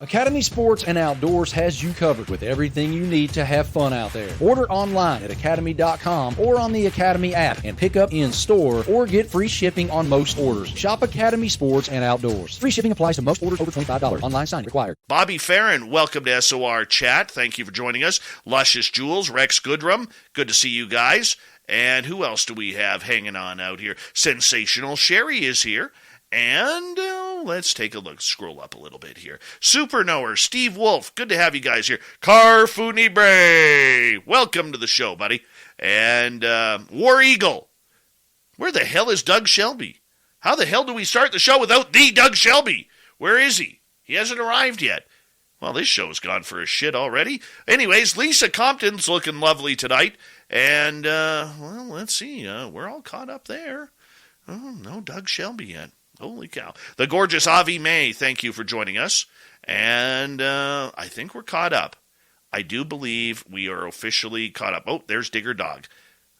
Academy Sports and Outdoors has you covered with everything you need to have fun out there. Order online at academy.com or on the Academy app and pick up in store or get free shipping on most orders. Shop Academy Sports and Outdoors. Free shipping applies to most orders over $25. Online sign required. Bobby Farron, welcome to SOR Chat. Thank you for joining us. Luscious Jules, Rex Goodrum, good to see you guys. And who else do we have hanging on out here? Sensational Sherry is here. And let's take a look. Scroll up a little bit here. Super Knower, Steve Wolf. Good to have you guys here. Carfuni Bray. Welcome to the show, buddy. And War Eagle. Where the hell is Doug Shelby? How the hell do we start the show without the Doug Shelby? Where is he? He hasn't arrived yet. Well, this show's gone for a shit already. Anyways, Lisa Compton's looking lovely tonight. And, well, let's see. We're all caught up there. Oh, no Doug Shelby yet. Holy cow. The gorgeous Avi May, thank you for joining us. And I think we're caught up. I do believe we are officially caught up. Oh, there's Digger Dog.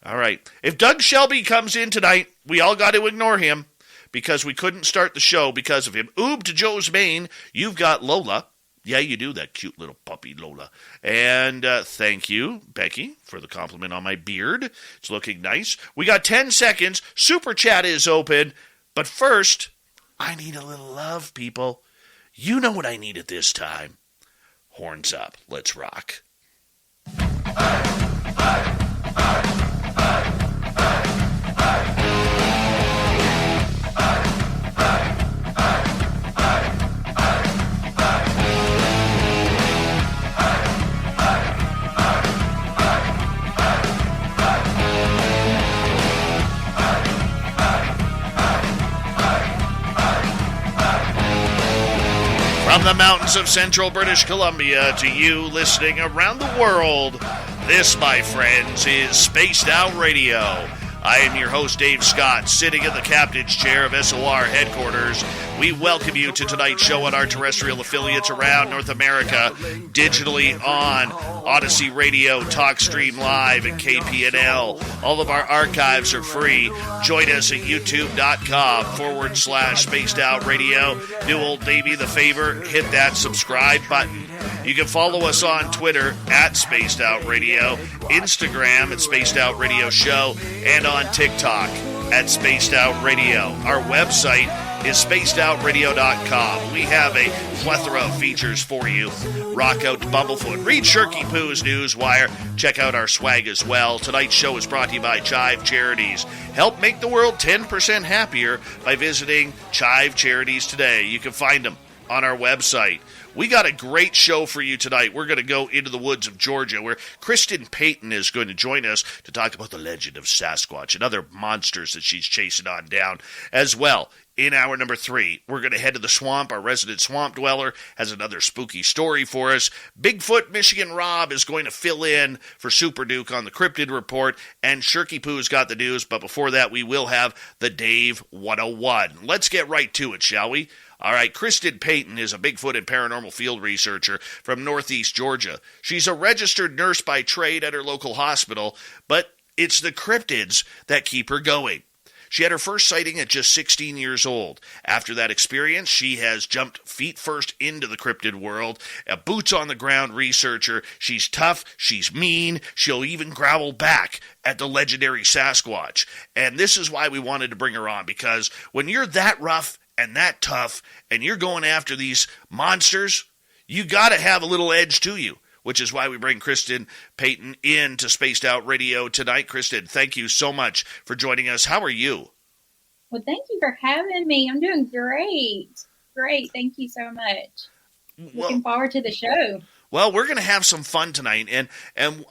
All right. If Doug Shelby comes in tonight, we all got to ignore him because we couldn't start the show because of him. Oob to Joe's Maine, you've got Lola. Yeah, you do, that cute little puppy Lola. And thank you, Becky, for the compliment on my beard. It's looking nice. We got 10 seconds. Super Chat is open. But first, I need a little love, people. You know what I need at this time. Horns up. Let's rock. From the mountains of central British Columbia to you listening around the world, this, my friends, is Spaced Out Radio. I am your host, Dave Scott, sitting in the captain's chair of SOR headquarters. We welcome you to tonight's show on our terrestrial affiliates around North America, digitally on Odyssey Radio, TalkStream Live, and KPNL. All of our archives are free. Join us at youtube.com/Spaced Out Radio. Do old Davey the favor, hit that subscribe button. You can follow us on Twitter at Spaced Out Radio, Instagram at Spaced Out Radio Show, and on TikTok at Spaced Out Radio. Our website is spacedoutradio.com. We have a plethora of features for you. Rock out to Bumblefoot. Read Shirky Poo's Newswire. Check out our swag as well. Tonight's show is brought to you by Chive Charities. Help make the world 10% happier by visiting Chive Charities today. You can find them on our website. We got a great show for you tonight. We're going to go into the woods of Georgia, where Kristen Payton is going to join us to talk about the legend of Sasquatch and other monsters that she's chasing on down as well. In hour number 3, we're going to head to the swamp. Our resident swamp dweller has another spooky story for us. Bigfoot Michigan Rob is going to fill in for Super Duke on the Cryptid Report, and Shirky Poo's got the news. But before that, we will have the Dave 101. Let's get right to it, shall we? All right, Kristen Payton is a Bigfoot and paranormal field researcher from Northeast Georgia. She's a registered nurse by trade at her local hospital, but it's the cryptids that keep her going. She had her first sighting at just 16 years old. After that experience, she has jumped feet first into the cryptid world. A boots-on-the-ground researcher. She's tough. She's mean. She'll even growl back at the legendary Sasquatch. And this is why we wanted to bring her on, because when you're that rough and that tough, and you're going after these monsters, you got to have a little edge to you, which is why we bring Kristen Payton in to Spaced Out Radio tonight. Kristen, thank you so much for joining us. How are you? Well, thank you for having me. I'm doing great. Great. Thank you so much. Looking forward to the show. Well, we're going to have some fun tonight, and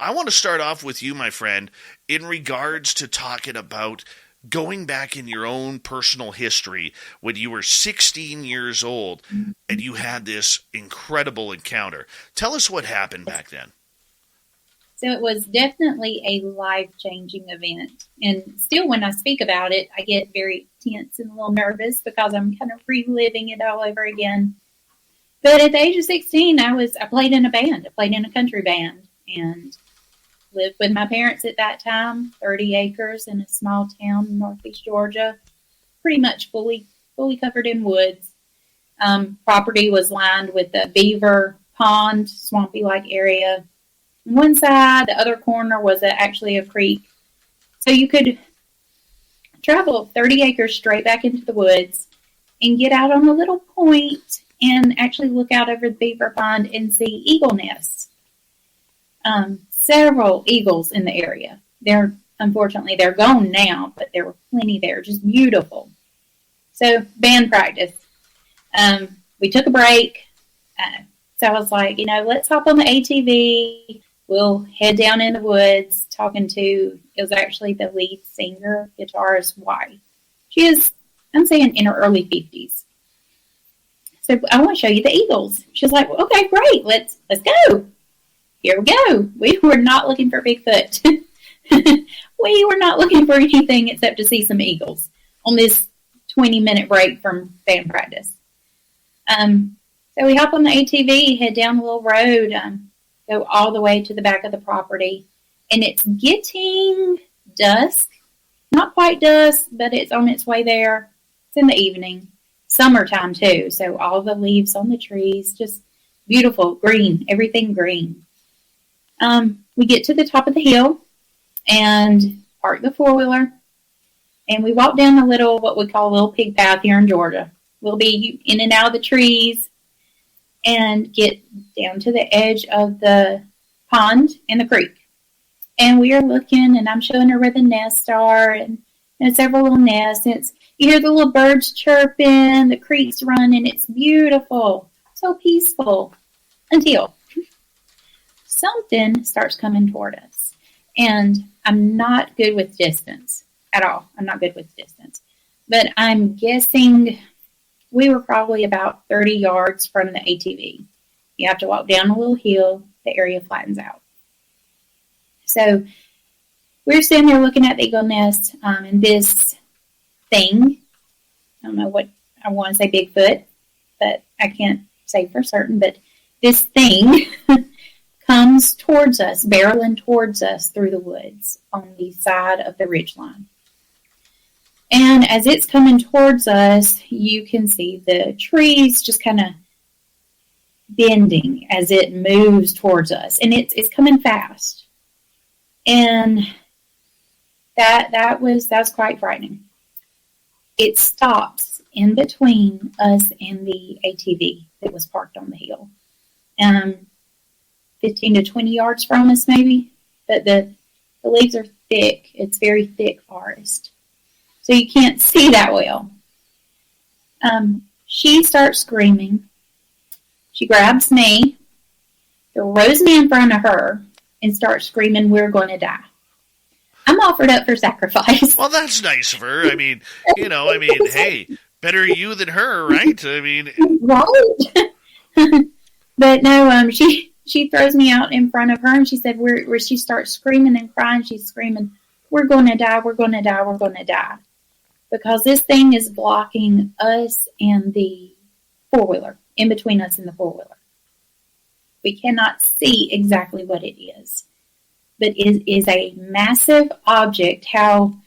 I want to start off with you, my friend, in regards to talking about going back in your own personal history when you were 16 years old and you had this incredible encounter. Tell us what happened back then. So it was definitely a life-changing event. And still when I speak about it, I get very tense and a little nervous because I'm kind of reliving it all over again. But at the age of 16, I played in a band. I played in a country band and lived with my parents at that time, 30 acres in a small town in Northeast Georgia, pretty much fully covered in woods. Property was lined with a beaver pond, swampy-like area. On one side, the other corner was actually a creek. So you could travel 30 acres straight back into the woods and get out on a little point and actually look out over the beaver pond and see eagle nests. Several eagles in the area. Unfortunately, they're gone now, but there were plenty there, just beautiful. So, band practice. We took a break. So I was like, let's hop on the ATV. We'll head down in the woods talking to, it was actually the lead singer, guitarist, wife. She is, I'm saying, in her early 50s. So I want to show you the eagles. She was like, well, okay, great. Let's go. Here we go. We were not looking for Bigfoot. We were not looking for anything except to see some eagles on this 20-minute break from band practice. So we hop on the ATV, head down a little road, go all the way to the back of the property. And it's getting dusk. Not quite dusk, but it's on its way there. It's in the evening. Summertime, too. So all the leaves on the trees, just beautiful, green, everything green. We get to the top of the hill and park the four-wheeler. And we walk down what we call a little pig path here in Georgia. We'll be in and out of the trees and get down to the edge of the pond and the creek. And we are looking, and I'm showing her where the nests are, and several little nests. And you hear the little birds chirping, the creek's running. It's beautiful, so peaceful, until something starts coming toward us. And I'm not good with distance at all. I'm not good with distance. But I'm guessing we were probably about 30 yards from the ATV. You have to walk down a little hill. The area flattens out. So we're sitting there looking at the eagle nest, and this thing, I don't know what, I want to say Bigfoot, but I can't say for certain, but this thing comes towards us, barreling towards us through the woods on the side of the ridgeline. And as it's coming towards us, you can see the trees just kind of bending as it moves towards us. And it's coming fast. And that was quite frightening. It stops in between us and the ATV that was parked on the hill. 15 to 20 yards from us maybe. But the leaves are thick. It's very thick forest. So you can't see that well. She starts screaming. She grabs me, throws me in front of her, and starts screaming, "We're going to die." I'm offered up for sacrifice. Well, that's nice of her. I mean, hey, better you than her, right? I mean, right. But no, she throws me out in front of her, and she said, where she starts screaming and crying. She's screaming, "We're going to die, we're going to die, we're going to die." Because this thing is blocking us and the four-wheeler, in between us and the four-wheeler. We cannot see exactly what it is. But it is a massive object. How,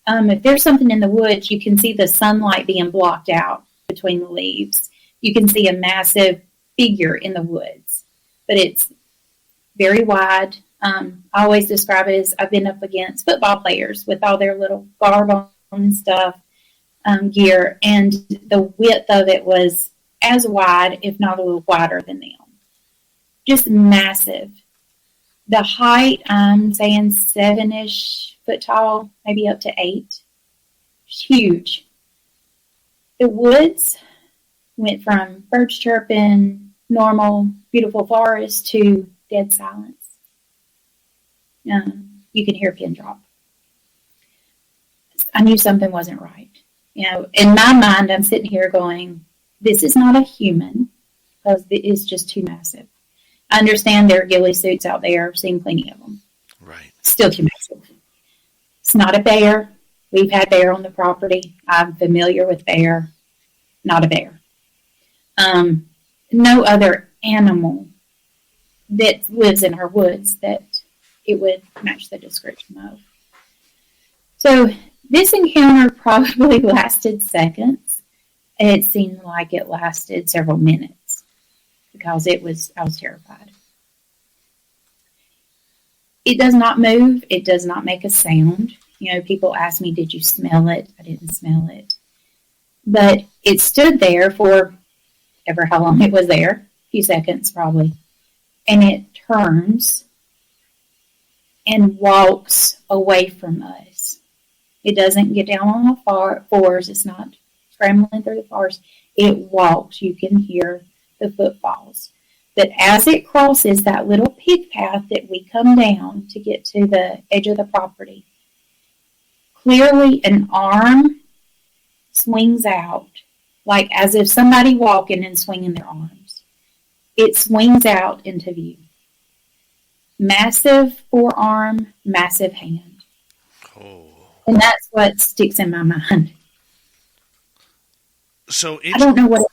if there's something in the woods, you can see the sunlight being blocked out between the leaves. You can see a massive figure in the woods. But it's very wide. I always describe it as I've been up against football players with all their little garb on and stuff, gear, and the width of it was as wide, if not a little wider than them. Just massive. The height, I'm saying 7-ish foot tall, maybe up to 8. Huge. The woods went from birds chirping, normal, beautiful forest, to dead silence. You can hear a pin drop. I knew something wasn't right. In my mind, I'm sitting here going, this is not a human, because it is just too massive. I understand there are ghillie suits out there. I've seen plenty of them. Right. Still too massive. It's not a bear. We've had bear on the property. I'm familiar with bear. Not a bear. No other animal that lives in our woods that it would match the description of. So this encounter probably lasted seconds, It seemed like it lasted several minutes because I was terrified. It does not move. It does not make a sound. People ask me, did you smell it? I didn't smell it. But it stood there for ever how long it was there, a few seconds probably. And it turns and walks away from us. It doesn't get down on the floors. It's not scrambling through the forest. It walks. You can hear the footfalls. But as it crosses that little pig path that we come down to get to the edge of the property, clearly an arm swings out, like as if somebody walking and swinging their arms. It swings out into view. Massive forearm, massive hand. Oh. And that's what sticks in my mind. So I don't know what it's.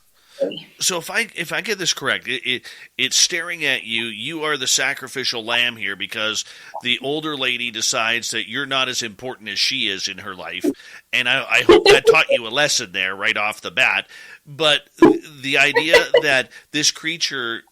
So if I get this correct, it's staring at you. You are the sacrificial lamb here because the older lady decides that you're not as important as she is in her life, and I hope that taught you a lesson there right off the bat. But the idea that this creature,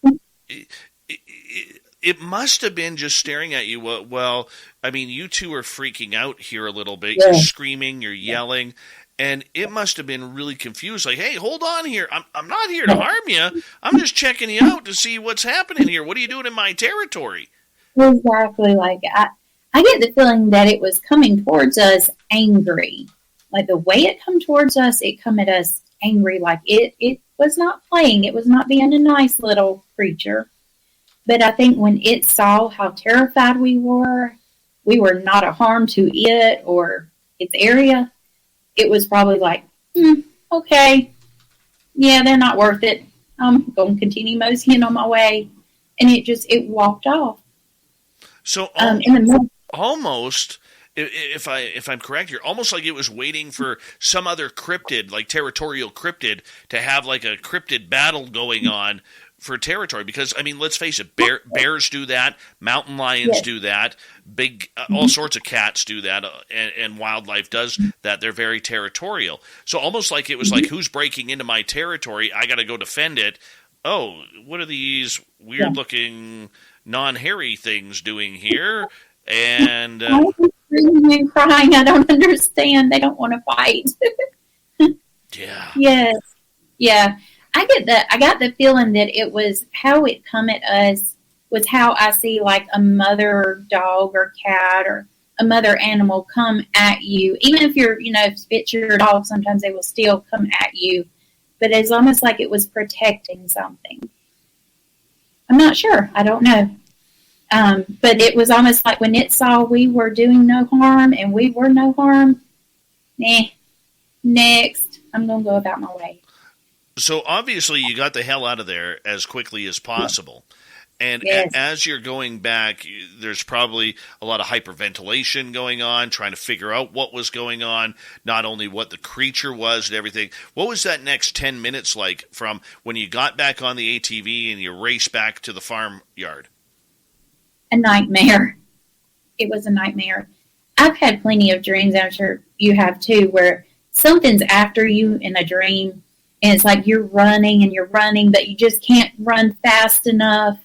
it must have been just staring at you. Well, I mean, you two are freaking out here a little bit. Yeah. You're screaming, you're yelling. And it must have been really confused. Like, hey, hold on here. I'm not here to harm you. I'm just checking you out to see what's happening here. What are you doing in my territory? Exactly. Like, I get the feeling that it was coming towards us angry. Like, the way it come towards us, it come at us angry. Like, it was not playing. It was not being a nice little creature. But I think when it saw how terrified we were not a harm to it or its area, it was probably like, okay, yeah, they're not worth it. I'm going to continue moseying on my way. And it walked off. So almost, if I'm correct here, almost like it was waiting for some other cryptid, like territorial cryptid, to have like a cryptid battle going on for territory. Because, I mean, let's face it, bears do that, mountain lions do that, all sorts of cats do that, and wildlife does that. They're very territorial. So almost like it was like, who's breaking into my territory? I got to go defend it. Oh, what are these weird-looking, non-hairy things doing here? And screaming and crying. I don't understand. They don't want to fight. Yeah. Yes. Yeah. I got the feeling that it was how it come at us was how I see like a mother dog or cat or a mother animal come at you. Even if if it's your dog, sometimes they will still come at you. But it's almost like it was protecting something. I'm not sure. I don't know. But it was almost like when it saw we were doing no harm and we were no harm, next, I'm going to go about my way. So obviously you got the hell out of there as quickly as possible. And as you're going back, there's probably a lot of hyperventilation going on, trying to figure out what was going on, not only what the creature was and everything. What was that next 10 minutes like from when you got back on the ATV and you raced back to the farmyard? A nightmare. It was a nightmare. I've had plenty of dreams, I'm sure you have too, where something's after you in a dream, and it's like you're running, but you just can't run fast enough.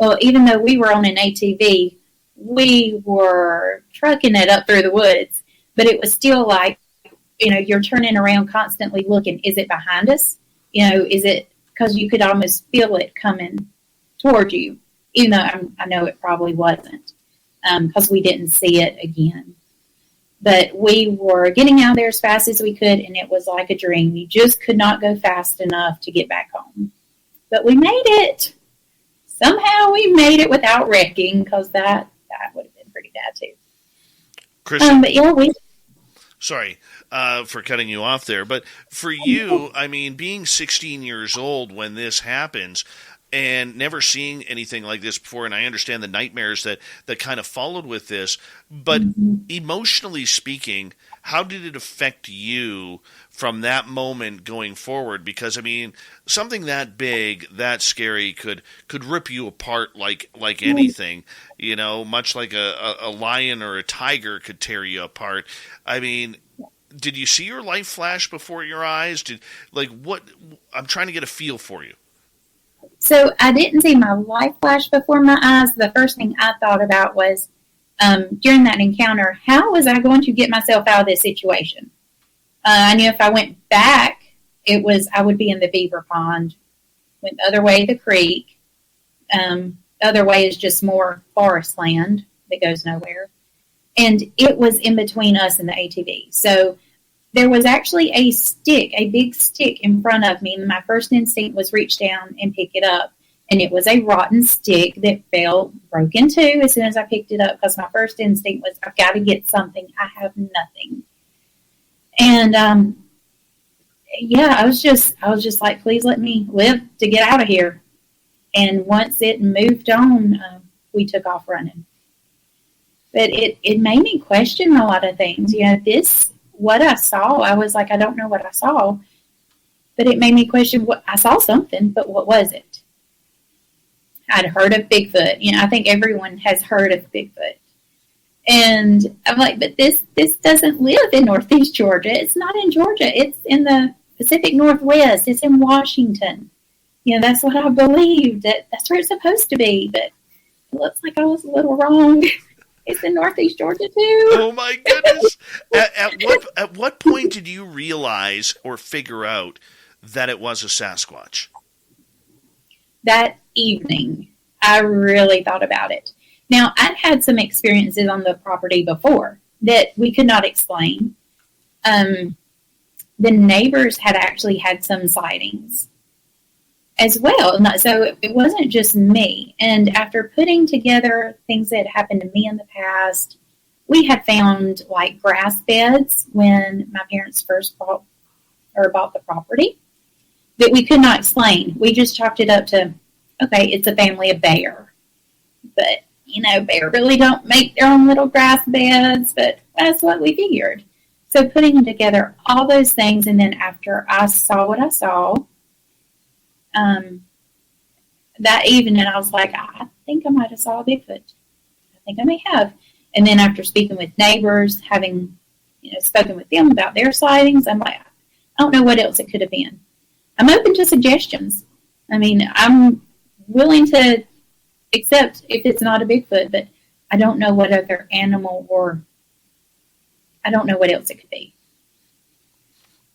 Well, even though we were on an ATV, we were trucking it up through the woods, but it was still like, you're turning around constantly looking. Is it behind us? Is it, because you could almost feel it coming toward you, even though I know it probably wasn't, because we didn't see it again. But we were getting out there as fast as we could, and it was like a dream. You just could not go fast enough to get back home. But we made it. Somehow we made it without wrecking, because that would have been pretty bad, too. Kristen, but yeah, sorry for cutting you off there, but for you, I mean, being 16 years old when this happens, and never seeing anything like this before, and I understand the nightmares that kind of followed with this, but emotionally speaking, how did it affect you from that moment going forward? Because, I mean, something that big, that scary could rip you apart like anything, much like a lion or a tiger could tear you apart. I mean, did you see your life flash before your eyes? What? I'm trying to get a feel for you. So I didn't see my life flash before my eyes. The first thing I thought about was during that encounter, how was I going to get myself out of this situation? I knew if I went back, I would be in the beaver pond. Went the other way, the creek. The other way is just more forest land that goes nowhere. And it was in between us and the ATV. So there was actually a big stick in front of me. And my first instinct was reach down and pick it up. And it was a rotten stick that broke in two as soon as I picked it up, because my first instinct was, I've got to get something. I have nothing. And, I was just like, please let me live to get out of here. And once it moved on, we took off running. But it made me question a lot of things. What I saw, I was like, I don't know what I saw. But it made me question I saw something, but what was it? I'd heard of Bigfoot. I think everyone has heard of Bigfoot. And I'm like, but this doesn't live in Northeast Georgia. It's not in Georgia. It's in the Pacific Northwest. It's in Washington. That's what I believed. That's where it's supposed to be. But it looks like I was a little wrong. It's in Northeast Georgia too. Oh my goodness! At what point did you realize or figure out that it was a Sasquatch? That evening, I really thought about it. Now, I'd had some experiences on the property before that we could not explain. The neighbors had actually had some sightings as well. So it wasn't just me. And after putting together things that happened to me in the past, we had found like grass beds when my parents first bought the property that we could not explain. We just chalked it up to, okay, it's a family of bear. But, bear really don't make their own little grass beds, but that's what we figured. So putting together all those things, and then after I saw what I saw, that evening I was like, I think I might have saw a Bigfoot. I think I may have. And then after speaking with neighbors, having spoken with them about their sightings, I'm like, I don't know what else it could have been. I'm open to suggestions. I'm willing to accept if it's not a Bigfoot, but I don't know what other animal I don't know what else it could be.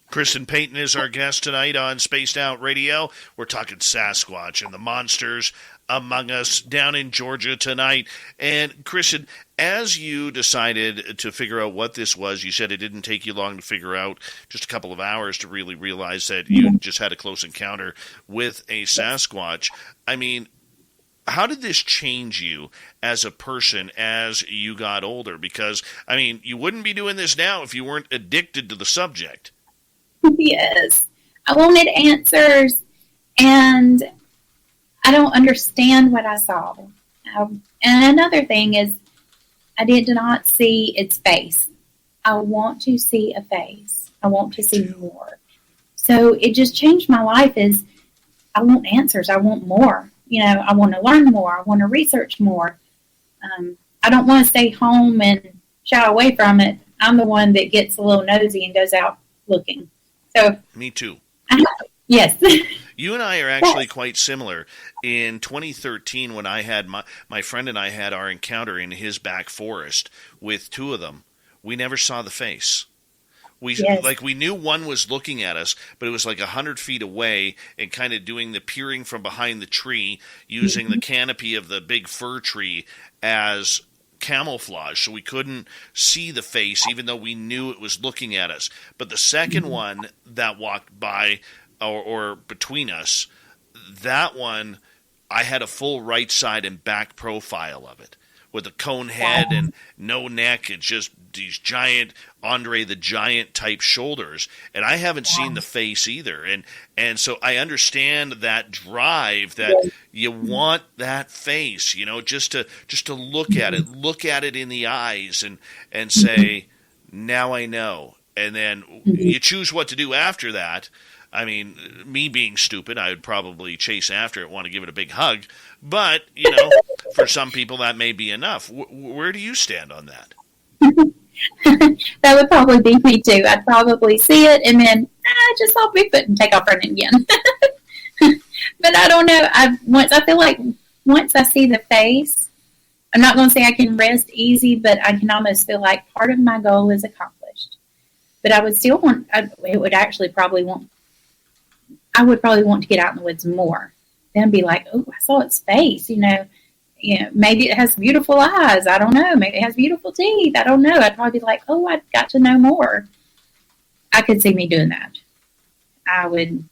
Kristen Payton is our guest tonight on Spaced Out Radio. We're talking Sasquatch and the monsters among us down in Georgia tonight. And Kristen, as you decided to figure out what this was, you said it didn't take you long to figure out, just a couple of hours to really realize that you just had a close encounter with a Sasquatch. How did this change you as a person as you got older? Because, you wouldn't be doing this now if you weren't addicted to the subject. Yes. I wanted answers, and I don't understand what I saw. And another thing is, I did not see its face. I want to see a face. I want to see more. So it just changed my life. I want answers. I want more. I want to learn more. I want to research more. I don't want to stay home and shy away from it. I'm the one that gets a little nosy and goes out looking. So me too. Yes. You and I are actually quite similar. In 2013, when I had my friend and I had our encounter in his back forest with two of them, we never saw the face. We knew one was looking at us, but it was like 100 feet away and kind of doing the peering from behind the tree, using the canopy of the big fir tree as camouflage, so we couldn't see the face, even though we knew it was looking at us. But the second one that walked by or between us, that one, I had a full right side and back profile of it, with a cone head and no neck. It's just these giant Andre the Giant type shoulders, and I haven't seen the face either. And so I understand that drive that you want that face, just to look at it in the eyes and say, now I know. And then you choose what to do after that. Me being stupid, I would probably chase after it, want to give it a big hug. But, for some people that may be enough. Where do you stand on that? That would probably be me too. I'd probably see it and then I just saw Bigfoot and take off running again. But I don't know. I feel like once I see the face, I'm not going to say I can rest easy, but I can almost feel like part of my goal is accomplished. But I would still I would probably want to get out in the woods more. Then be like, oh, I saw its face, maybe it has beautiful eyes. I don't know. Maybe it has beautiful teeth. I don't know. I'd probably be like, oh, I've got to know more. I could see me doing that. I would.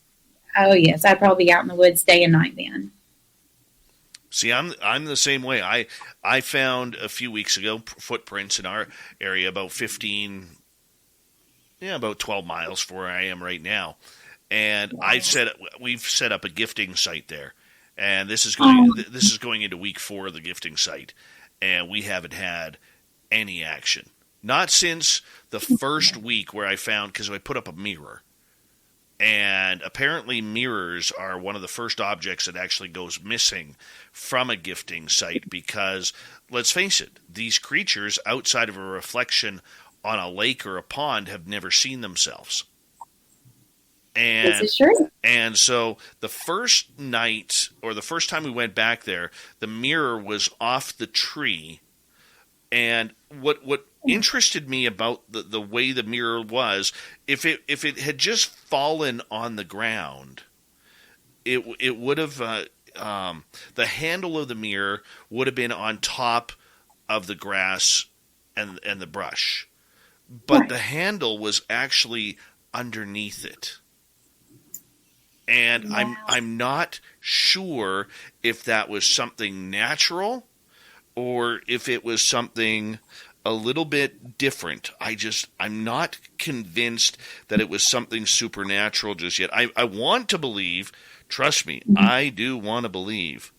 Oh yes, I'd probably be out in the woods day and night then. See, I'm the same way. I found a few weeks ago footprints in our area about 12 miles from where I am right now, and we've set up a gifting site there, and this is going into week 4 of the gifting site, and we haven't had any action. Not since the first week where I found, because I put up a mirror. And apparently mirrors are one of the first objects that actually goes missing from a gifting site because, let's face it, these creatures outside of a reflection on a lake or a pond have never seen themselves. And, this is true. And so the first night, or the first time we went back there, the mirror was off the tree. And what interested me about the way the mirror was, if it had just fallen on the ground, it would have the handle of the mirror would have been on top of the grass and the brush, but right. The handle was actually underneath it. And wow. I'm not sure if that was something natural or if it was something a little bit different. I'm not convinced that it was something supernatural just yet. I want to believe, trust me, I do want to believe.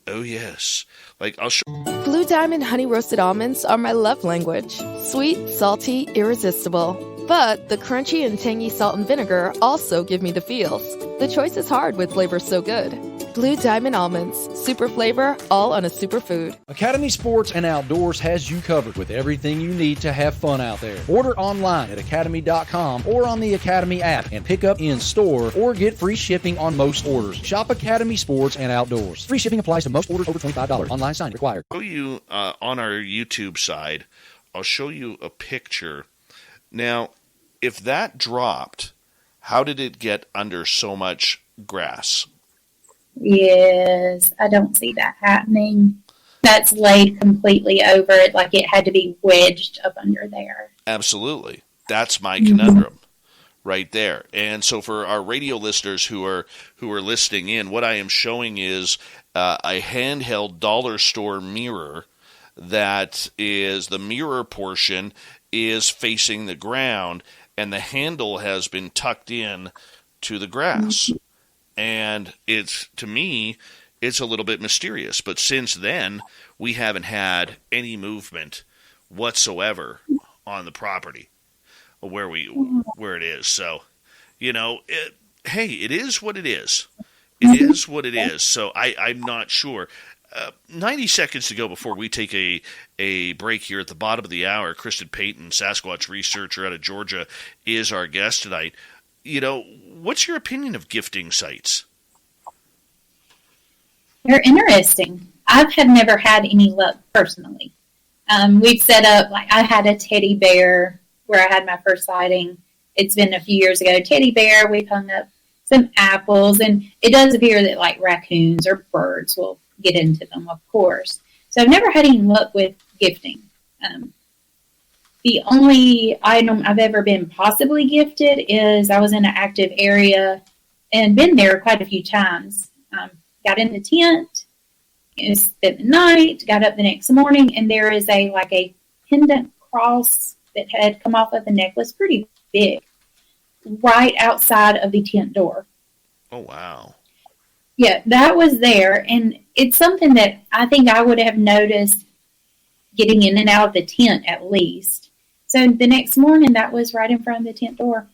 Oh yes. I'll show. Blue Diamond honey roasted almonds are my love language. Sweet, salty, irresistible. But the crunchy and tangy salt and vinegar also give me the feels. The choice is hard with flavors so good. Blue Diamond almonds, super flavor, all on a superfood. Academy Sports and Outdoors has you covered with everything you need to have fun out there. Order online at academy.com or on the Academy app and pick up in store or get free shipping on most orders. Shop Academy Sports and Outdoors. Free shipping applies to most orders over $25. Online sign required. I'll show you on our YouTube side, I'll show you a picture. Now, if that dropped, how did it get under so much grass? Yes, I don't see that happening. That's laid completely over it, like it had to be wedged up under there. Absolutely. That's my conundrum right there. And so for our radio listeners who are listening in, what I am showing is a handheld dollar store mirror that is, the mirror portion is facing the ground and the handle has been tucked in to the grass. And to me, it's a little bit mysterious. But since then, we haven't had any movement whatsoever on the property where it is. So, it is what it is. It is what it is. So I'm not sure. 90 seconds to go before we take a break here at the bottom of the hour. Kristen Payton, Sasquatch researcher out of Georgia, is our guest tonight. What's your opinion of gifting sites? They're interesting. I have never had any luck personally. We've set up, I had a teddy bear where I had my first sighting. It's been a few years ago. Teddy bear, we've hung up some apples, and it does appear that raccoons or birds will get into them, of course. So I've never had any luck with gifting. The only item I've ever been possibly gifted is I was in an active area and been there quite a few times. Got in the tent, spent the night, got up the next morning, and there is a pendant cross that had come off of the necklace, pretty big, right outside of the tent door. Oh, wow. Yeah, that was there, and it's something that I think I would have noticed getting in and out of the tent at least. So the next morning, that was right in front of the tent door.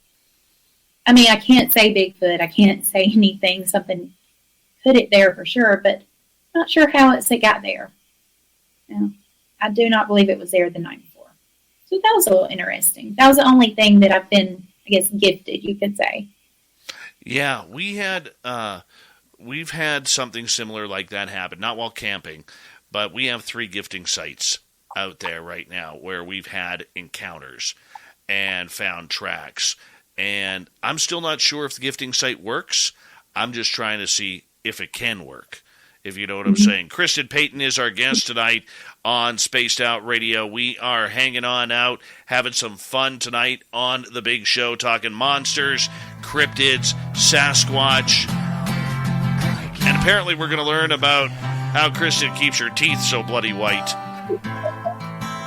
I mean, I can't say Bigfoot. I can't say anything. Something put it there for sure, but not sure how it got there. No, I do not believe it was there the night before. So that was a little interesting. That was the only thing that I've been, I guess, gifted, you could say. Yeah, we've had something similar like that happen, not while camping, but we have 3 gifting sites out there right now where we've had encounters and found tracks. And I'm still not sure if the gifting site works. I'm just trying to see if it can work, if you know what I'm saying. Kristen Payton is our guest tonight on Spaced Out Radio. We are hanging on out, having some fun tonight on the big show, talking monsters, cryptids, Sasquatch. And apparently we're going to learn about how Kristen keeps her teeth so bloody white.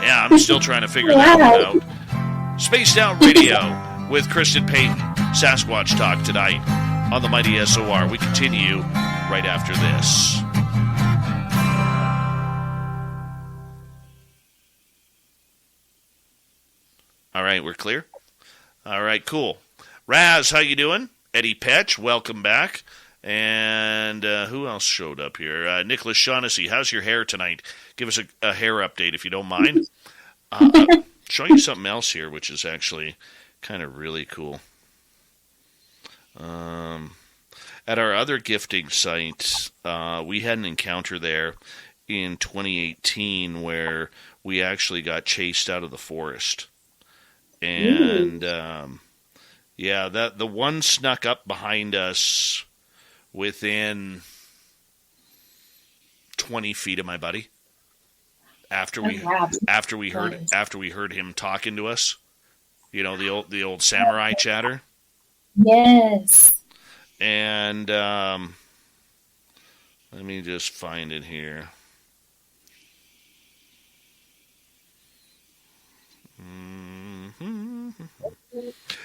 Yeah, I'm still trying to figure that one out. Spaced Out Radio with Kristen Payton, Sasquatch Talk tonight on the mighty SOR. We continue right after this. All right, we're clear? All right, cool. Raz, how you doing? Eddie Petch, welcome back. And who else showed up here? Nicholas Shaughnessy, how's your hair tonight? Give us a hair update if you don't mind. Show you something else here, which is actually kind of really cool. At our other gifting site, we had an encounter there in 2018 where we actually got chased out of the forest. And yeah, the one snuck up behind us within 20 feet of my buddy after we heard him talking to us. You know, the old samurai chatter. Yes. And let me just find it here.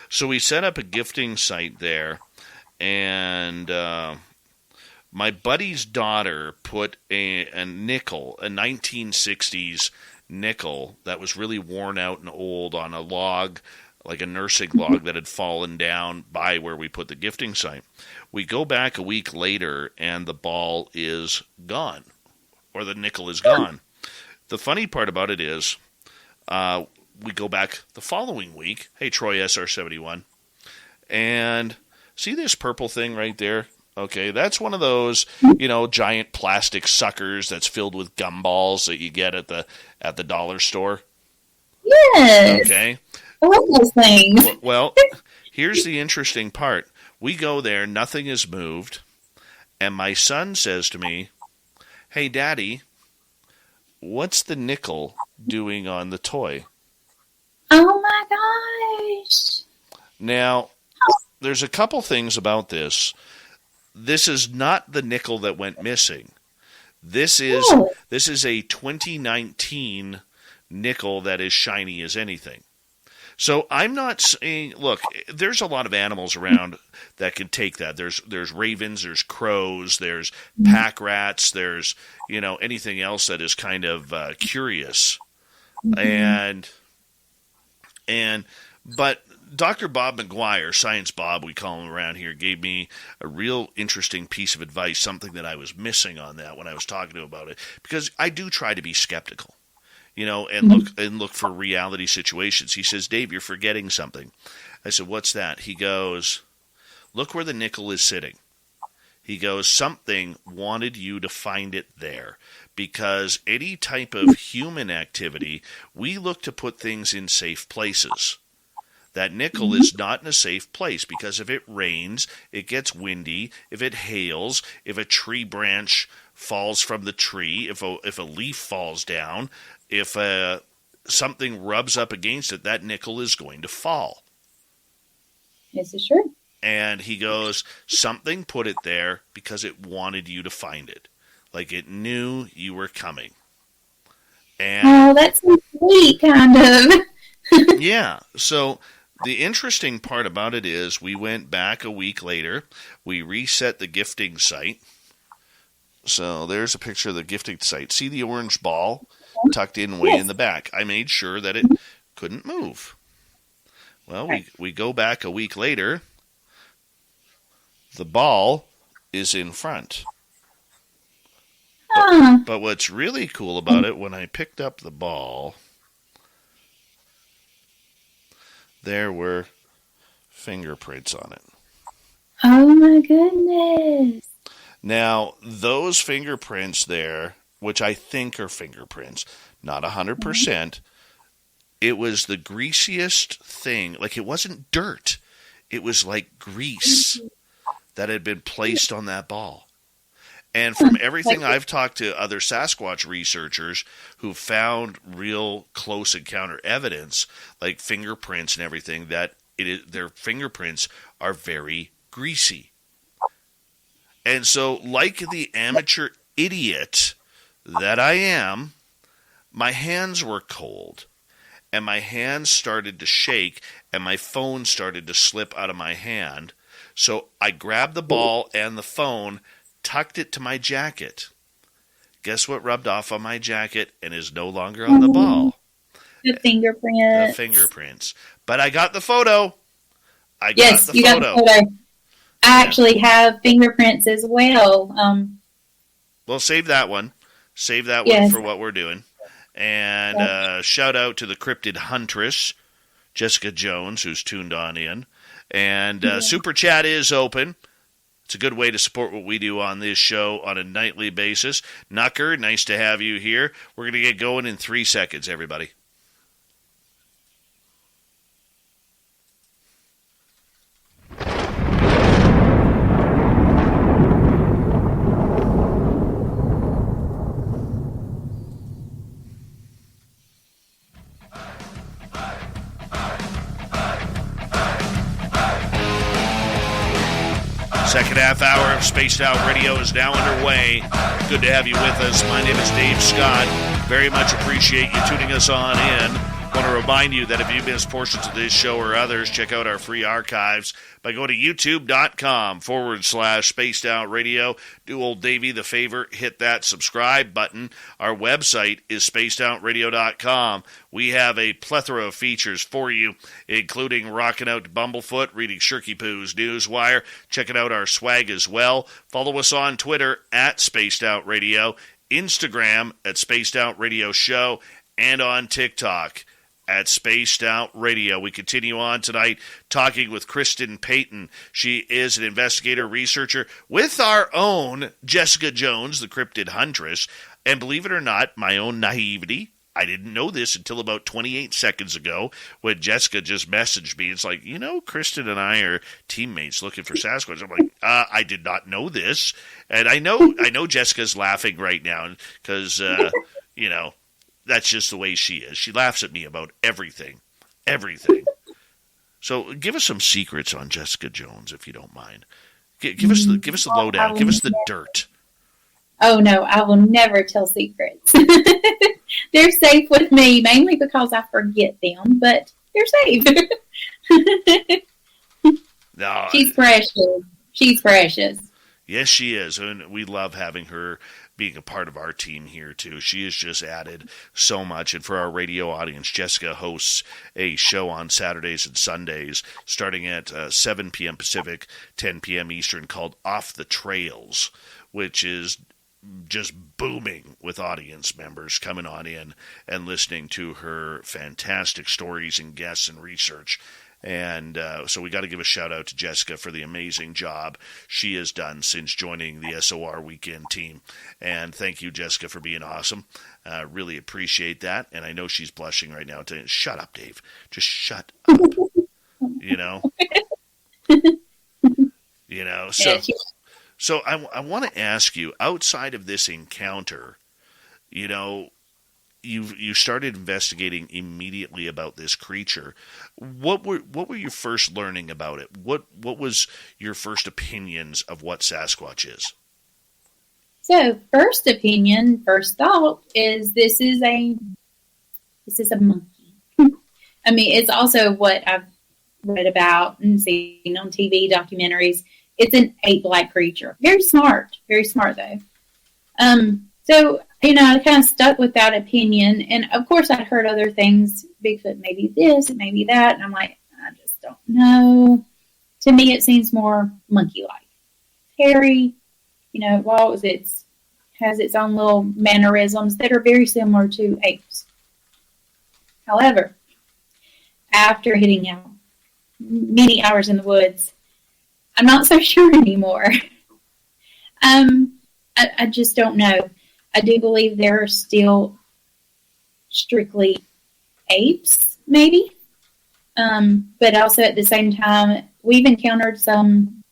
So we set up a gifting site there, and my buddy's daughter put a nickel, a 1960s nickel that was really worn out and old on a log, like a nursing log that had fallen down by where we put the gifting site. We go back a week later, and the ball is gone, or the nickel is gone. The funny part about it is, we go back the following week. Hey, Troy SR71. And see this purple thing right there? Okay, that's one of those, giant plastic suckers that's filled with gumballs that you get at the dollar store. Yes. Okay. I love those things. Well, here's the interesting part. We go there, nothing has moved, and my son says to me, "Hey, Daddy, what's the nickel doing on the toy?" Oh my gosh. Now, there's a couple things about this. This is not the nickel that went missing. This is a 2019 nickel that is shiny as anything. So I'm not saying, look, there's a lot of animals around that can take that. There's ravens, there's crows, there's pack rats, there's, anything else that is kind of curious. But Dr. Bob McGuire, Science Bob, we call him around here, gave me a real interesting piece of advice, something that I was missing on that when I was talking to him about it, because I do try to be skeptical, and look for reality situations. He says, "Dave, you're forgetting something." I said, "What's that?" He goes, "Look where the nickel is sitting." He goes, "Something wanted you to find it there, because any type of human activity, we look to put things in safe places. That nickel is not in a safe place, because if it rains, it gets windy, if it hails, if a tree branch falls from the tree, if a leaf falls down, if something rubs up against it, that nickel is going to fall." This is true. And he goes, "Something put it there because it wanted you to find it. Like it knew you were coming." And that's sweet, kind of. yeah, so the interesting part about it is we went back a week later. We reset the gifting site. So there's a picture of the gifting site. See the orange ball tucked in way in the back? I made sure that it couldn't move. Well, we go back a week later. The ball is in front. But what's really cool about it, when I picked up the ball, there were fingerprints on it. Oh my goodness. Now, those fingerprints there, which I think are fingerprints, not 100%, it was the greasiest thing. Like, it wasn't dirt. It was like grease that had been placed on that ball. And from everything I've talked to other Sasquatch researchers who found real close encounter evidence, like fingerprints and everything, that their fingerprints are very greasy. And so, like the amateur idiot that I am, my hands were cold. And my hands started to shake, and my phone started to slip out of my hand. So I grabbed the ball and the phone, tucked it to my jacket. Guess what rubbed off on my jacket and is no longer on the ball? The fingerprints. The fingerprints. But I got the photo. Got the photo. I actually have fingerprints as well. Well, save that one. Save that one for what we're doing. And shout out to the cryptid huntress, Jessica Jones, who's tuned on in. And Super Chat is open. It's a good way to support what we do on this show on a nightly basis. Knucker, nice to have you here. We're going to get going in 3 seconds, everybody. Second half hour of Spaced Out Radio is now underway. Good to have you with us. My name is Dave Scott. Very much appreciate you tuning us on in. Want to remind you that if you missed portions of this show or others, check out our free archives by going to youtube.com/Spaced Out Radio. Do old Davey the favor, hit that subscribe button. Our website is spacedoutradio.com. We have a plethora of features for you, including rocking out to Bumblefoot, reading Shirky Poo's Newswire, checking out our swag as well. Follow us on Twitter at Spaced Out Radio, Instagram at Spaced Out Radio Show, and on TikTok at Spaced Out Radio. We continue on tonight talking with Kristen Payton. She is an investigator researcher with our own Jessica Jones, the cryptid huntress. And believe it or not, my own naivety, I didn't know this until about 28 seconds ago when Jessica just messaged me. It's like, Kristen and I are teammates looking for Sasquatch. I'm like, I did not know this. And I know Jessica's laughing right now because, that's just the way she is. She laughs at me about everything. Everything. So give us some secrets on Jessica Jones, if you don't mind. Give us the lowdown. Give us the dirt. Oh, no, I will never tell secrets. They're safe with me, mainly because I forget them, but they're safe. No, she's precious. She's precious. Yes, she is. And we love having her being a part of our team here, too. She has just added so much. And for our radio audience, Jessica hosts a show on Saturdays and Sundays starting at 7 p.m. Pacific, 10 p.m. Eastern called Off the Trails, which is just booming with audience members coming on in and listening to her fantastic stories and guests and research. And so we got to give a shout out to Jessica for the amazing job she has done since joining the SOR weekend team. And thank you, Jessica, for being awesome. Really appreciate that. And I know she's blushing right now. Shut up, Dave. Just shut up. So I want to ask you, outside of this encounter, you started investigating immediately about this creature. What were you first learning about it? What was your first opinions of what Sasquatch is? So, first opinion, first thought is this is a monkey. I mean, it's also what I've read about and seen on TV documentaries. It's an ape-like creature. Very smart though. So, I kind of stuck with that opinion. And, of course, I'd heard other things. Bigfoot, maybe this, maybe that. And I'm like, I just don't know. To me, it seems more monkey-like. Hairy, has its own little mannerisms that are very similar to apes. However, after hitting out many hours in the woods. I'm not so sure anymore. I just don't know. I do believe there are still strictly apes, maybe. But also at the same time, we've encountered some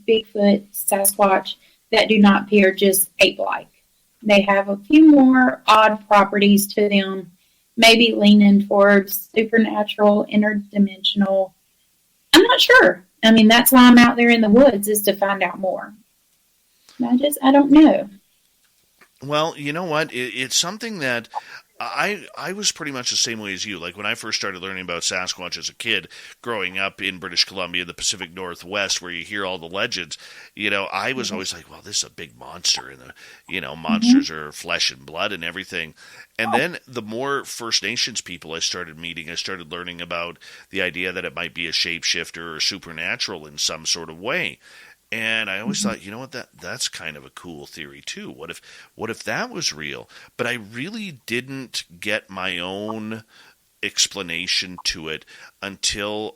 Bigfoot, Sasquatch that do not appear just ape-like. They have a few more odd properties to them, maybe leaning towards supernatural, interdimensional. I'm not sure. I mean, that's why I'm out there in the woods, is to find out more. I don't know. Well, you know what? It's something that I was pretty much the same way as you. Like when I first started learning about Sasquatch as a kid, growing up in British Columbia, the Pacific Northwest, where you hear all the legends, I was always like, well, this is a big monster, and monsters are flesh and blood and everything. And then the more First Nations people I started meeting, I started learning about the idea that it might be a shapeshifter or supernatural in some sort of way. And I always thought, you know what, that's kind of a cool theory too. What if that was real? But I really didn't get my own explanation to it until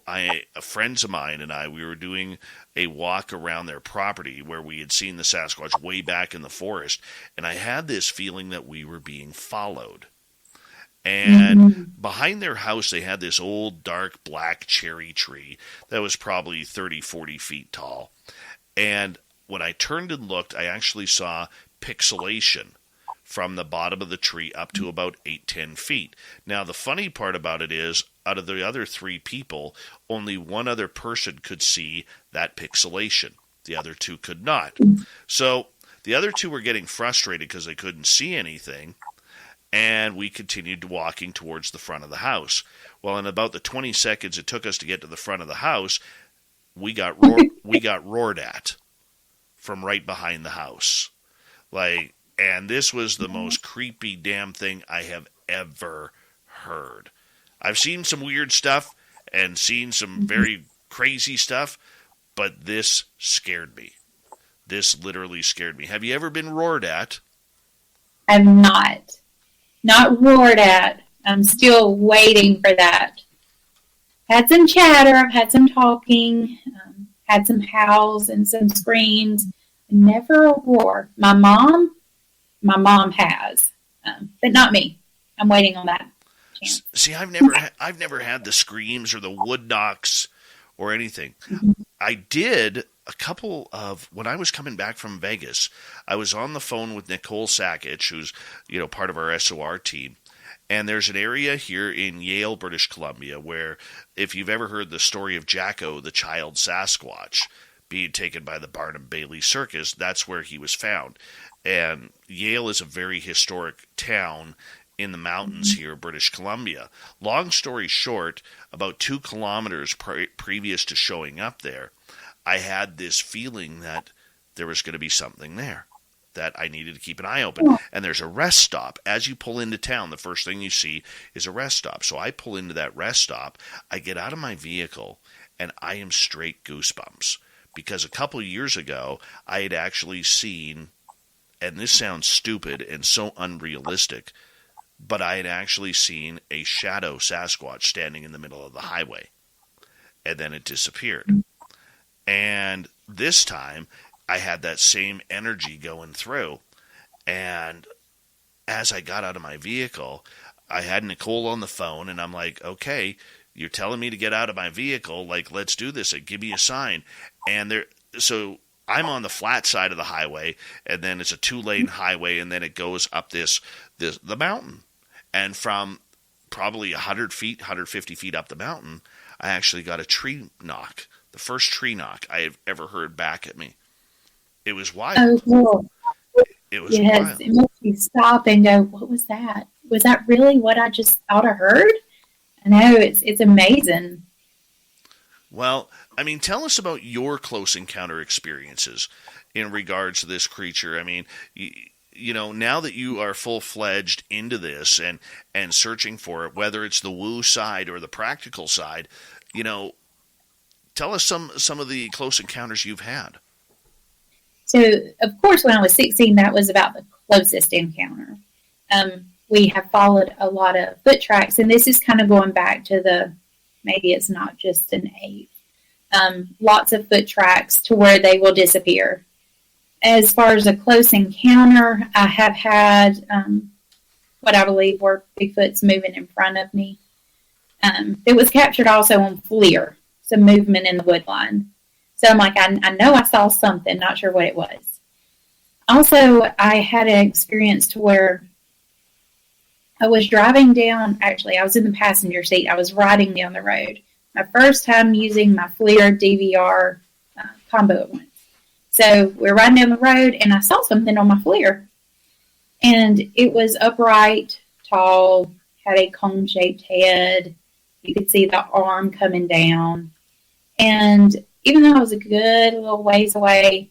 friends of mine and we were doing a walk around their property where we had seen the Sasquatch way back in the forest, and I had this feeling that we were being followed. And behind their house, they had this old, dark, black cherry tree that was probably 30, 40 feet tall. And when I turned and looked, I actually saw pixelation from the bottom of the tree up to about 8-10 feet. Now, the funny part about it is, out of the other 3 people, only one other person could see that pixelation. The other 2 could not. So the other 2 were getting frustrated because they couldn't see anything, and we continued walking towards the front of the house. Well, in about the 20 seconds it took us to get to the front of the house, we got roared at from right behind the house. And this was the most creepy damn thing I have ever heard. I've seen some weird stuff and seen some very crazy stuff, but this scared me. This literally scared me. Have you ever been roared at? I'm not roared at. I'm still waiting for that. Had some chatter, I've had some talking, had some howls and some screams. Never a roar. My mom has, but not me. I'm waiting on that chance. See, I've never had the screams or the wood knocks or anything. I did a couple of, when I was coming back from Vegas, I was on the phone with Nicole Sakic, who's part of our SOR team. And there's an area here in Yale, British Columbia, where if you've ever heard the story of Jacko, the child Sasquatch, being taken by the Barnum Bailey Circus, that's where he was found. And Yale is a very historic town in the mountains here, British Columbia. Long story short, about 2 kilometers previous to showing up there, I had this feeling that there was going to be something there, that I needed to keep an eye open. And there's a rest stop. As you pull into town, the first thing you see is a rest stop. So I pull into that rest stop, I get out of my vehicle, and I am straight goosebumps. Because a couple years ago, I had actually seen, and this sounds stupid and so unrealistic, but I had actually seen a shadow Sasquatch standing in the middle of the highway. And then it disappeared. And this time, I had that same energy going through. And as I got out of my vehicle, I had Nicole on the phone, and I'm like, okay, you're telling me to get out of my vehicle, let's do this, give me a sign. And so I'm on the flat side of the highway, and then it's a 2-lane highway, and then it goes up the mountain. And from probably 100 feet, 150 feet up the mountain, I actually got a tree knock, the first tree knock I have ever heard back at me. It was wild. Oh, cool. It was wild. It makes you stop and go, what was that? Was that really what I just thought I heard? I know, it's amazing. Well, I mean, tell us about your close encounter experiences in regards to this creature. I mean, now that you are full-fledged into this and searching for it, whether it's the woo side or the practical side, tell us some of the close encounters you've had. So, of course, when I was 16, that was about the closest encounter. We have followed a lot of foot tracks, and this is kind of going back to the maybe it's not just an 8. Lots of foot tracks to where they will disappear. As far as a close encounter, I have had what I believe were Bigfoots moving in front of me. It was captured also on FLIR, some movement in the wood line. So I'm like, I know I saw something, not sure what it was. Also, I had an experience to where I was driving down, actually, I was in the passenger seat. I was riding down the road. My first time using my FLIR DVR combo at once. So we're riding down the road, and I saw something on my FLIR. And it was upright, tall, had a cone-shaped head. You could see the arm coming down. And even though I was a good little ways away,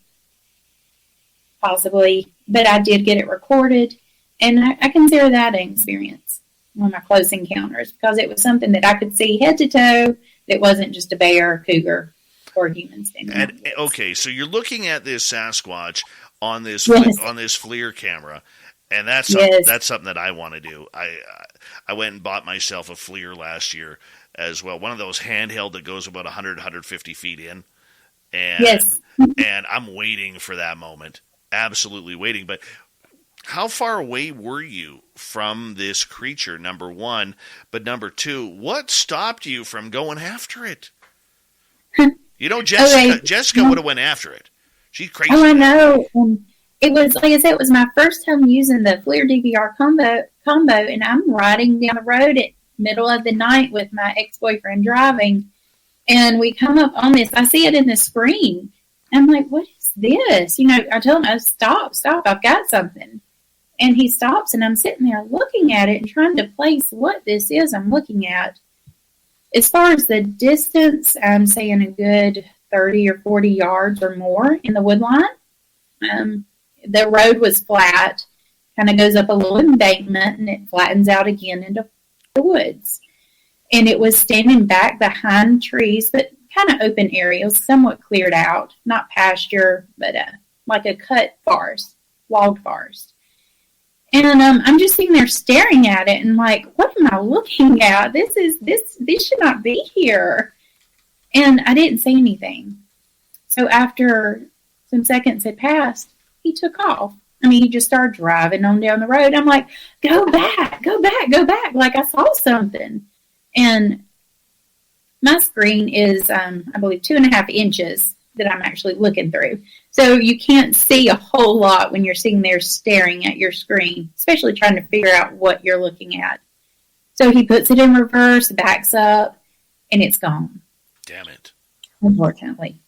possibly, but I did get it recorded. And I consider that an experience, one of my close encounters, because it was something that I could see head to toe. That wasn't just a bear, cougar, or human standing. And, okay, so you're looking at this Sasquatch on this on this FLIR camera, and that's something that I want to do. I went and bought myself a FLIR last year as well, one of those handheld that goes about 100, 150 feet in, and and I'm waiting for that moment, absolutely waiting. But how far away were you from this creature, number one? But number two, what stopped you from going after it? You know, Jessica would have went after it. She's crazy. Oh, I know. It was, like I said, it was my first time using the FLIR DVR combo, and I'm riding down the road at middle of the night with my ex-boyfriend driving, and we come up on this. I see it in the screen. I'm like, what is this? You know, I tell him, stop, I've got something. And he stops, and I'm sitting there looking at it and trying to place what this is I'm looking at. As far as the distance, I'm saying a good 30 or 40 yards or more in the woodline. The road was flat, kind of goes up a little embankment, and it flattens out again into the woods. And it was standing back behind trees, but kind of open areas, somewhat cleared out, not pasture, but like a cut forest, walled forest. And I'm just sitting there staring at it and like, what am I looking at? This should not be here. And I didn't say anything. So after some seconds had passed, he took off. I mean, he just started driving on down the road. I'm like, go back. Like I saw something. And my screen is, I believe, 2.5 inches that I'm actually looking through. So you can't see a whole lot when you're sitting there staring at your screen, especially trying to figure out what you're looking at. So he puts it in reverse, backs up, and it's gone. Damn it. Unfortunately.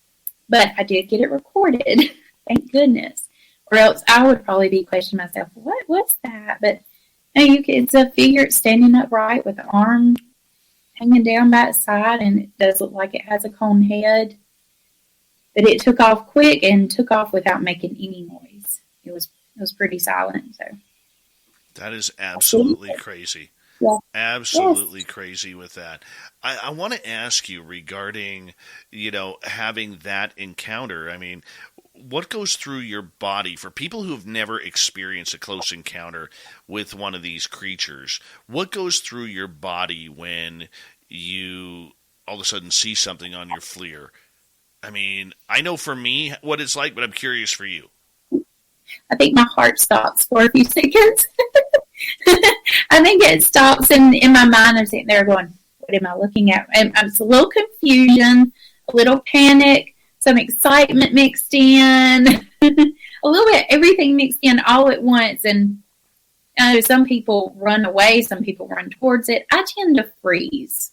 But I did get it recorded. Thank goodness. Or else I would probably be questioning myself, what's that? But it's a figure standing upright with the arm hanging down by its side, and it does look like it has a cone head. But it took off quick and took off without making any noise. It was pretty silent. So that is absolutely crazy. Yeah. Absolutely crazy with that. I want to ask you regarding, having that encounter. I mean, what goes through your body for people who have never experienced a close encounter with one of these creatures? What goes through your body when you all of a sudden see something on your FLIR? I mean, I know for me what it's like, but I'm curious for you. I think my heart stops for a few seconds. I think it stops, and in my mind, I'm sitting there going, what am I looking at? And it's a little confusion, a little panic, some excitement mixed in, a little bit everything mixed in all at once. And I know some people run away, some people run towards it. I tend to freeze.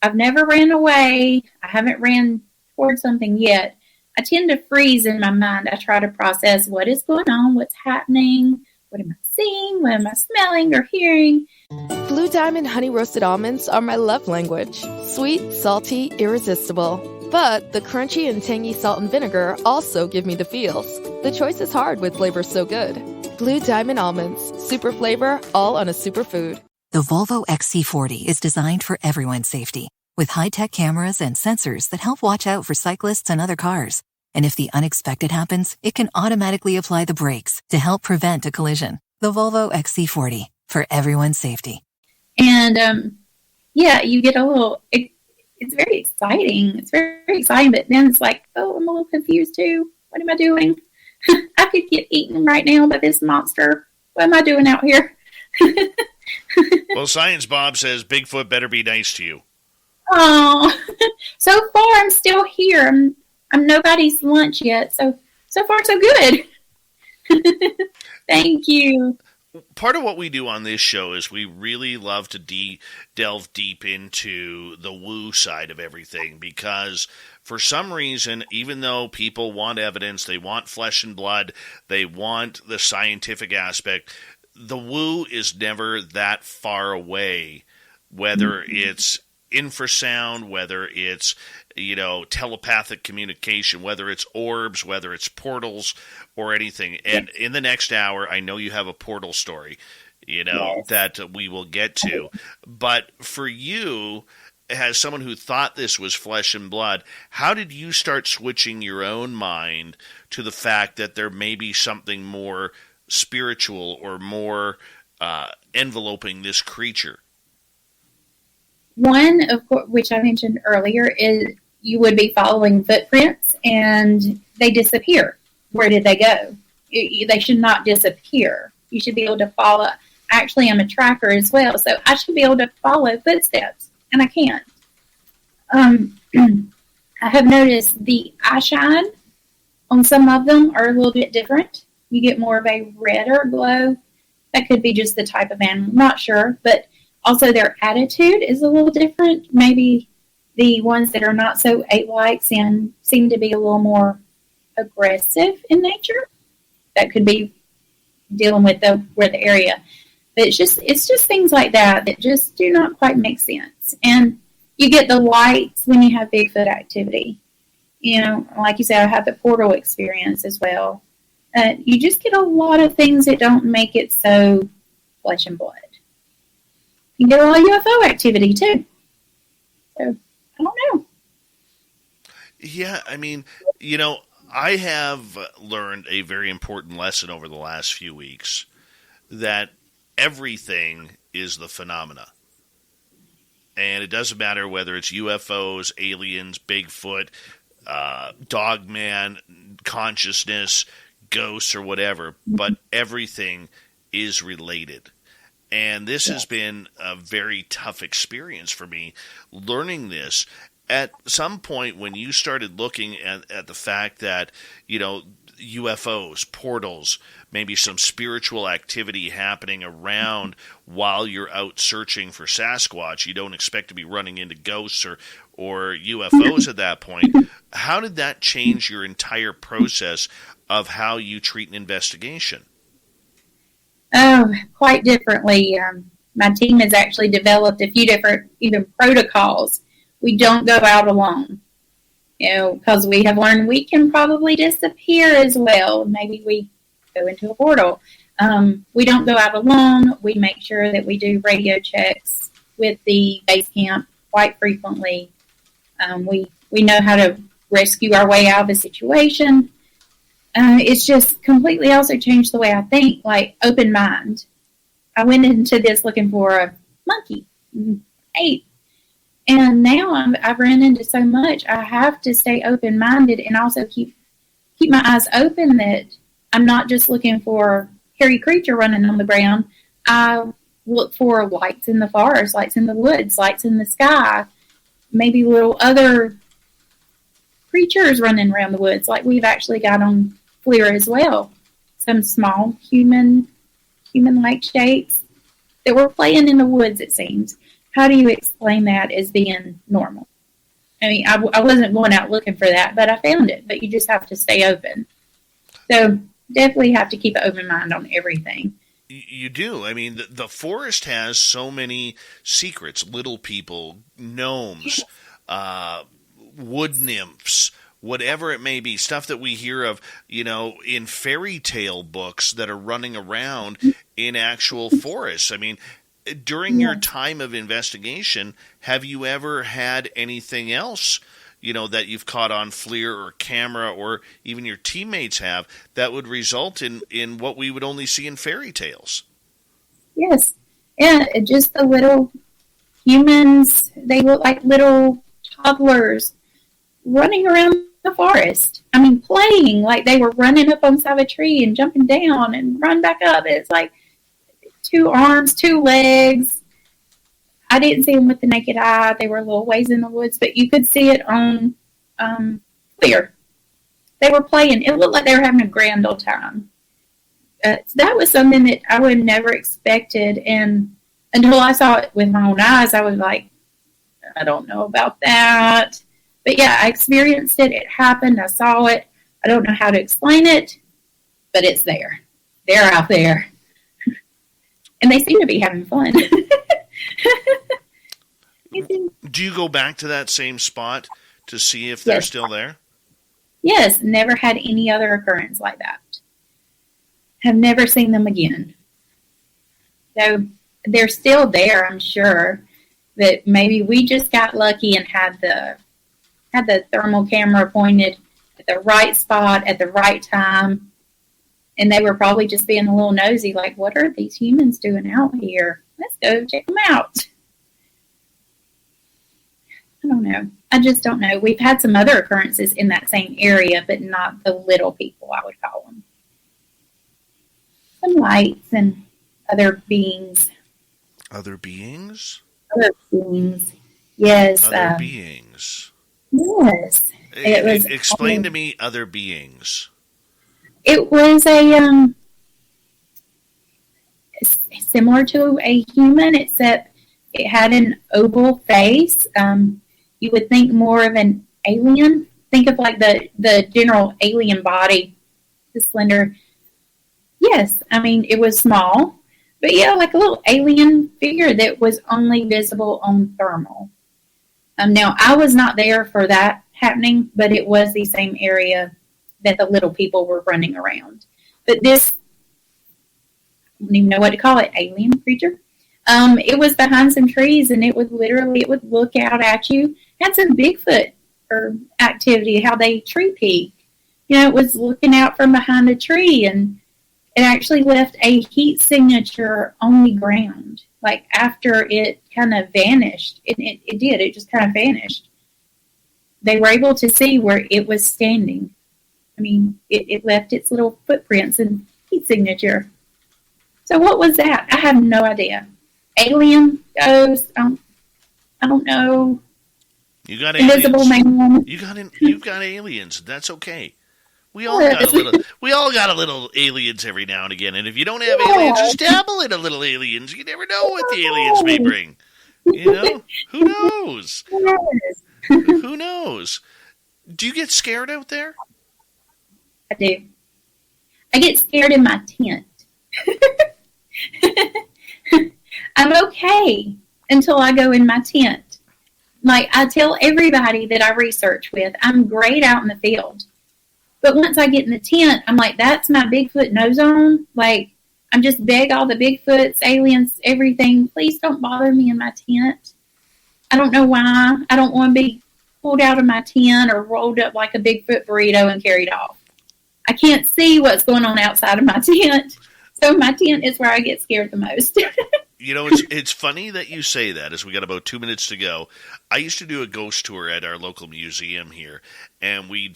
I've never ran away. I haven't ran towards something yet. I tend to freeze in my mind. I try to process what is going on, what's happening, what am I seeing, what am I smelling or hearing. Blue Diamond honey roasted almonds are my love language. Sweet, salty, irresistible. But the crunchy and tangy salt and vinegar also give me the feels. The choice is hard with flavors so good. Blue Diamond almonds, super flavor, all on a superfood. The Volvo XC40 is designed for everyone's safety, with high-tech cameras and sensors that help watch out for cyclists and other cars. And if the unexpected happens, it can automatically apply the brakes to help prevent a collision. The Volvo XC40, for everyone's safety. And, you get a little it's very exciting. It's very, very exciting, but then it's like, oh, I'm a little confused too. What am I doing? I could get eaten right now by this monster. What am I doing out here? Well, Science Bob says Bigfoot better be nice to you. Oh, so far I'm still here. I'm nobody's lunch yet. So far so good. Thank you. Part of what we do on this show is we really love to delve deep into the woo side of everything, because for some reason, even though people want evidence, they want flesh and blood, they want the scientific aspect, the woo is never that far away, whether it's infrasound, whether it's, telepathic communication, whether it's orbs, whether it's portals or anything. And in the next hour, I know you have a portal story, that we will get to. But for you, as someone who thought this was flesh and blood, how did you start switching your own mind to the fact that there may be something more spiritual or more enveloping this creature? One, of course, which I mentioned earlier, is you would be following footprints and they disappear. Where did they go? They should not disappear. You should be able to follow. Actually, I'm a tracker as well, so I should be able to follow footsteps, and I can't. I have noticed the eye shine on some of them are a little bit different. You get more of a redder glow. That could be just the type of animal. Not sure, but also their attitude is a little different. Maybe the ones that are not so ape-like seem to be a little more aggressive in nature. That could be dealing with the area. But it's just things like that just do not quite make sense. And you get the lights when you have Bigfoot activity. Like you said, I have the portal experience as well. You just get a lot of things that don't make it so flesh and blood. You get a lot of UFO activity too. So I don't know. Yeah, I mean, I have learned a very important lesson over the last few weeks, that everything is the phenomena. And it doesn't matter whether it's UFOs, aliens, Bigfoot, Dogman, consciousness, ghosts, or whatever, but everything is related. And this has been a very tough experience for me, learning this. At some point when you started looking at the fact that, UFOs, portals, maybe some spiritual activity happening around while you're out searching for Sasquatch, you don't expect to be running into ghosts or UFOs at that point. How did that change your entire process of how you treat an investigation? Oh, quite differently. My team has actually developed a few different even protocols. We don't go out alone, because we have learned we can probably disappear as well. Maybe we go into a portal. We don't go out alone. We make sure that we do radio checks with the base camp quite frequently. We know how to rescue our way out of a situation. It's just completely also changed the way I think, like open mind. I went into this looking for a monkey, ape. And now I've run into so much. I have to stay open-minded and also keep my eyes open, that I'm not just looking for a hairy creature running on the ground. I look for lights in the forest, lights in the woods, lights in the sky, maybe little other creatures running around the woods, like we've actually got on FLIR as well. Some small human-like shapes that were playing in the woods, it seems. How do you explain that as being normal? I mean, I wasn't going out looking for that, but I found it. But you just have to stay open. So definitely have to keep an open mind on everything. You do. I mean, the forest has so many secrets. Little people, gnomes, wood nymphs, whatever it may be, stuff that we hear of, in fairy tale books that are running around in actual forests. I mean, during your time of investigation, have you ever had anything else, that you've caught on FLIR or camera, or even your teammates have, that would result in what we would only see in fairy tales? Yes. Yeah, just the little humans, they look like little toddlers running around the forest. I mean, playing like they were running up on top of a tree and jumping down and run back up. It's like 2 arms, 2 legs. I didn't see them with the naked eye. They were a little ways in the woods, but you could see it on clear. They were playing. It looked like they were having a grand old time. So that was something that I would have never expected. And until I saw it with my own eyes, I was like, I don't know about that. But yeah, I experienced it. It happened. I saw it. I don't know how to explain it, but it's there. They're out there. And they seem to be having fun. Do you go back to that same spot to see if they're still there? Yes, never had any other occurrence like that. Have never seen them again. So they're still there, I'm sure. But maybe we just got lucky and had the thermal camera pointed at the right spot at the right time. And they were probably just being a little nosy, like, what are these humans doing out here? Let's go check them out. I don't know. I just don't know. We've had some other occurrences in that same area, but not the little people, I would call them. Some lights and other beings. Other beings? Other beings. Yes. Other beings. Yes. It was, explain to me other beings. It was similar to a human, except it had an oval face. You would think more of an alien. Think of like the general alien body, the slender. Yes, I mean, it was small, but yeah, like a little alien figure that was only visible on thermal. Now, I was not there for that happening, but it was the same area that the little people were running around. But this, I don't even know what to call it, alien creature. It was behind some trees, and it would look out at you. Had some Bigfoot or activity, how they tree peek. You know, it was looking out from behind a tree, and it actually left a heat signature on the ground. Like after it kind of vanished, it did. It just kind of vanished. They were able to see where it was standing. I mean, it left its little footprints and heat signature. So what was that? I have no idea. Alien, ghost, I don't know. You got Invisible aliens. Man. You got aliens. That's okay. We all got a little aliens every now and again. And if you don't have aliens, just dabble in a little aliens. You never know what the aliens may bring. You know? Who knows? Who knows? Do you get scared out there? I do. I get scared in my tent. I'm okay until I go in my tent. Like, I tell everybody that I research with, I'm great out in the field. But once I get in the tent, I'm like, that's my Bigfoot no zone. Like, I'm just beg all the Bigfoots, aliens, everything, please don't bother me in my tent. I don't know why. I don't want to be pulled out of my tent or rolled up like a Bigfoot burrito and carried off. I can't see what's going on outside of my tent. So my tent is where I get scared the most. You know, it's funny that you say that, as we got about 2 minutes to go. I used to do a ghost tour at our local museum here, and we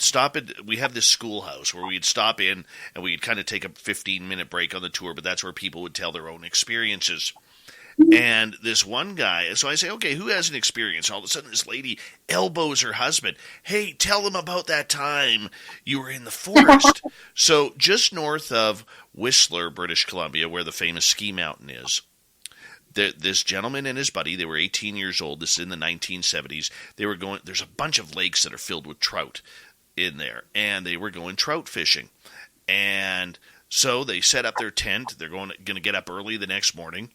have this schoolhouse where we'd stop in, and we'd kind of take a 15-minute break on the tour, but that's where people would tell their own experiences. And this one guy, so I say, okay, who has an experience? All of a sudden, this lady elbows her husband. Hey, tell them about that time you were in the forest. So just north of Whistler, British Columbia, where the famous ski mountain is, this gentleman and his buddy, they were 18 years old. This is in the 1970s. They were going, there's a bunch of lakes that are filled with trout in there, and they were going trout fishing. And so they set up their tent. They're going to get up early the next morning.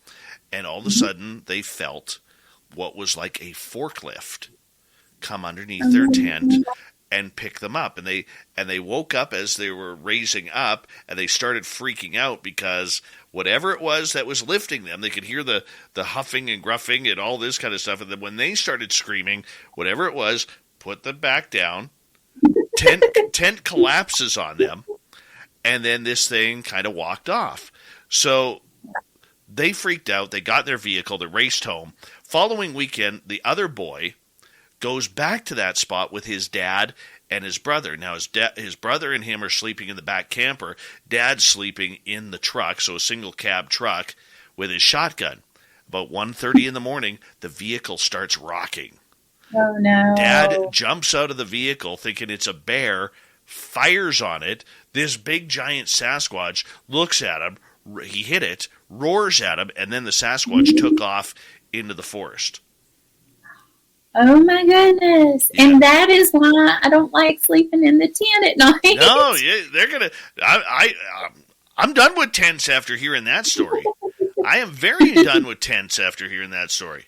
And all of a sudden, they felt what was like a forklift come underneath their tent and pick them up. And they woke up as they were raising up, and they started freaking out because whatever it was that was lifting them, they could hear the huffing and gruffing and all this kind of stuff. And then when they started screaming, whatever it was, put them back down. Tent collapses on them, and then this thing kind of walked off. So they freaked out. They got in their vehicle. They raced home. Following weekend, the other boy goes back to that spot with his dad and his brother. Now, his brother and him are sleeping in the back camper. Dad's sleeping in the truck, so a single cab truck, with his shotgun. About 1:30 in the morning, the vehicle starts rocking. Oh, no. Dad jumps out of the vehicle thinking it's a bear, fires on it. This big giant Sasquatch looks at him. He hit it, roars at him, and then the Sasquatch took off into the forest. Oh, my goodness. Yeah. And that is why I don't like sleeping in the tent at night. No, they're going to... I'm done with tents after hearing that story. I am very done with tents after hearing that story.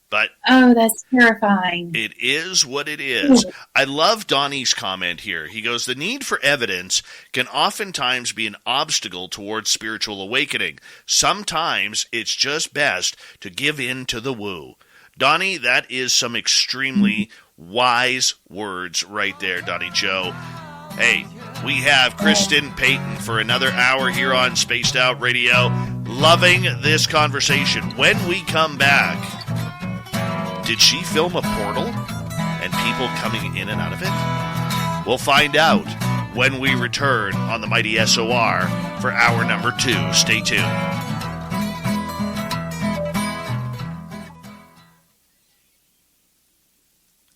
But oh, that's terrifying. it is what it is. I love Donnie's comment here. He goes, the need for evidence can oftentimes be an obstacle towards spiritual awakening. Sometimes it's just best to give in to the woo. Donnie, that is some extremely wise words right there, Donnie Joe. Hey, we have Kristen Payton for another hour here on Spaced Out Radio. Loving this conversation. When we come back, did she film a portal and people coming in and out of it? We'll find out when we return on the mighty SOR for hour number 2. Stay tuned.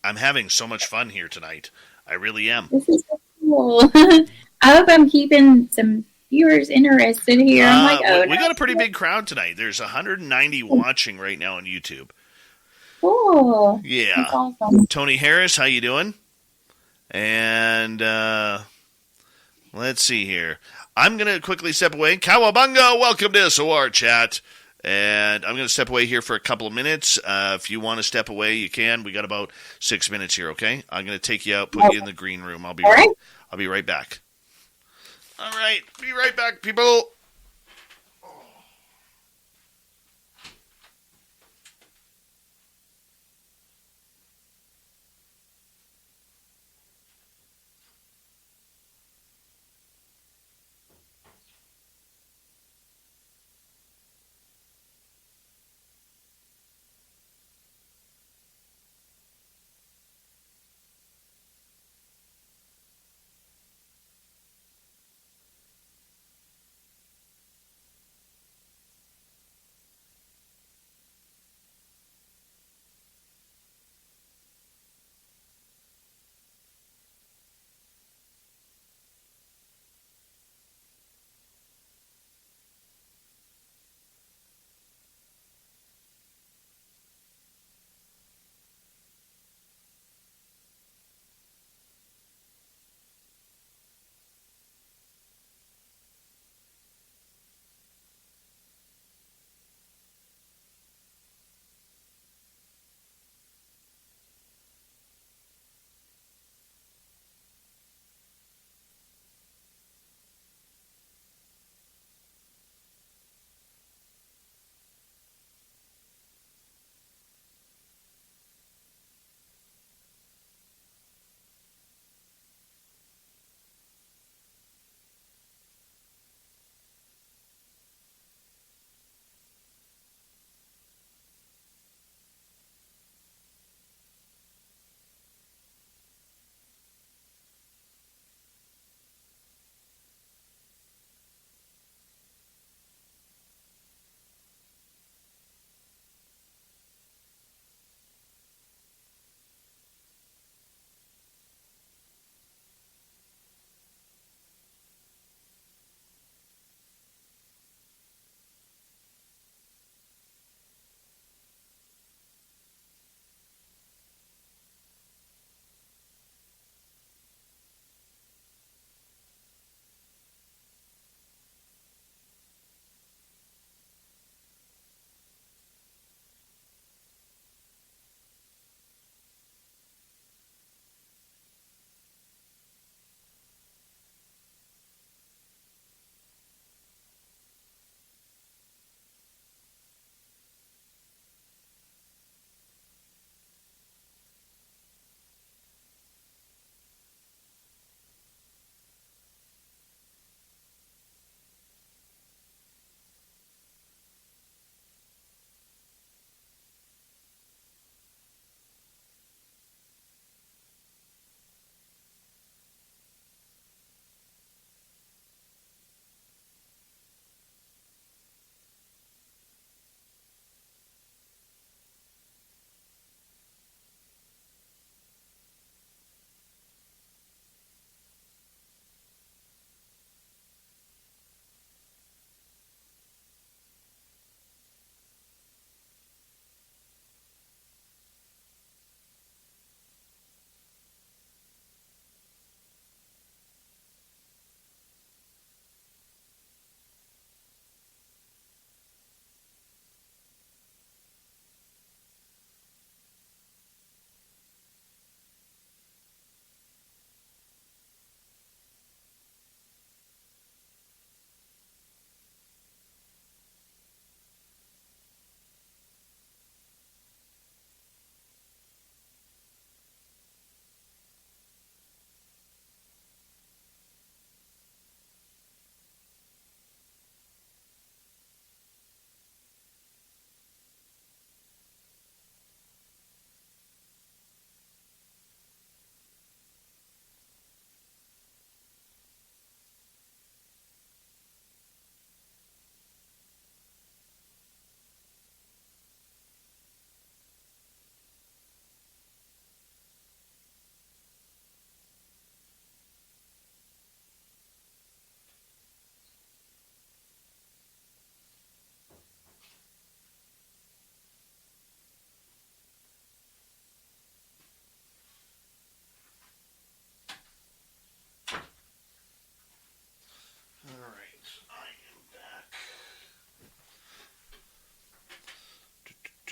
I'm having so much fun here tonight. I really am. This is so cool. I hope I'm keeping some viewers interested here. I'm like, oh, we got a pretty big crowd tonight. There's 190 watching right now on YouTube. Cool. Yeah. That's awesome. Tony Harris, how you doing? And let's see here. I'm going to quickly step away. Cowabunga, welcome to SOR Chat. And I'm going to step away here for a couple of minutes. If you want to step away, you can. We got about 6 minutes here, okay? I'm going to take you out, put you in the green room. I'll be right back. All right. Be right back, people.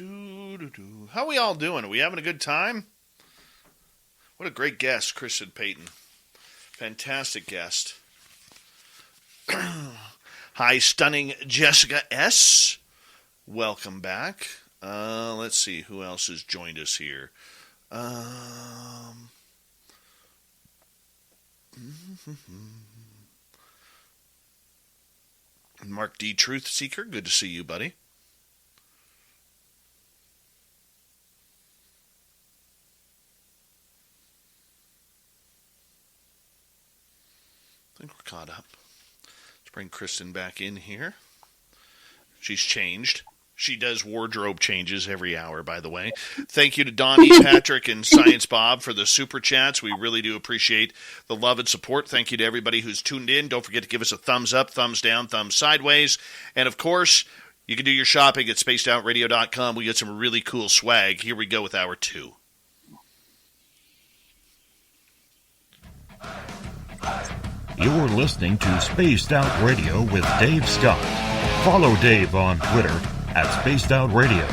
How are we all doing? Are we having a good time? What a great guest, Kristen Payton. Fantastic guest. Hi, stunning Jessica S. Welcome back. Let's see who else has joined us here. Mark D. Truth Seeker, good to see you, buddy. I think we're caught up. Let's bring Kristen back in here. She's changed. She does wardrobe changes every hour, by the way. Thank you to Donnie, Patrick, and Science Bob for the super chats. We really do appreciate the love and support. Thank you to everybody who's tuned in. Don't forget to give us a thumbs up, thumbs down, thumbs sideways. And, of course, you can do your shopping at spacedoutradio.com. We get some really cool swag. Here we go with hour 2. You're listening to Spaced Out Radio with Dave Scott. Follow Dave on Twitter at Spaced Out Radio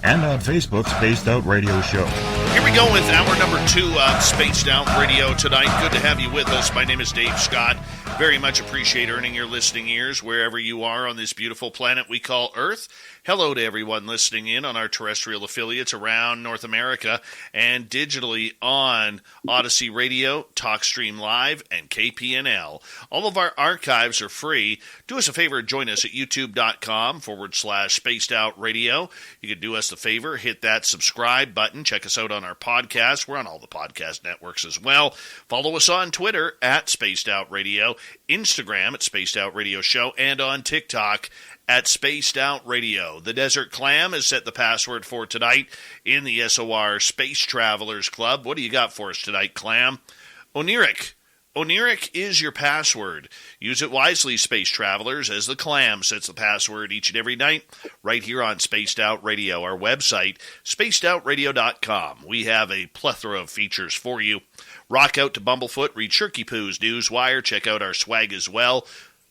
and on Facebook, Spaced Out Radio Show. Here we go with hour number 2 of Spaced Out Radio tonight. Good to have you with us. My name is Dave Scott. Very much appreciate earning your listening ears wherever you are on this beautiful planet we call Earth. Hello to everyone listening in on our terrestrial affiliates around North America and digitally on Odyssey Radio, TalkStream Live, and KPNL. All of our archives are free. Do us a favor and join us at youtube.com/Spaced Out Radio. You can do us the favor, hit that subscribe button. Check us out on our podcast. We're on all the podcast networks as well. Follow us on Twitter at Spaced Out Radio, Instagram at Spaced Out Radio Show, and on TikTok at Spaced Out Radio. The Desert Clam has set the password for tonight in the SOR Space Travelers Club. What do you got for us tonight, Clam? Oniric. Oniric is your password. Use it wisely, Space Travelers, as the Clam sets the password each and every night right here on Spaced Out Radio, our website, spacedoutradio.com. We have a plethora of features for you. Rock out to Bumblefoot, read Shirky Poo's Newswire, check out our swag as well,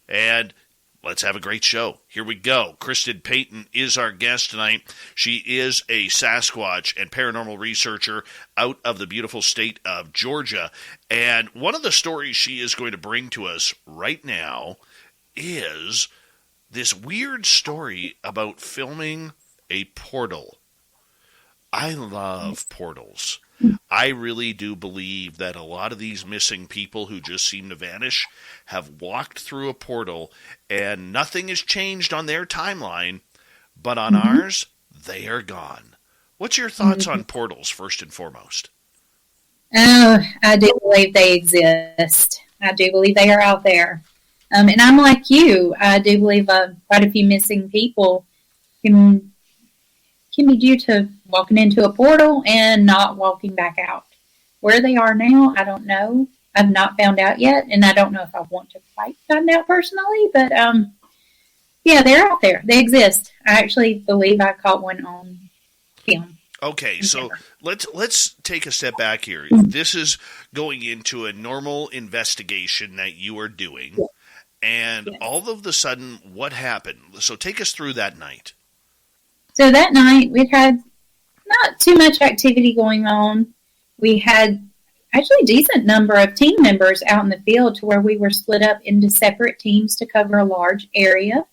and let's have a great show. Here we go. Kristen Payton is our guest tonight. She is a Sasquatch and paranormal researcher out of the beautiful state of Georgia. And one of the stories she is going to bring to us right now is this weird story about filming a portal. I love portals. I really do believe that a lot of these missing people who just seem to vanish have walked through a portal and nothing has changed on their timeline, but on ours, they are gone. What's your thoughts on portals, first and foremost? Oh, I do believe they exist. I do believe they are out there. And I'm like you. I do believe quite a few missing people can be due to walking into a portal and not walking back out. Where they are now, I don't know. I've not found out yet, and I don't know if I want to quite find out personally, but yeah, they're out there. They exist. I actually believe I caught one on film. Okay, so let's take a step back here. This is going into a normal investigation that you are doing, and all of a sudden, what happened? So take us through that night. So that night, we had not too much activity going on. We had actually a decent number of team members out in the field to where we were split up into separate teams to cover a large area.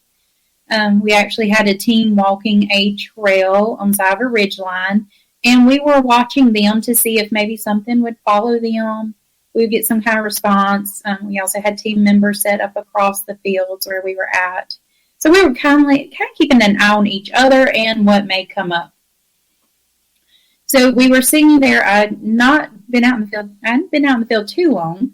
We actually had a team walking a trail on Ziver Ridgeline, and we were watching them to see if maybe something would follow them. We would get some kind of response. We also had team members set up across the fields where we were at. So we were kind of keeping an eye on each other and what may come up. So we were sitting there. I hadn't been out in the field too long,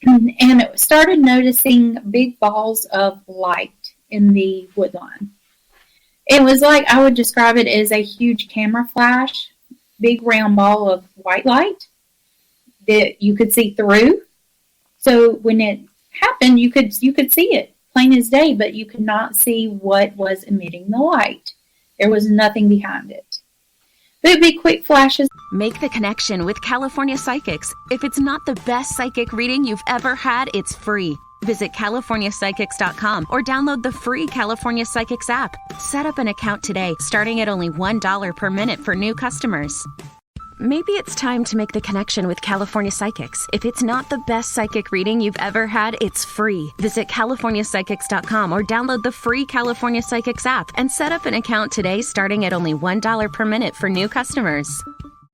and started noticing big balls of light in the woodline. It was like, I would describe it as a huge camera flash, big round ball of white light that you could see through. So when it happened, you could see it plain as day, but you could not see what was emitting the light. There was nothing behind it. But it'd be quick flashes. Make the connection with California Psychics. If it's not the best psychic reading you've ever had, it's free. Visit CaliforniaPsychics.com or download the free California Psychics app. Set up an account today, starting at only $1 per minute for new customers. Maybe it's time to make the connection with California Psychics. If it's not the best psychic reading you've ever had, it's free. Visit CaliforniaPsychics.com or download the free California Psychics app and set up an account today, starting at only $1 per minute for new customers.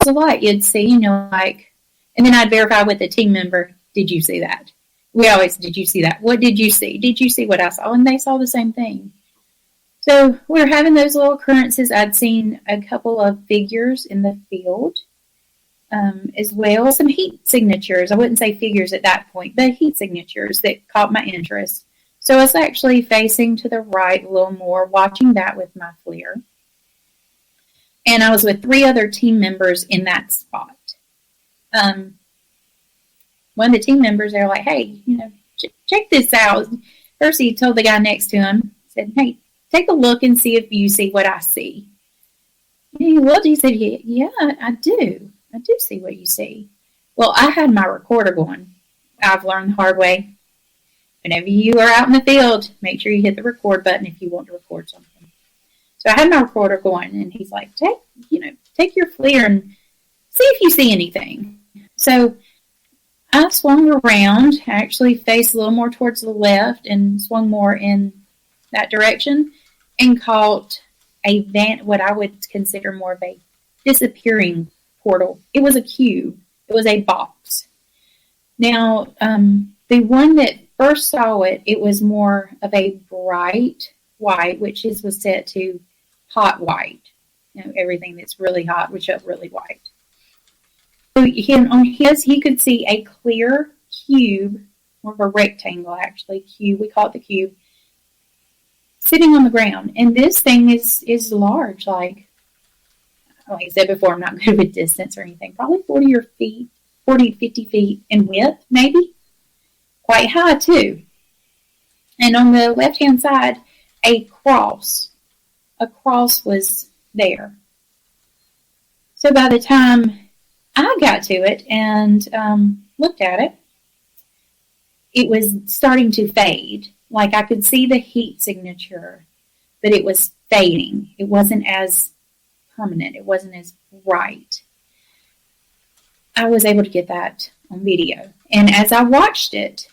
It's a lot. You'd see, and then I'd verify with the team member, did you see that? We always, did you see that? What did you see? Did you see what I saw? And they saw the same thing. So we're having those little occurrences. I'd seen a couple of figures in the field as well. Some heat signatures. I wouldn't say figures at that point, but heat signatures that caught my interest. So I was actually facing to the right a little more, watching that with my FLIR. And I was with 3 other team members in that spot. One of the team members, they're like, hey, check this out. First, he told the guy next to him, said, hey, take a look and see if you see what I see. And he looked, he said, yeah, I do. I do see what you see. Well, I had my recorder going. I've learned the hard way. Whenever you are out in the field, make sure you hit the record button if you want to record something. So I had my recorder going, and he's like, take your FLIR and see if you see anything. So I swung around, actually faced a little more towards the left and swung more in that direction and caught what I would consider more of a disappearing portal. It was a cube. It was a box. Now, the one that first saw it, it was more of a bright white, which was set to hot white. Everything that's really hot would show really white. So he could see a clear cube, more of a rectangle actually, cube, we call it the cube, sitting on the ground. And this thing is large, like I said before, I'm not good with distance or anything, probably 40 to 50 feet in width, maybe. Quite high too. And on the left-hand side, a cross was there. So by the time I got to it and looked at it, it was starting to fade. Like I could see the heat signature, but it was fading. It wasn't as permanent. It wasn't as bright. I was able to get that on video. And as I watched it,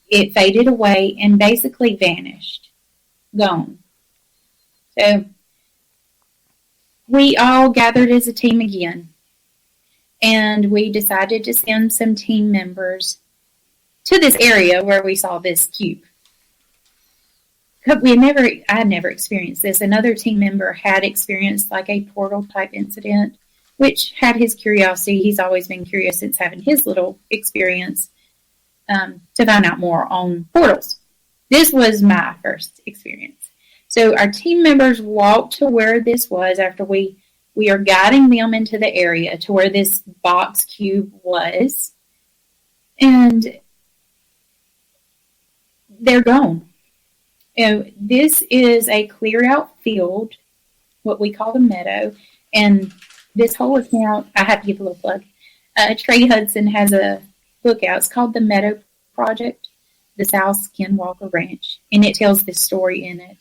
it faded away and basically vanished. Gone. So we all gathered as a team again. And we decided to send some team members to this area where we saw this cube. I had never experienced this. Another team member had experienced like a portal type incident, which had his curiosity. He's always been curious since having his little experience to find out more on portals. This was my first experience. So our team members walked to where this was after we are guiding them into the area to where this box cube was. And they're gone. This is a clear out field, what we call the meadow. And this whole account, I have to give a little plug. Trey Hudson has a book out. It's called The Meadow Project, the South Skinwalker Ranch. And it tells this story in it.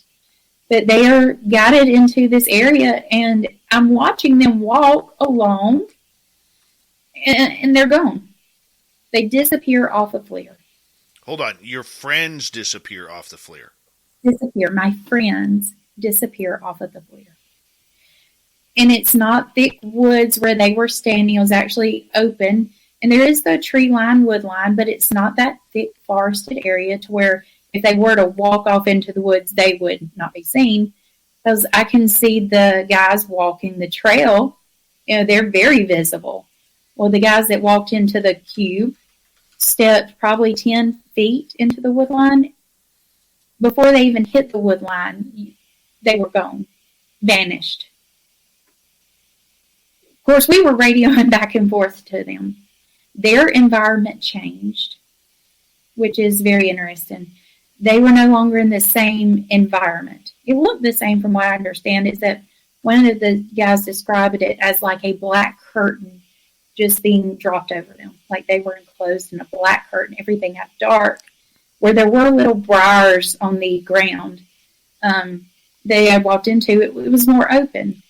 But they are guided into this area, and I'm watching them walk along, and they're gone. They disappear off of FLIR. Hold on. Your friends disappear off the FLIR. Disappear. My friends disappear off of the FLIR. And it's not thick woods where they were standing. It was actually open. And there is the tree line, wood line, but it's not that thick forested area to where if they were to walk off into the woods, they would not be seen. Because I can see the guys walking the trail. They're very visible. Well, the guys that walked into the cube stepped probably 10 feet into the wood line. Before they even hit the wood line, they were gone, vanished. Of course, we were radioing back and forth to them. Their environment changed, which is very interesting. They were no longer in the same environment. It looked the same from what I understand, except one of the guys described it as like a black curtain just being dropped over them. Like they were enclosed in a black curtain. Everything got dark. where there were little briars on the ground. They had walked into it was more open.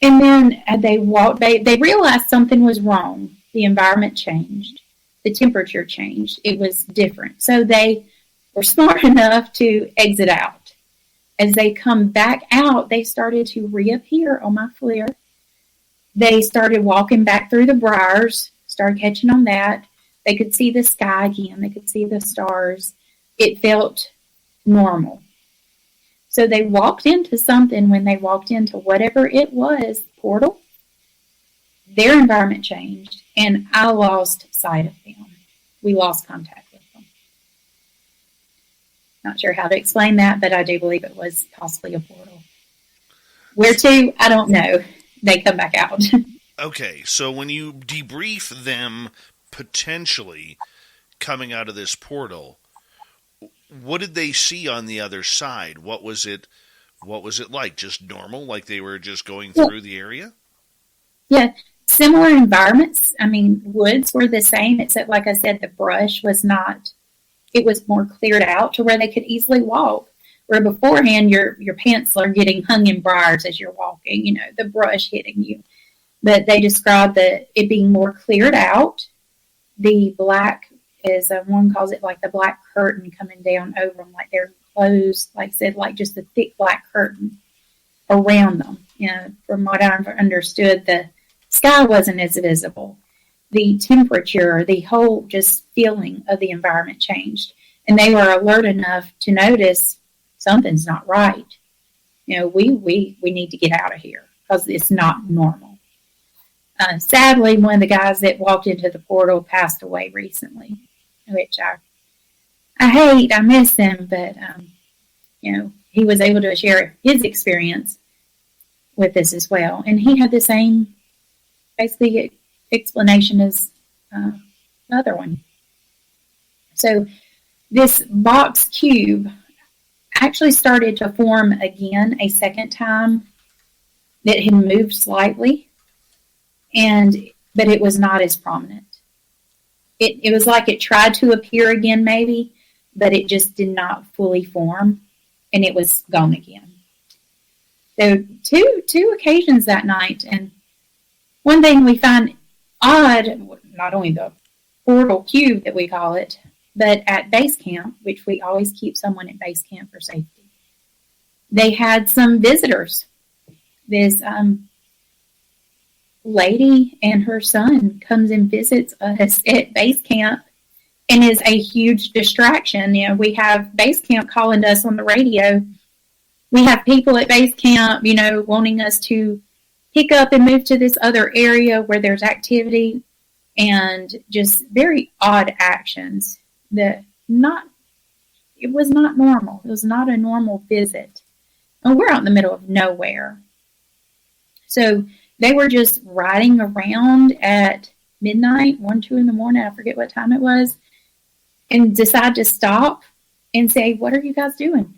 And then they realized something was wrong. The environment changed. The temperature changed. It was different. So they were smart enough to exit out. As they come back out, they started to reappear on my FLIR. They started walking back through the briars, started catching on that. They could see the sky again. They could see the stars. It felt normal. So they walked into something when they walked into whatever it was, portal. Their environment changed, and I lost sight of them. We lost contact with them. Not sure how to explain that, but I do believe it was possibly a portal. Where to? I don't know. They come back out. Okay, so when you debrief them potentially coming out of this portal, what did they see on the other side? What was it like? Just normal, like they were just going through the area? Yeah, similar environments. I mean, woods were the same, except like I said, the brush was not, it was more cleared out to where they could easily walk. Where beforehand, your pants are getting hung in briars as you're walking, the brush hitting you. But they described it being more cleared out. The black, as one calls it, like the black curtain coming down over them, like they're closed, like I said, like just a thick black curtain around them. From what I understood, the sky wasn't as visible. The temperature, the whole just feeling of the environment changed. And they were alert enough to notice something's not right. We need to get out of here because it's not normal. Sadly, one of the guys that walked into the portal passed away recently, which I hate. I miss him, but he was able to share his experience with us as well, and he had the same basically explanation as the other one. So this box cube actually started to form again a second time. That had moved slightly, but it was not as prominent. It was like it tried to appear again maybe, but it just did not fully form, and it was gone again. So two occasions that night, and one thing we find odd, not only the portal cube that we call it, but at base camp, which we always keep someone at base camp for safety, they had some visitors. This lady and her son comes and visits us at base camp and is a huge distraction. We have base camp calling to us on the radio. We have people at base camp, wanting us to pick up and move to this other area where there's activity, and just very odd actions that it was not normal. It was not a normal visit. And we're out in the middle of nowhere. So they were just riding around at midnight, 1, 2 in the morning, I forget what time it was, and decide to stop and say, "What are you guys doing?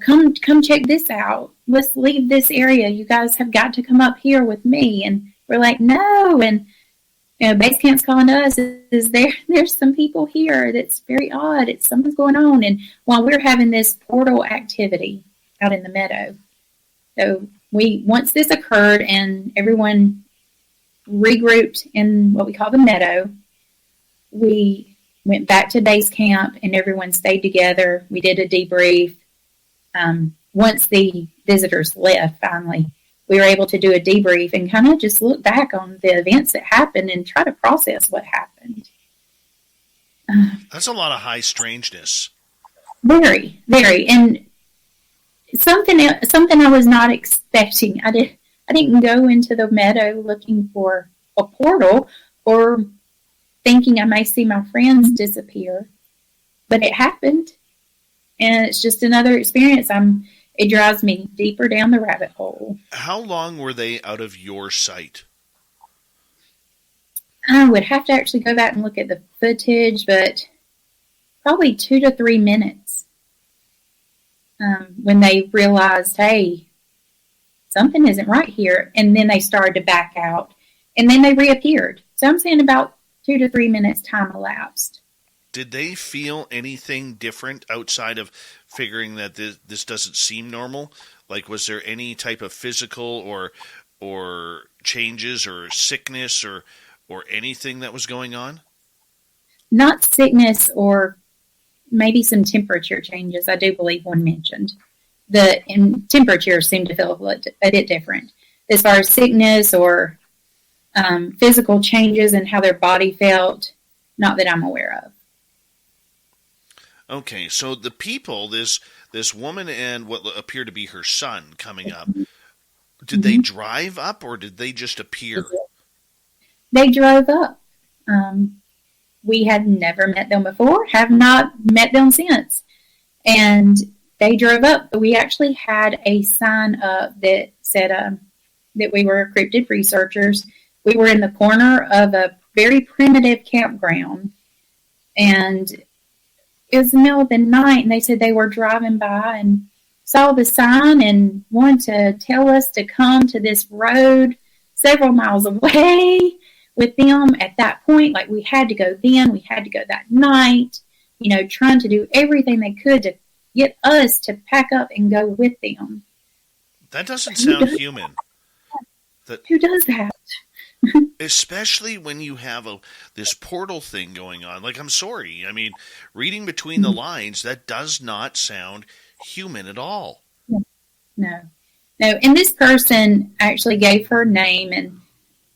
Come check this out. Let's leave this area. You guys have got to come up here with me." And we're like, "No." And base camp's calling us. There's some people here that's very odd. Something's going on. And while we're having this portal activity out in the meadow, so once this occurred and everyone regrouped in what we call the meadow, we went back to base camp and everyone stayed together. We did a debrief. Once the visitors left, finally, we were able to do a debrief and kind of just look back on the events that happened and try to process what happened. That's a lot of high strangeness. Very, very. And something I was not expecting. I didn't go into the meadow looking for a portal or thinking I may see my friends disappear, but it happened, and it's just another experience. It drives me deeper down the rabbit hole. How long were they out of your sight? I would have to actually go back and look at the footage, but probably 2 to 3 minutes. When they realized, hey, something isn't right here, and then they started to back out, and then they reappeared. So I'm saying about 2 to 3 minutes time elapsed Did they feel anything different outside of figuring that this doesn't seem normal? Like, was there any type of physical or changes or sickness or anything that was going on? Not sickness, or maybe some temperature changes. I do believe one mentioned. The temperature seemed to feel a bit different. As far as sickness or physical changes and how their body felt, not that I'm aware of. Okay, so the people, this woman and what appeared to be her son coming up, did they drive up or did they just appear? They drove up. We had never met them before, have not met them since. And they drove up. We actually had a sign up that said that we were cryptid researchers. We were in the corner of a very primitive campground. And it was the middle of the night, and they said they were driving by and saw the sign and wanted to tell us to come to this road several miles away with them at that point. Like, we had to go then, we had to go that night, trying to do everything they could to get us to pack up and go with them. That doesn't sound human. Who does that? Especially when you have this portal thing going on. Like, I'm sorry. I mean, reading between the lines, that does not sound human at all. No. And this person actually gave her name, and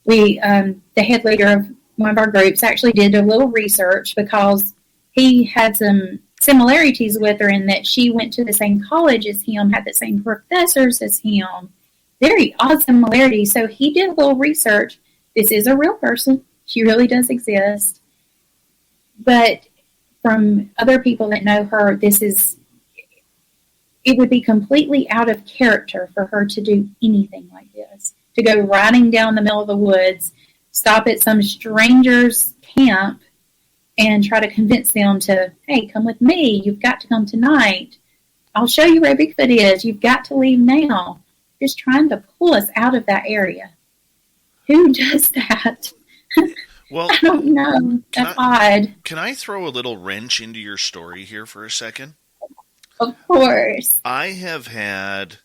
we, the head leader of one of our groups, actually did a little research because he had some similarities with her in that she went to the same college as him, had the same professors as him. Very odd similarities. So he did a little research. This is a real person. She really does exist. But from other people that know her, it would be completely out of character for her to do anything like this. To go riding down the middle of the woods, stop at some stranger's camp, and try to convince them to, hey, come with me. You've got to come tonight. I'll show you where Bigfoot is. You've got to leave now. Just trying to pull us out of that area. Who does that? Well, I don't know. That's odd. Can I throw a little wrench into your story here for a second? Of course. I have had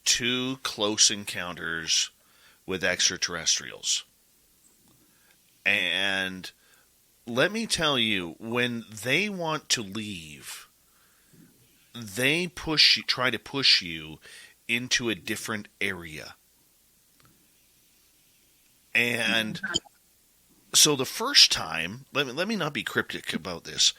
2 close encounters with extraterrestrials. And let me tell you, when they want to leave, they try to push you into a different area. And so the first time, let me not be cryptic about this.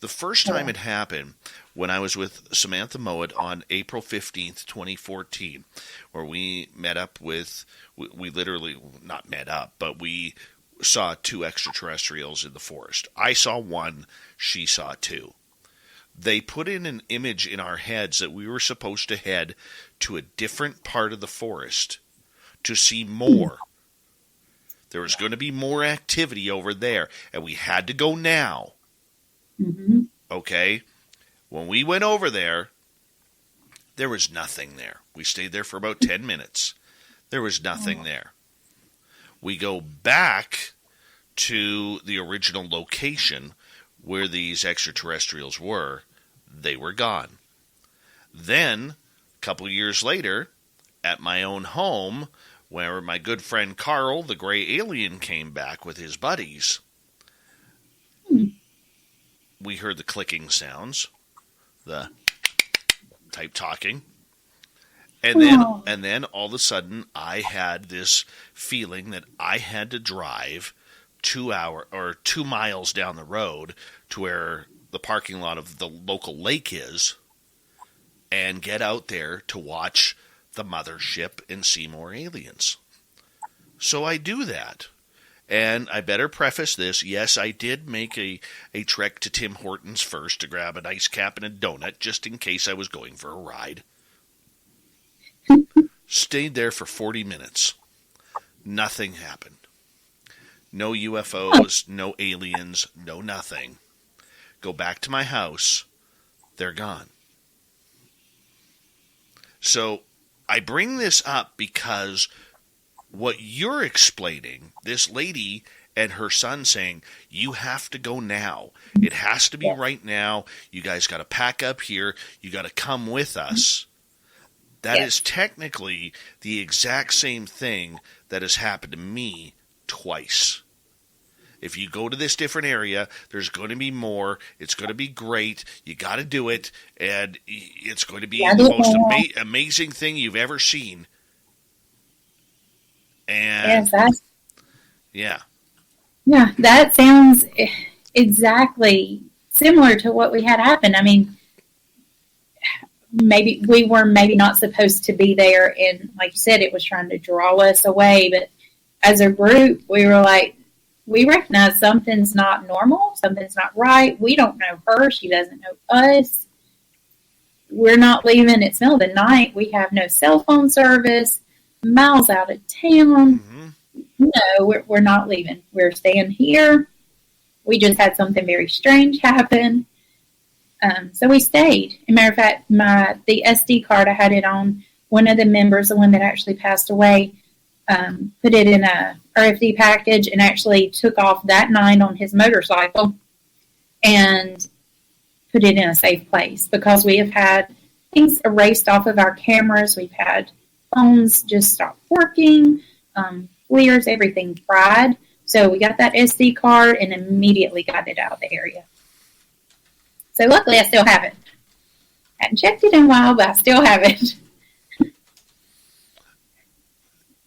The first time it happened when I was with Samantha Mowat on April 15th, 2014, where we met up with, we literally not met up, but we saw 2 extraterrestrials in the forest. I saw 1, she saw 2. They put in an image in our heads that we were supposed to head to a different part of the forest to see more. There was going to be more activity over there, and we had to go now. Mm-hmm. Okay? When we went over there, there was nothing there. We stayed there for about 10 minutes. There was nothing there. We go back to the original location where these extraterrestrials were. They were gone. Then, a couple years later, at my own home, where my good friend Carl, the gray alien, came back with his buddies, we heard the clicking sounds, the type talking, and then all of a sudden I had this feeling that I had to drive 2 miles down the road to where the parking lot of the local lake is and get out there to watch the mothership and see more aliens. So I do that. And I better preface this. Yes, I did make a trek to Tim Hortons first to grab an ice cap and a donut just in case I was going for a ride. Stayed there for 40 minutes. Nothing happened. No UFOs, no aliens, no nothing. Go back to my house. They're gone. So I bring this up because what you're explaining, this lady and her son saying, you have to go now. It has to be right now. You guys got to pack up here. You got to come with us. That is technically the exact same thing that has happened to me twice. If you go to this different area, there's going to be more. It's going to be great. You got to do it, and it's going to be the most amazing thing you've ever seen. And yeah, that sounds exactly similar to what we had happen. I mean, maybe we were not supposed to be there, and like you said, it was trying to draw us away. But as a group, we were like, we recognize something's not normal, something's not right. We don't know her. She doesn't know us. We're not leaving. It's middle of the night. We have no cell phone service, miles out of town. No, we're not leaving. We're staying here. We just had something very strange happen. So we stayed. As a matter of fact, the SD card I had it on, one of the members, the one that actually passed away, put it in a RFD package and actually took off that night on his motorcycle and put it in a safe place, because we have had things erased off of our cameras. We've had phones just stop working, FLIRs, everything fried. So we got that SD card and immediately got it out of the area. So luckily I still have it. I hadn't checked it in a while, but I still have it.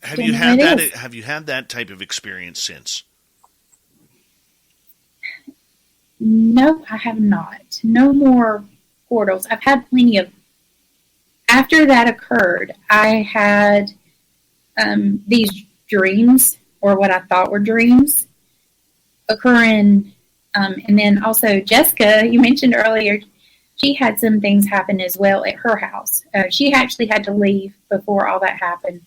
Have you had that type of experience since? No, I have not. No more portals. I've had plenty of. After that occurred, I had these dreams, or what I thought were dreams, occurring. And then also Jessica, you mentioned earlier, she had some things happen as well at her house. She actually had to leave before all that happened.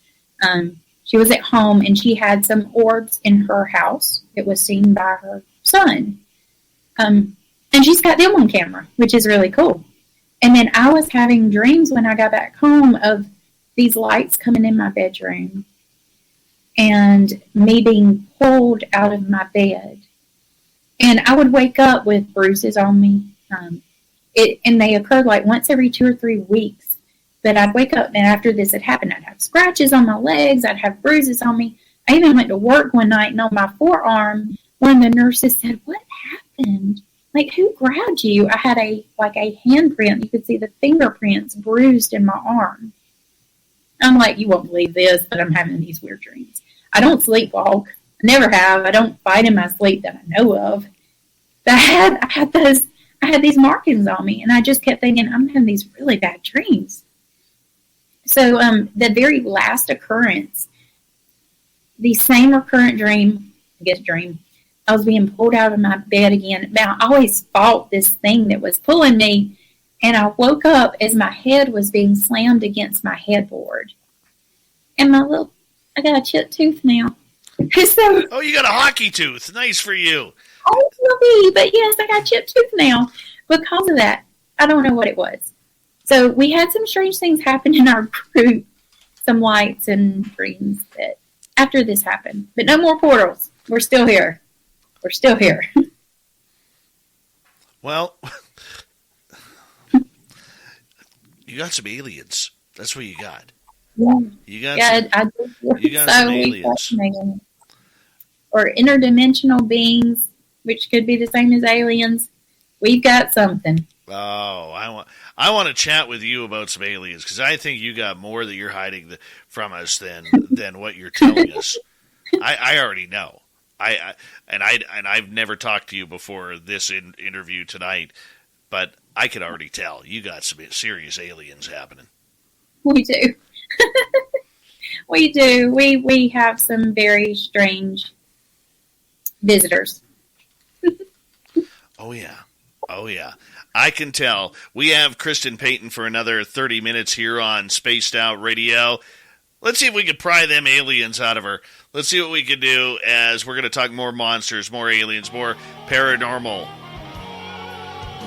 She was at home, and she had some orbs in her house that was seen by her son. And she's got them on camera, which is really cool. And then I was having dreams when I got back home of these lights coming in my bedroom and me being pulled out of my bed. And I would wake up with bruises on me. And they occurred like once every 2 or 3 weeks. But I'd wake up, and after this had happened, I'd have scratches on my legs. I'd have bruises on me. I even went to work one night, and on my forearm, one of the nurses said, "What happened? Like, who grabbed you?" I had a handprint. You could see the fingerprints bruised in my arm. I'm like, you won't believe this, but I'm having these weird dreams. I don't sleepwalk. I never have. I don't fight in my sleep that I know of. But I had these markings on me, and I just kept thinking, I'm having these really bad dreams. So the very last occurrence, the same recurrent dream, I was being pulled out of my bed again. Now, I always fought this thing that was pulling me, and I woke up as my head was being slammed against my headboard. And I got a chipped tooth now. So, oh, you got a hockey tooth. Nice for you. Oh, but yes, I got a chipped tooth now because of that. I don't know what it was. So we had some strange things happen in our group, some lights and dreams that after this happened. But no more portals. We're still here. Well, you got some aliens. That's what you got. Yeah. You got some aliens. Or interdimensional beings, which could be the same as aliens. We've got something. Oh, I want to chat with you about some aliens, because I think you got more that you're hiding from us than what you're telling us. I already know. I've never talked to you before this interview tonight, but I could already tell you got some serious aliens happening. We do. We do. We have some very strange visitors. Oh yeah. I can tell. We have Kristen Payton for another 30 minutes here on Spaced Out Radio. Let's see if we can pry them aliens out of her. Let's see what we can do, as we're going to talk more monsters, more aliens, more paranormal,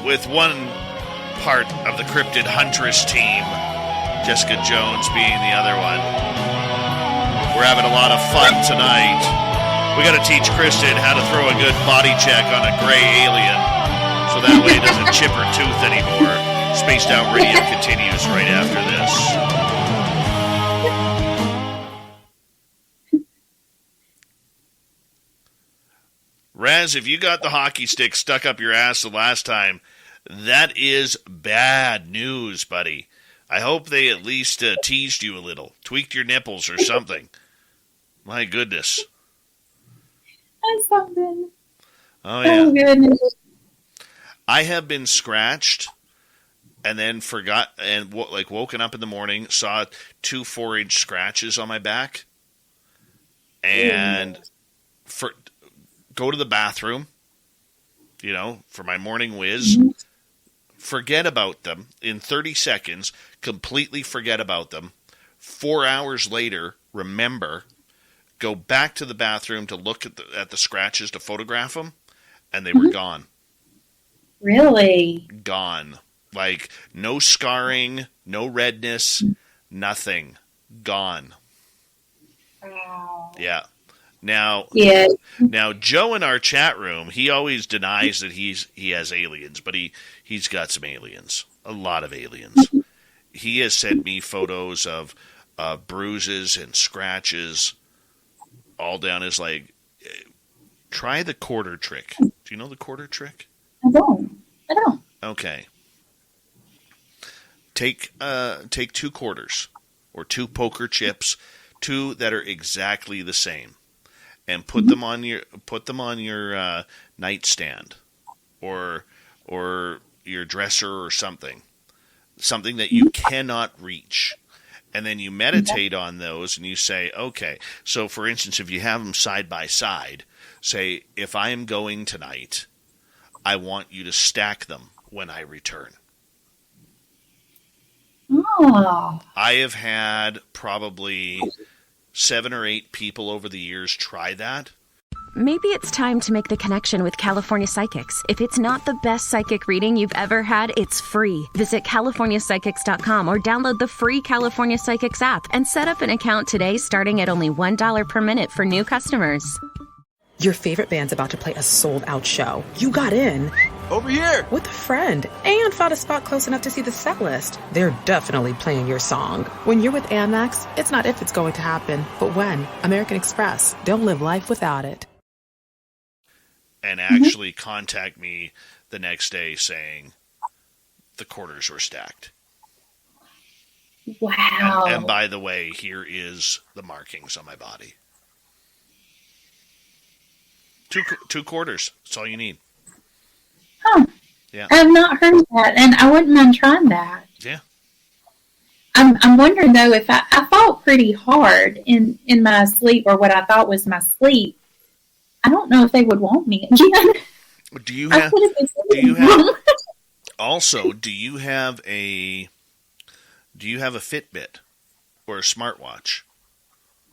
with one part of the Cryptid Huntress team, Jessica Jones being the other one. We're having a lot of fun tonight We got to teach Kristen how to throw a good body check on a gray alien, so that way it doesn't chip her tooth anymore. Spaced Out Radio continues right after this. Raz, if you got the hockey stick stuck up your ass the last time, that is bad news, buddy. I hope they at least teased you a little, tweaked your nipples or something. My goodness. That's something. Oh, yeah. Oh, goodness. I have been scratched and then forgot and woken up in the morning, saw 2 4-inch scratches on my back, and go to the bathroom, for my morning whiz, forget about them in 30 seconds, completely forget about them. 4 hours later, remember, go back to the bathroom to look at the scratches to photograph them, and they were gone. Really? Gone. Like, no scarring, no redness, nothing. Gone. Wow. Yeah. Now, Joe in our chat room, he always denies that he has aliens, but he's got some aliens. A lot of aliens. He has sent me photos of bruises and scratches all down his leg. Try the quarter trick. Do you know the quarter trick? I don't. Okay. Take 2 quarters or 2 poker chips, 2 that are exactly the same, and put them on your nightstand or your dresser or something that you cannot reach. And then you meditate on those and you say, okay, so for instance, if you have them side by side, say, if I am going tonight, I want you to stack them when I return. Oh. I have had probably 7 or 8 people over the years try that. Maybe it's time to make the connection with California Psychics. If it's not the best psychic reading you've ever had, it's free. Visit CaliforniaPsychics.com or download the free California Psychics app and set up an account today starting at only $1 per minute for new customers. Your favorite band's about to play a sold-out show. You got in. Over here! With a friend. And found a spot close enough to see the set list. They're definitely playing your song. When you're with Amex, it's not if it's going to happen, but when. American Express. Don't live life without it. And actually contact me the next day saying the quarters were stacked. Wow. And by the way, here is the markings on my body. 2 quarters. That's all you need. Huh. Yeah. I've not heard that, and I wouldn't mind trying that. Yeah. I'm wondering, though, if I fought pretty hard in my sleep, or what I thought was my sleep. I don't know if they would want me again. Do you have also, do you have a Fitbit or a smartwatch?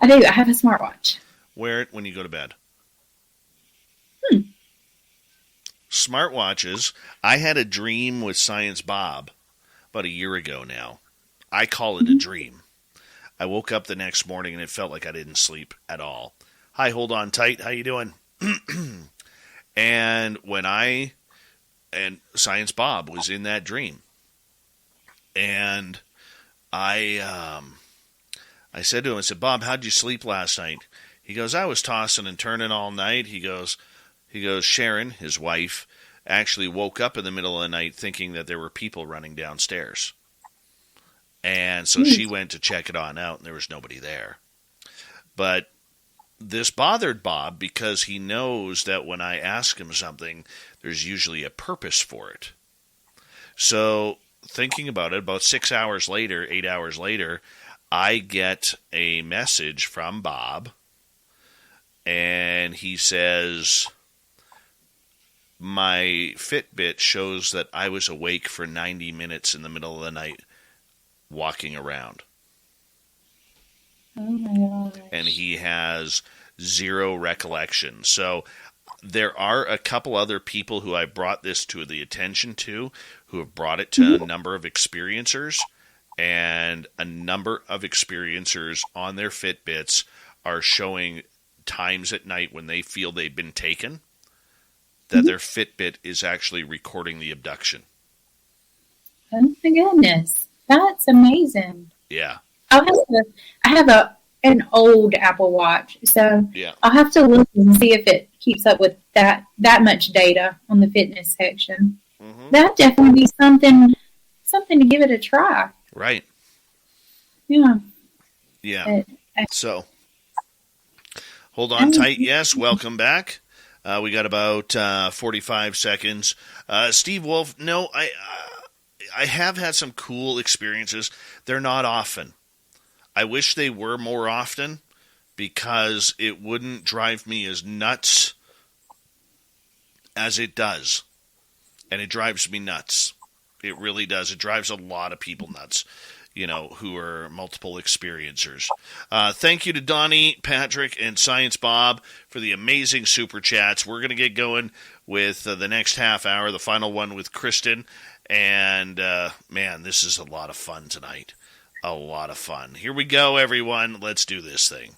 I do. I have a smartwatch. Wear it when you go to bed. Smartwatches. I had a dream with Science Bob about a year ago now. I call it a dream. I woke up the next morning and it felt like I didn't sleep at all. Hi, hold on tight. How you doing? And Science Bob was in that dream. And I said to him, I said, Bob, how'd you sleep last night? He goes, I was tossing and turning all night. He goes, Sharon, his wife, actually woke up in the middle of the night thinking that there were people running downstairs. And so she went to check it on out, and there was nobody there. But this bothered Bob because he knows that when I ask him something, there's usually a purpose for it. So thinking about it, about 6 hours later, 8 hours later, I get a message from Bob, and he says, my Fitbit shows that I was awake for 90 minutes in the middle of the night walking around. Oh my gosh. And he has zero recollection. So there are a couple other people who I brought this to the attention to, who have brought it to a number of experiencers, and a number of experiencers on their Fitbits are showing times at night when they feel they've been taken, that their Fitbit is actually recording the abduction. Oh my goodness, that's amazing. Yeah. I have an old Apple Watch, so Yeah. I'll have to look and see if it keeps up with that much data on the fitness section. Mm-hmm. That'd definitely be something to give it a try. Right. Yeah. Yeah. So, hold on tight. Yes, welcome back. We got about 45 seconds. Steve Wolf, no, I have had some cool experiences. They're not often. I wish they were more often because it wouldn't drive me as nuts as it does. And it drives me nuts. It really does. It drives a lot of people nuts, who are multiple experiencers. Thank you to Donnie, Patrick, and Science Bob for the amazing super chats. We're going to get going with the next half hour, the final one with Kristen. And, man, this is a lot of fun tonight. A lot of fun. Here we go, everyone. Let's do this thing.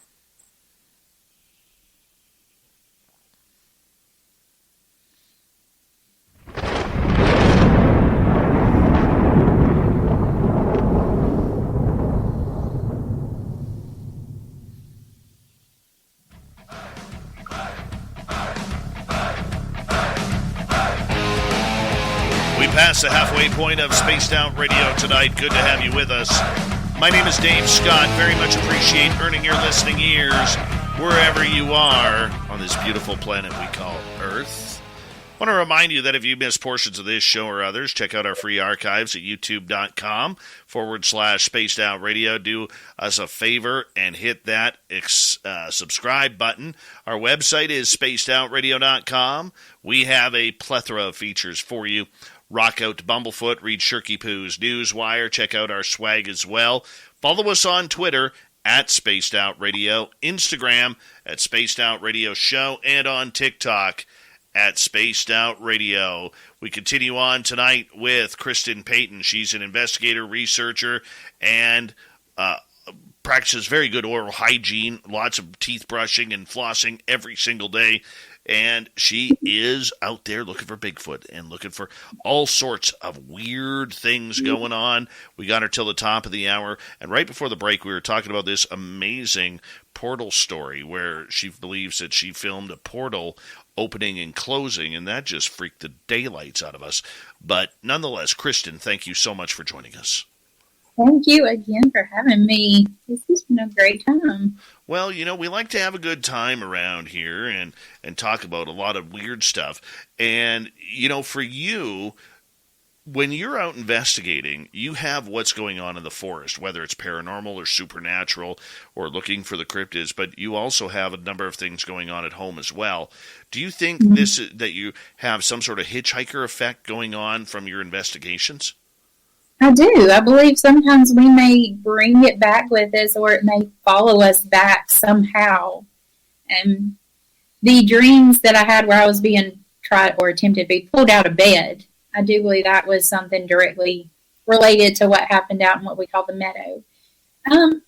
We passed the halfway point of Spaced Out Radio tonight. Good to have you with us. My name is Dave Scott. Very much appreciate earning your listening ears wherever you are on this beautiful planet we call Earth. I want to remind you that if you missed portions of this show or others, check out our free archives at youtube.com/Spaced Out Radio. Do us a favor and hit that subscribe button. Our website is spacedoutradio.com. We have a plethora of features for you. Rock out to Bumblefoot, read Shirky Poo's Newswire, check out our swag as well. Follow us on Twitter at Spaced Out Radio, Instagram at Spaced Out Radio Show, and on TikTok at Spaced Out Radio. We continue on tonight with Kristen Payton. She's an investigator, researcher, and practices very good oral hygiene, lots of teeth brushing and flossing every single day. And she is out there looking for Bigfoot and looking for all sorts of weird things going on. We got her till the top of the hour. And right before the break, we were talking about this amazing portal story where she believes that she filmed a portal opening and closing, and that just freaked the daylights out of us. But nonetheless, Kristen, thank you so much for joining us. Thank you again for having me. This has been a great time. Well, we like to have a good time around here and talk about a lot of weird stuff. And, for you, when you're out investigating, you have what's going on in the forest, whether it's paranormal or supernatural or looking for the cryptids, but you also have a number of things going on at home as well. Do you think that you have some sort of hitchhiker effect going on from your investigations? I do. I believe sometimes we may bring it back with us, or it may follow us back somehow. And the dreams that I had where I was being tried or attempted to be pulled out of bed, I do believe that was something directly related to what happened out in what we call the meadow. I've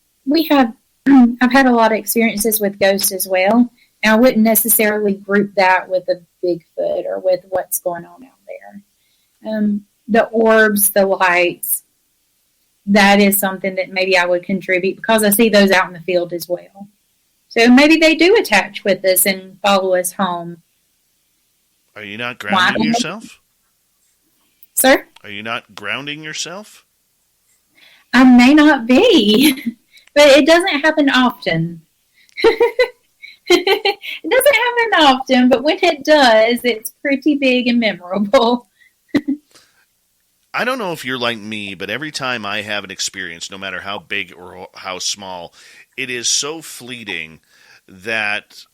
had a lot of experiences with ghosts as well, and I wouldn't necessarily group that with a Bigfoot or with what's going on out there. The orbs, the lights, that is something that maybe I would contribute because I see those out in the field as well. So maybe they do attach with us and follow us home. Are you not grounding yourself? Sir? Are you not grounding yourself? I may not be, but it doesn't happen often. It doesn't happen often, but when it does, it's pretty big and memorable. I don't know if you're like me, but every time I have an experience, no matter how big or how small, it is so fleeting that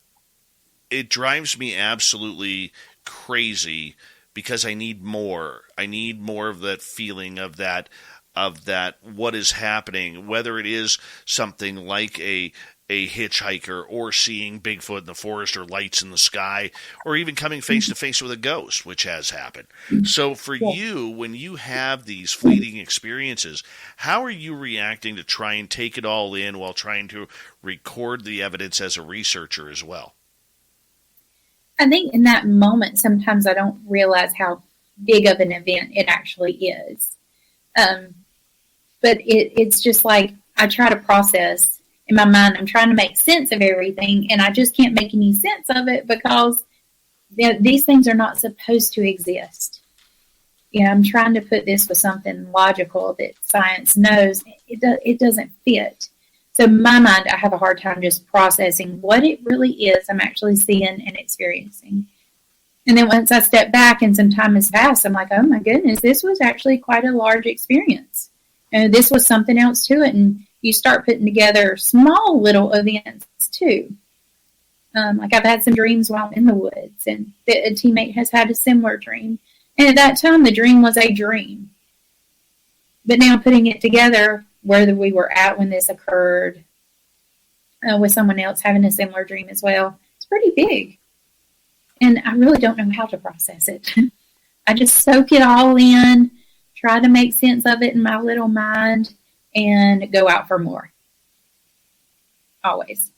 it drives me absolutely crazy because I need more. I need more of that feeling of that what is happening, whether it is something like a a hitchhiker or seeing Bigfoot in the forest or lights in the sky or even coming face to face with a ghost, which has happened. So for you, when you have these fleeting experiences, how are you reacting to try and take it all in while trying to record the evidence as a researcher as well? I think in that moment, sometimes I don't realize how big of an event it actually is. But it's just like I try to process in my mind. I'm trying to make sense of everything, and I just can't make any sense of it because these things are not supposed to exist. I'm trying to put this with something logical that science knows it doesn't fit. So in my mind, I have a hard time just processing what it really is I'm actually seeing and experiencing. And then once I step back and some time has passed, I'm like, oh my goodness, this was actually quite a large experience. And this was something else to it. And you start putting together small little events too. Like I've had some dreams while in the woods, and a teammate has had a similar dream. And at that time, the dream was a dream. But now putting it together, where we were at when this occurred, with someone else having a similar dream as well, it's pretty big. And I really don't know how to process it. I just soak it all in, try to make sense of it in my little mind, and go out for more. Always.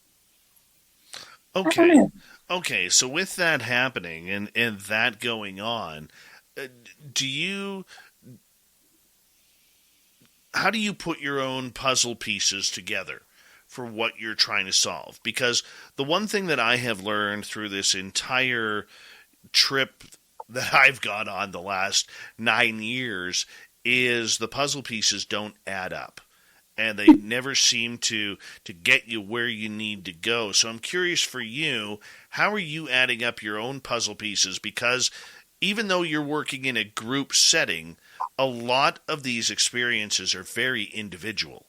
Okay, so with that happening and that going on, how do you put your own puzzle pieces together for what you're trying to solve? Because the one thing that I have learned through this entire trip that I've gone on the last 9 years is the puzzle pieces don't add up. And they never seem to get you where you need to go. So I'm curious for you, how are you adding up your own puzzle pieces? Because even though you're working in a group setting, a lot of these experiences are very individual.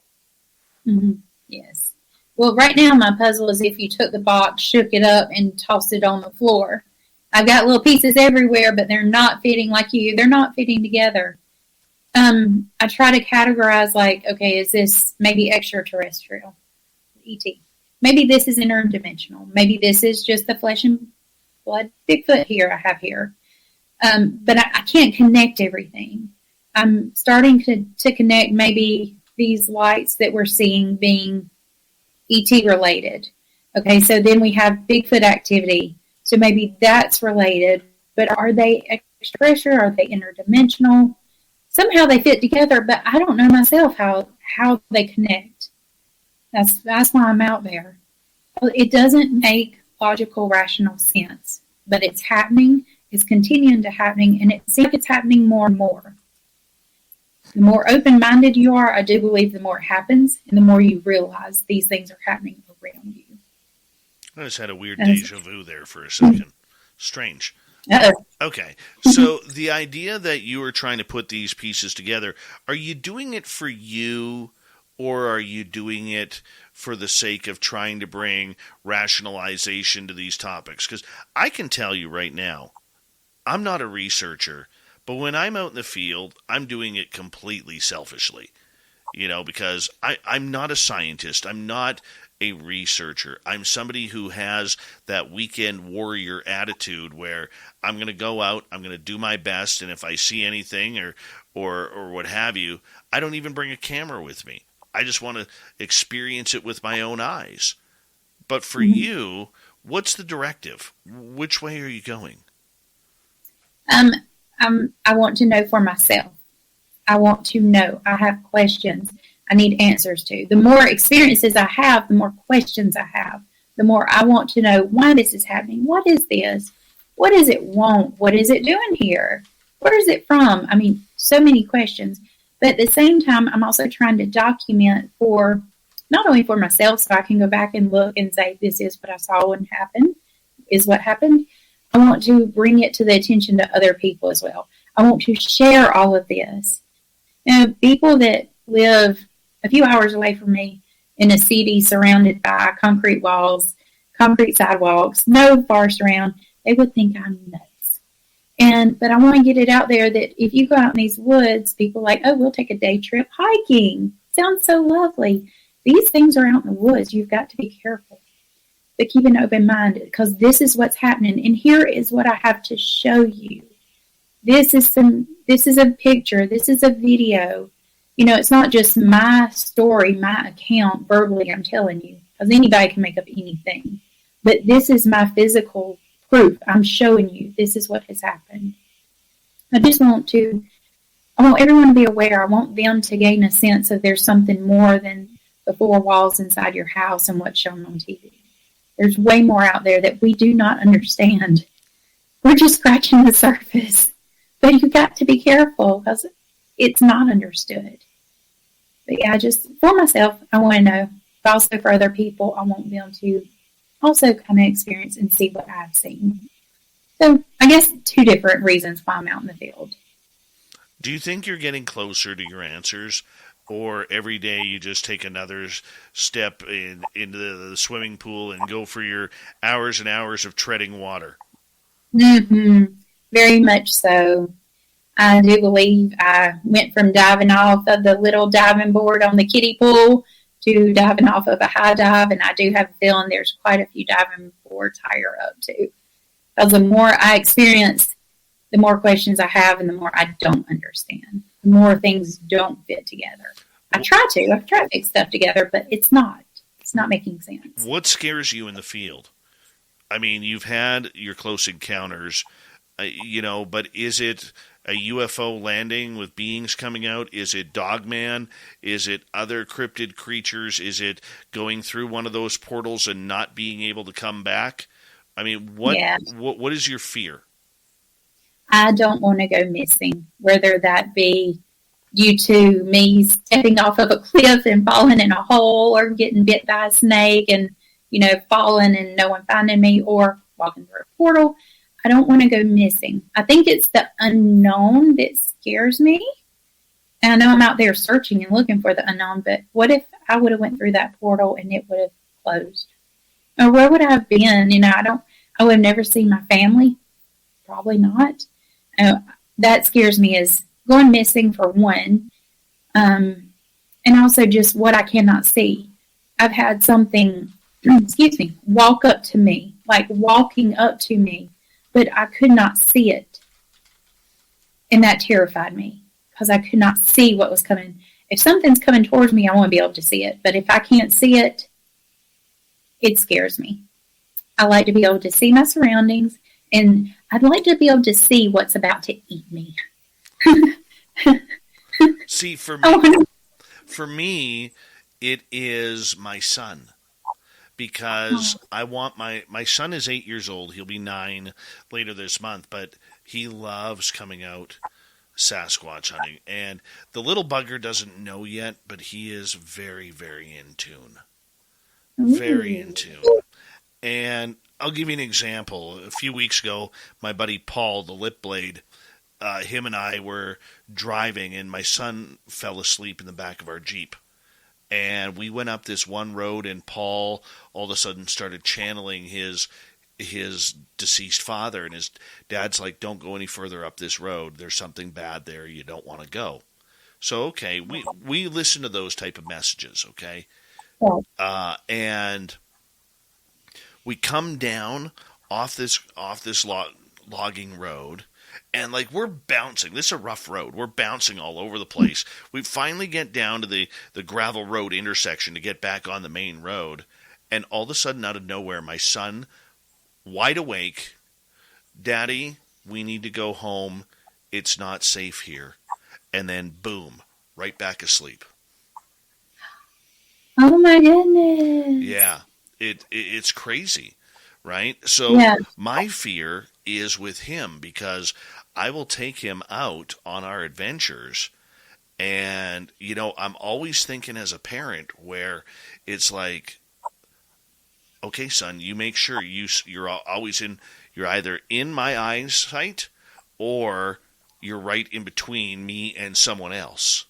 Mm-hmm. Yes. Well, right now my puzzle is if you took the box, shook it up, and tossed it on the floor. I've got little pieces everywhere, but they're not fitting like you. They're not fitting together. I try to categorize like, okay, is this maybe extraterrestrial, ET? Maybe this is interdimensional. Maybe this is just the flesh and blood Bigfoot I have here. But I can't connect everything. I'm starting to connect maybe these lights that we're seeing being ET related. Okay, so then we have Bigfoot activity. So maybe that's related. But are they extraterrestrial? Are they interdimensional? Somehow they fit together, but I don't know myself how they connect. That's why I'm out there. It doesn't make logical, rational sense, but it's happening. It's continuing to happening, and it seems like it's happening more and more. The more open-minded you are, I do believe the more it happens, and the more you realize these things are happening around you. I just had a weird deja vu there for a second. Strange. Uh-oh. Okay, so the idea that you are trying to put these pieces together, are you doing it for you, or are you doing it for the sake of trying to bring rationalization to these topics? Because I can tell you right now, I'm not a researcher, but when I'm out in the field, I'm doing it completely selfishly, because I'm not a scientist. I'm not a researcher. I'm somebody who has that weekend warrior attitude where I'm going to go out, I'm going to do my best, and if I see anything or what have you, I don't even bring a camera with me. I just want to experience it with my own eyes. But for you, what's the directive? Which way are you going? I want to know for myself. I want to know. I have questions I need answers to. The more experiences I have, the more questions I have. The more I want to know why this is happening. What is this? What does it want? What is it doing here? Where is it from? I mean, so many questions. But at the same time, I'm also trying to document for, not only for myself, so I can go back and look and say, this is what I saw and happened, is what happened. I want to bring it to the attention to other people as well. I want to share all of this. People that live a few hours away from me in a city surrounded by concrete walls, concrete sidewalks, no forest around, they would think I'm nuts. But I want to get it out there that if you go out in these woods, people are like, oh, we'll take a day trip hiking. Sounds so lovely. these things are out in the woods. You've got to be careful. But keep an open mind, because this is what's happening. And here is what I have to show you. This is a picture. This is a video. It's not just my story, my account verbally I'm telling you, because anybody can make up anything. But this is my physical proof. I'm showing you this is what has happened. I want everyone to be aware. I want them to gain a sense of there's something more than the four walls inside your house and what's shown on TV. There's way more out there that we do not understand. We're just scratching the surface. But you've got to be careful because it's not understood. But yeah, just for myself, I want to know. But also for other people, I want them to also kind of experience and see what I've seen. So I guess 2 different reasons why I'm out in the field. Do you think you're getting closer to your answers? Or every day you just take another step into the swimming pool and go for your hours and hours of treading water? Mm-hmm. Very much so. I do believe I went from diving off of the little diving board on the kiddie pool to diving off of a high dive, and I do have a feeling there's quite a few diving boards higher up too. Because the more I experience, the more questions I have and the more I don't understand. The more things don't fit together. I've tried to make stuff together, but it's not making sense. What scares you in the field? I mean, you've had your close encounters, but is it a UFO landing with beings coming out? Is it Dogman? Is it other cryptid creatures? Is it going through one of those portals and not being able to come back? I mean, what is your fear? I don't want to go missing, whether that be due to me stepping off of a cliff and falling in a hole, or getting bit by a snake and, falling and no one finding me, or walking through a portal. I don't want to go missing. I think it's the unknown that scares me. And I know I'm out there searching and looking for the unknown, but what if I would have went through that portal and it would have closed? Or where would I have been? I would have never seen my family. Probably not. That scares me, is going missing for one. And also just what I cannot see. I've had something, walk up to me, like walking up to me, but I could not see it. And that terrified me because I could not see what was coming. If something's coming towards me, I want to be able to see it. But if I can't see it, it scares me. I like to be able to see my surroundings, and I'd like to be able to see what's about to eat me. See, for me, it is my son. Because I want my son is 8 years old. He'll be 9 later this month, but he loves coming out Sasquatch hunting. And the little bugger doesn't know yet, but he is very, very in tune. Very in tune. And I'll give you an example. A few weeks ago, my buddy Paul, the lip blade, him and I were driving, and my son fell asleep in the back of our Jeep. And we went up this one road, and Paul all of a sudden started channeling his deceased father. And his dad's like, don't go any further up this road. There's something bad there. You don't want to go. So, okay, we listen to those type of messages, okay? And we come down off this logging road, and like we're bouncing. This is a rough road. We're bouncing all over the place. We finally get down to the gravel road intersection to get back on the main road, and all of a sudden, out of nowhere, my son, wide awake, Daddy, we need to go home. It's not safe here. And then boom, right back asleep. Oh my goodness. Yeah, it's crazy, right? So my fear is with him, because I will take him out on our adventures, and I'm always thinking as a parent where it's like, okay, son, you make sure you're always you're either in my eyesight or you're right in between me and someone else,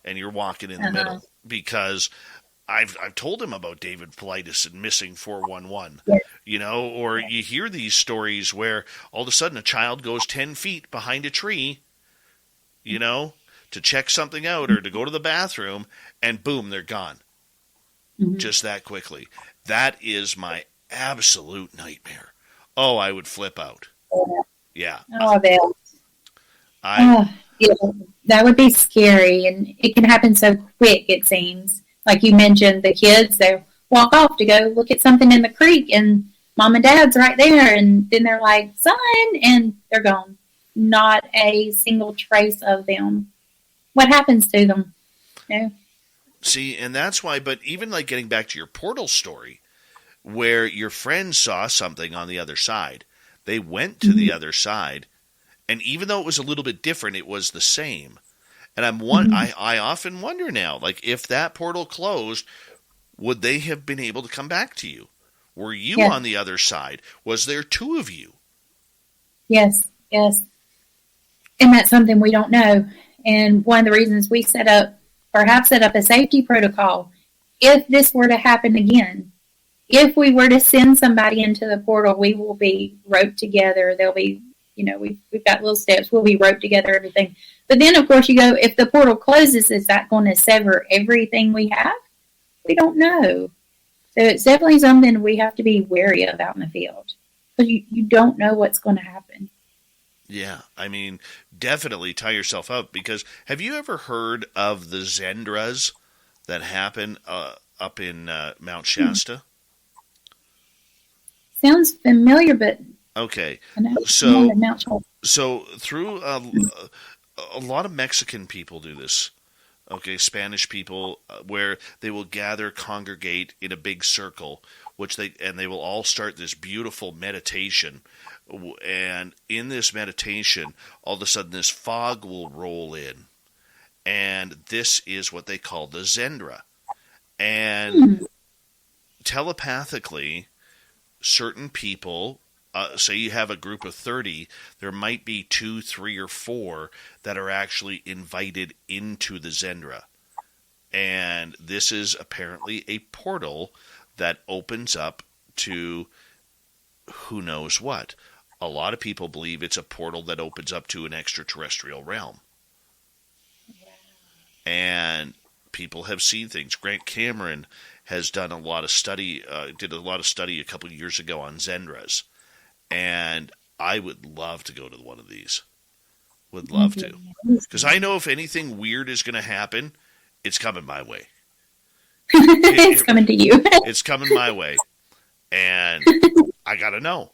and you're walking in the middle, because I've told him about David Politis and missing 411, or you hear these stories where all of a sudden a child goes 10 feet behind a tree, to check something out or to go to the bathroom, and boom, they're gone. just that quickly. That is my absolute nightmare. Oh, I would flip out. Yeah. Oh, I bet. Yeah, that would be scary, and it can happen so quick, it seems. Like you mentioned, the kids, they walk off to go look at something in the creek, and mom and dad's right there, and then they're like, son, and they're gone. Not a single trace of them. What happens to them? No. See, and that's why, but even like getting back to your portal story, where your friend saw something on the other side, they went to the other side, and even though it was a little bit different, it was the same. And I often wonder now, like if that portal closed, would they have been able to come back to you? Were you on the other side? Was there two of you? Yes. And that's something we don't know. And one of the reasons we have set up a safety protocol, if this were to happen again, if we were to send somebody into the portal, we will be roped together. There'll be, we've got little steps. We'll be roped together, everything. But then, of course, you go, if the portal closes, is that going to sever everything we have? We don't know. So it's definitely something we have to be wary of out in the field. Because you don't know what's going to happen. Yeah, I mean, definitely tie yourself up, because have you ever heard of the Zendras that happen up in Mount Shasta? Sounds familiar, but okay. So through a lot of Mexican people do this. Okay, Spanish people, where they will congregate in a big circle, they will all start this beautiful meditation. And in this meditation, all of a sudden this fog will roll in. And this is what they call the Zendra. And telepathically, certain people, say you have a group of 30, there might be 2, 3, or 4 that are actually invited into the Zendra. And this is apparently a portal that opens up to who knows what. A lot of people believe it's a portal that opens up to an extraterrestrial realm. And people have seen things. Grant Cameron has done a lot of study, did a lot of study a couple of years ago on Zendras. And I would love to go to one of these. Would love to. Because I know if anything weird is going to happen, it's coming my way. It's coming to you. It's coming my way. And I got to know.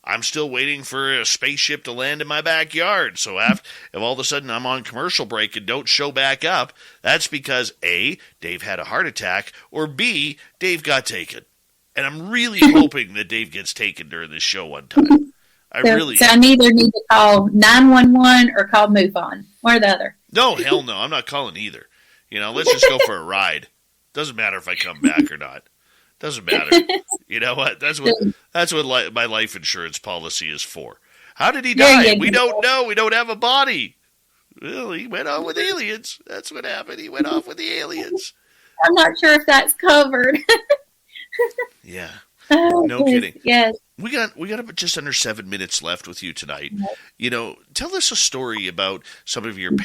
I'm still waiting for a spaceship to land in my backyard. So if all of a sudden I'm on commercial break and don't show back up, that's because A, Dave had a heart attack, or B, Dave got taken. And I'm really hoping that Dave gets taken during this show one time. So I either need to call 911 or call MoveOn. One or the other. No, hell no. I'm not calling either. Let's just go for a ride. Doesn't matter if I come back or not. Doesn't matter. You know what? That's what my life insurance policy is for. How did he die? We don't know. We don't have a body. Well, he went on with aliens. That's what happened. He went off with the aliens. I'm not sure if that's covered. Yeah. Oh, no kidding. Yes. We got just under 7 minutes left with you tonight. Tell us a story about some of your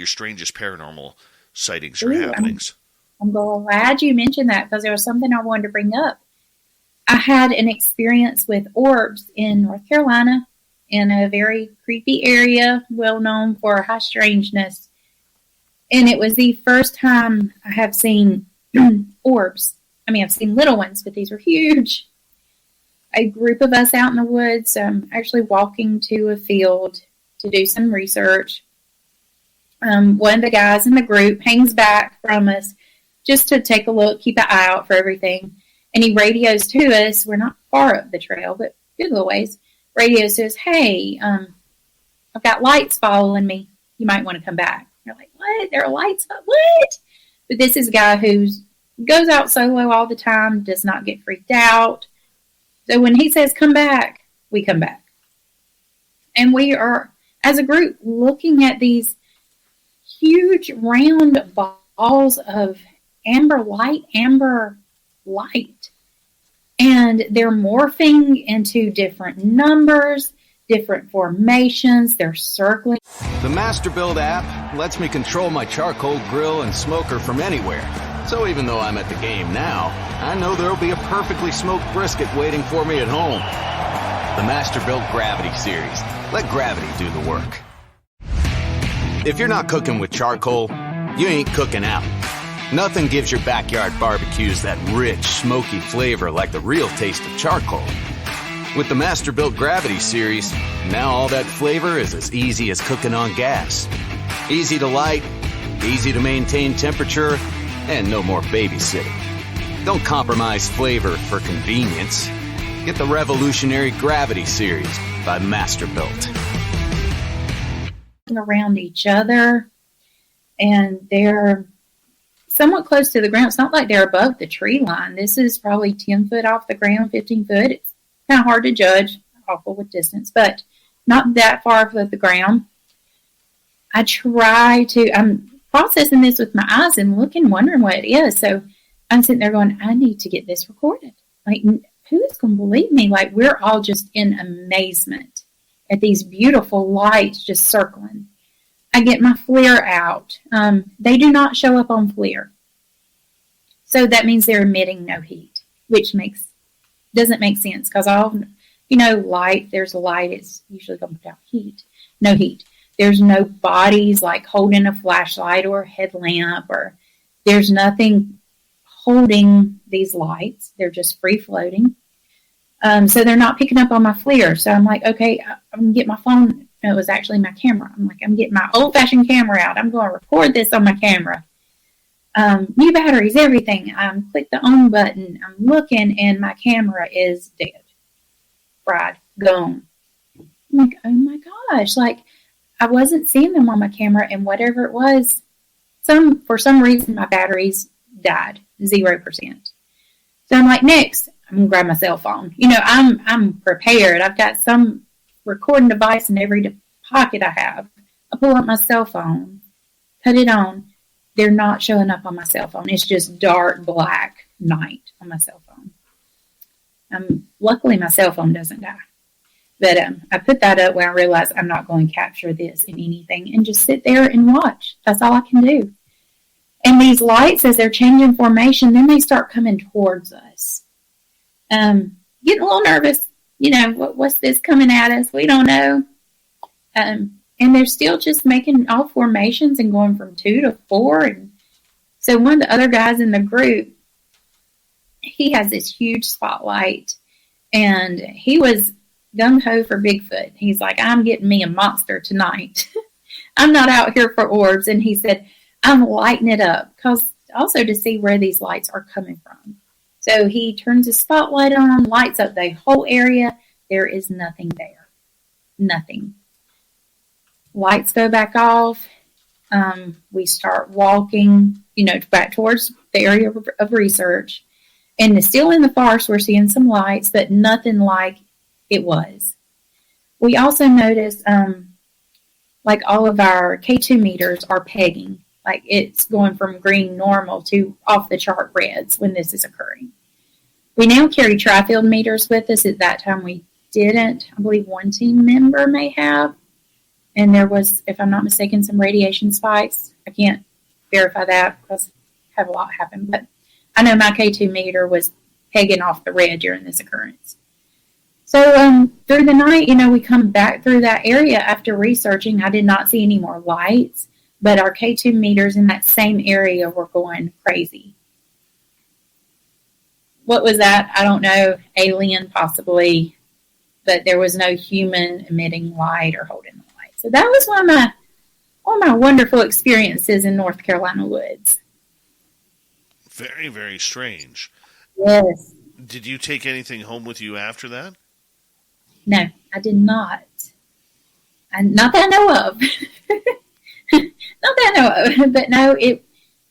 strangest paranormal sightings or happenings. I'm glad you mentioned that, because there was something I wanted to bring up. I had an experience with orbs in North Carolina in a very creepy area, well known for high strangeness. And it was the first time I have seen orbs. I mean, I've seen little ones, but these were huge. A group of us out in the woods, actually walking to a field to do some research. One of the guys in the group hangs back from us just to take a look, keep an eye out for everything. And he radios to us. We're not far up the trail, but good little ways. Radios to us, hey, I've got lights following me. You might want to come back. You're like, what? There are lights? What? But this is a guy who goes out solo all the time, does not get freaked out. So when he says come back, we come back. And we are, as a group, looking at these huge round balls of amber light. And they're morphing into different numbers, different formations. They're circling. The Master Build app lets me control my charcoal grill and smoker from anywhere. So even though I'm at the game now, I know there'll be a perfectly smoked brisket waiting for me at home. The Masterbuilt Gravity Series. Let gravity do the work. If you're not cooking with charcoal, you ain't cooking out. Nothing gives your backyard barbecues that rich, smoky flavor like the real taste of charcoal. With the Masterbuilt Gravity Series, now all that flavor is as easy as cooking on gas. Easy to light, easy to maintain temperature, and no more babysitting. Don't compromise flavor for convenience. Get the revolutionary Gravity Series by Masterbuilt. Around each other, and they're somewhat close to the ground. It's not like they're above the tree line. This is probably 10 foot off the ground, 15 foot. It's kind of hard to judge, awful with distance, but not that far off of the ground. I'm processing this with my eyes and looking, wondering what it is. So I'm sitting there going, I need to get this recorded. Like, who is going to believe me? Like, we're all just in amazement at these beautiful lights just circling. I get my FLIR out. They do not show up on FLIR. So that means they're emitting no heat, which doesn't make sense because light, there's light, it's usually going to put out heat. No heat. There's no bodies like holding a flashlight or a headlamp, or there's nothing holding these lights. They're just free floating. So they're not picking up on my FLIR. So I'm like, okay, I'm going to get my phone. No, it was actually my camera. I'm like, I'm getting my old-fashioned camera out. I'm going to record this on my camera. New batteries, everything. Click the on button. I'm looking, and my camera is dead. Fried. Gone. I'm like, oh my gosh. Like, I wasn't seeing them on my camera, and whatever it was, for some reason, my batteries died. 0%. So I'm like, next, I'm going to grab my cell phone. I'm prepared. I've got some recording device in every pocket I have. I pull up my cell phone, put it on. They're not showing up on my cell phone. It's just dark black night on my cell phone. Luckily, my cell phone doesn't die. But I put that up when I realized I'm not going to capture this in anything and just sit there and watch. That's all I can do. And these lights, as they're changing formation, then they start coming towards us. Getting a little nervous. What's this coming at us? We don't know. And they're still just making all formations and going from 2 to 4. And so one of the other guys in the group, he has this huge spotlight, and he was gung-ho for Bigfoot. He's like, I'm getting me a monster tonight. I'm not out here for orbs. And he said, I'm lighting it up also to see where these lights are coming from. So he turns his spotlight on, lights up the whole area. There is nothing there. Nothing. Lights go back off. We start walking, back towards the area of research. And still in the forest, we're seeing some lights, but nothing like it was. We also noticed, like all of our K2 meters are pegging. Like it's going from green normal to off the chart reds when this is occurring. We now carry tri-field meters with us. At that time we didn't. I believe one team member may have. And there was, if I'm not mistaken, some radiation spikes. I can't verify that because I have a lot happen. But I know my K2 meter was pegging off the red during this occurrence. So through the night, we come back through that area after researching. I did not see any more lights, but our K2 meters in that same area were going crazy. What was that? I don't know. Alien, possibly. But there was no human emitting light or holding the light. So that was one of my wonderful experiences in North Carolina woods. Very, very strange. Yes. Did you take anything home with you after that? No, I did not. Not that I know of. Not that I know of. But no,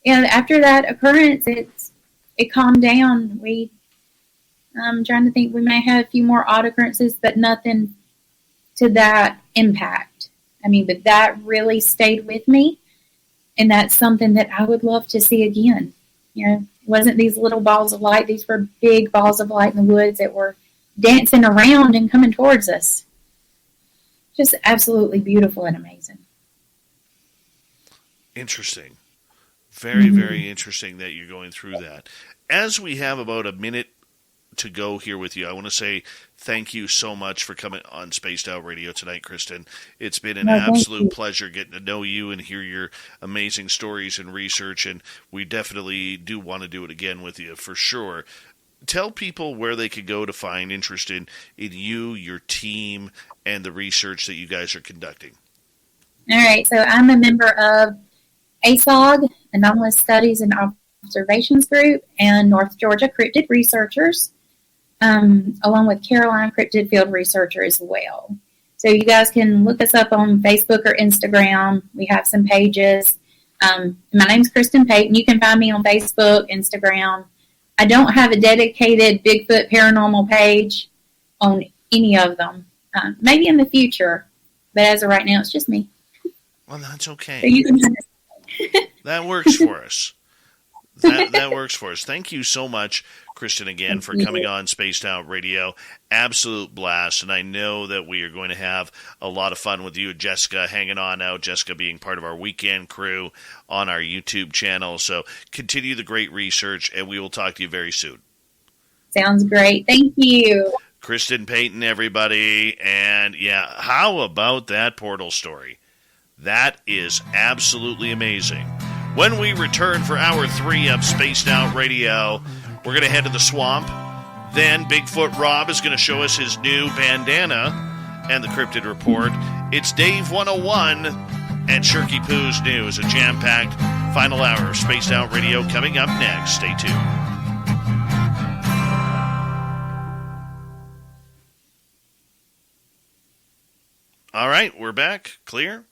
after that occurrence, it calmed down. I'm trying to think, we may have a few more odd occurrences, but nothing to that impact. But that really stayed with me, and that's something that I would love to see again. It wasn't these little balls of light. These were big balls of light in the woods that were dancing around and coming towards us. Just absolutely beautiful and amazing. Interesting. Very, very interesting that you're going through that. As we have about a minute to go here with you, I want to say thank you so much for coming on Spaced Out Radio tonight, Kristen. It's been an absolute pleasure getting to know you and hear your amazing stories and research, and we definitely do want to do it again with you for sure. Tell people where they could go to find interest in you, your team, and the research that you guys are conducting. All right, so I'm a member of ASOG, Anomalous Studies and Observations Group, and North Georgia Cryptid Researchers, along with Caroline Cryptid Field Researcher as well. So you guys can look us up on Facebook or Instagram. We have some pages. My name's Kristen Payton. You can find me on Facebook, Instagram. I don't have a dedicated Bigfoot paranormal page on any of them. Maybe in the future, but as of right now, it's just me. Well, that's okay. So you can that works for us. That works for us. Thank you so much, Kristen, again, for coming on Spaced Out Radio. Absolute blast, and I know that we are going to have a lot of fun with you and Jessica hanging on out, Jessica being part of our weekend crew on our YouTube channel. So continue the great research, and we will talk to you very soon. Sounds great. Thank you. Kristen Payton, everybody. And, yeah, how about that portal story? That is absolutely amazing. When we return for Hour 3 of Spaced Out Radio, we're going to head to the swamp. Then Bigfoot Rob is going to show us his new bandana and the Cryptid Report. It's Dave 101 and Shirky Poo's News, a jam-packed final hour of Spaced Out Radio coming up next. Stay tuned. All right, we're back. Clear?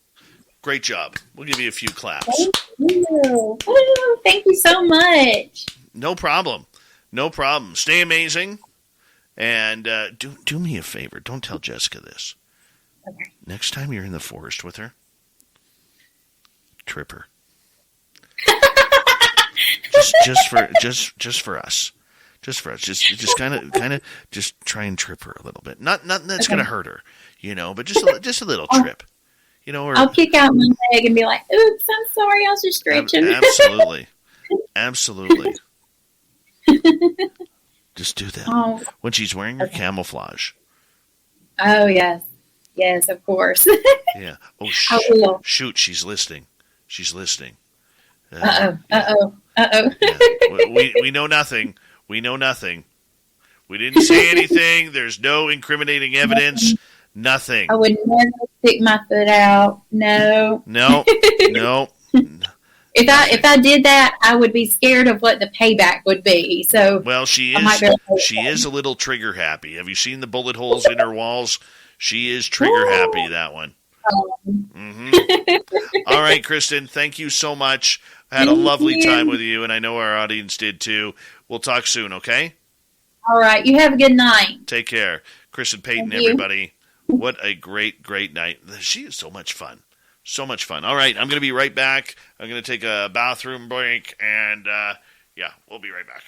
Great job. We'll give you a few claps. Thank you. Woo, thank you so much. No problem. No problem. Stay amazing. And do me a favor. Don't tell Jessica this. Okay. Next time you're in the forest with her, trip her. just for us. Just for us. Just kind of just try and trip her a little bit. Nothing that's going to hurt her, but just a little trip. Or I'll kick out my leg and be like, oops, I'm sorry, I was just stretching. Absolutely. Just do that. When she's wearing her camouflage. Oh, yes. Yes, of course. Yeah. Oh, I will. Shoot, she's listening. Uh-oh. Yeah. We know nothing. We didn't say anything. There's no incriminating evidence. Nothing. I would never stick my foot out. No. No. If I did that, I would be scared of what the payback would be. So well, she is a little trigger happy. Have you seen the bullet holes in her walls? She is trigger happy. That one. All right, Kristen. Thank you so much. I had a lovely time with you, and I know our audience did too. We'll talk soon. Okay. All right. You have a good night. Take care, Kristen Payton. Everybody. What a great night. She is so much fun. So much fun. All right, I'm going to be right back. I'm going to take a bathroom break, and, we'll be right back.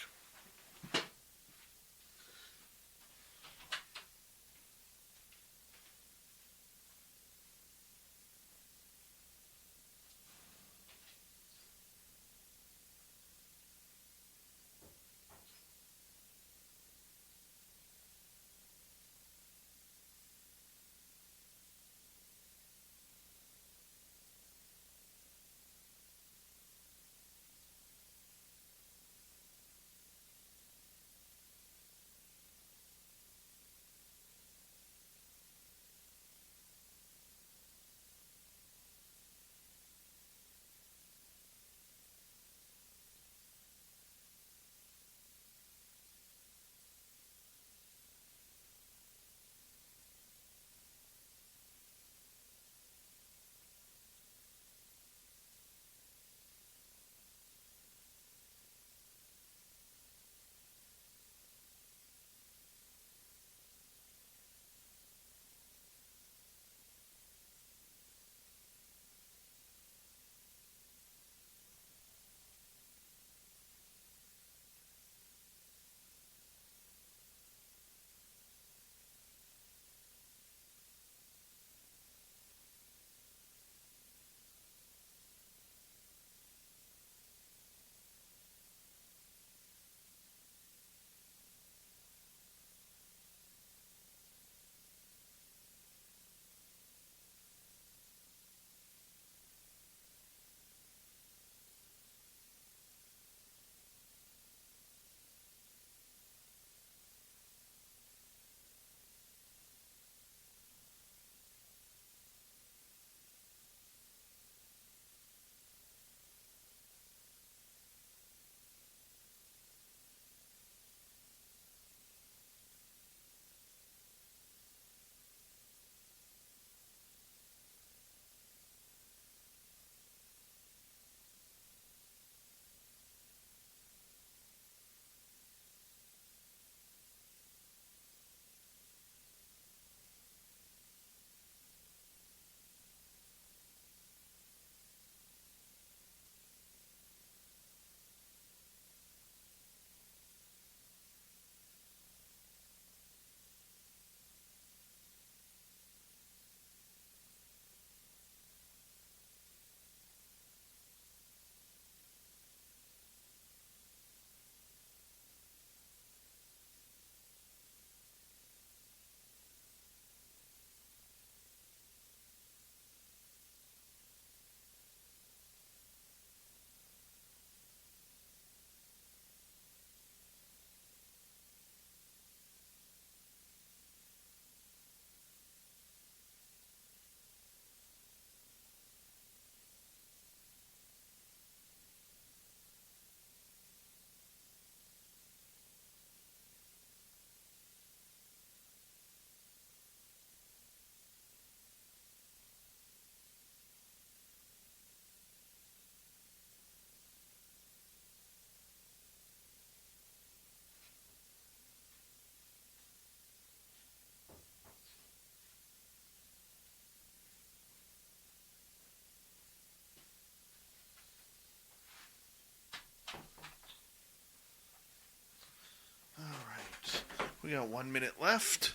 All right. We got 1 minute left.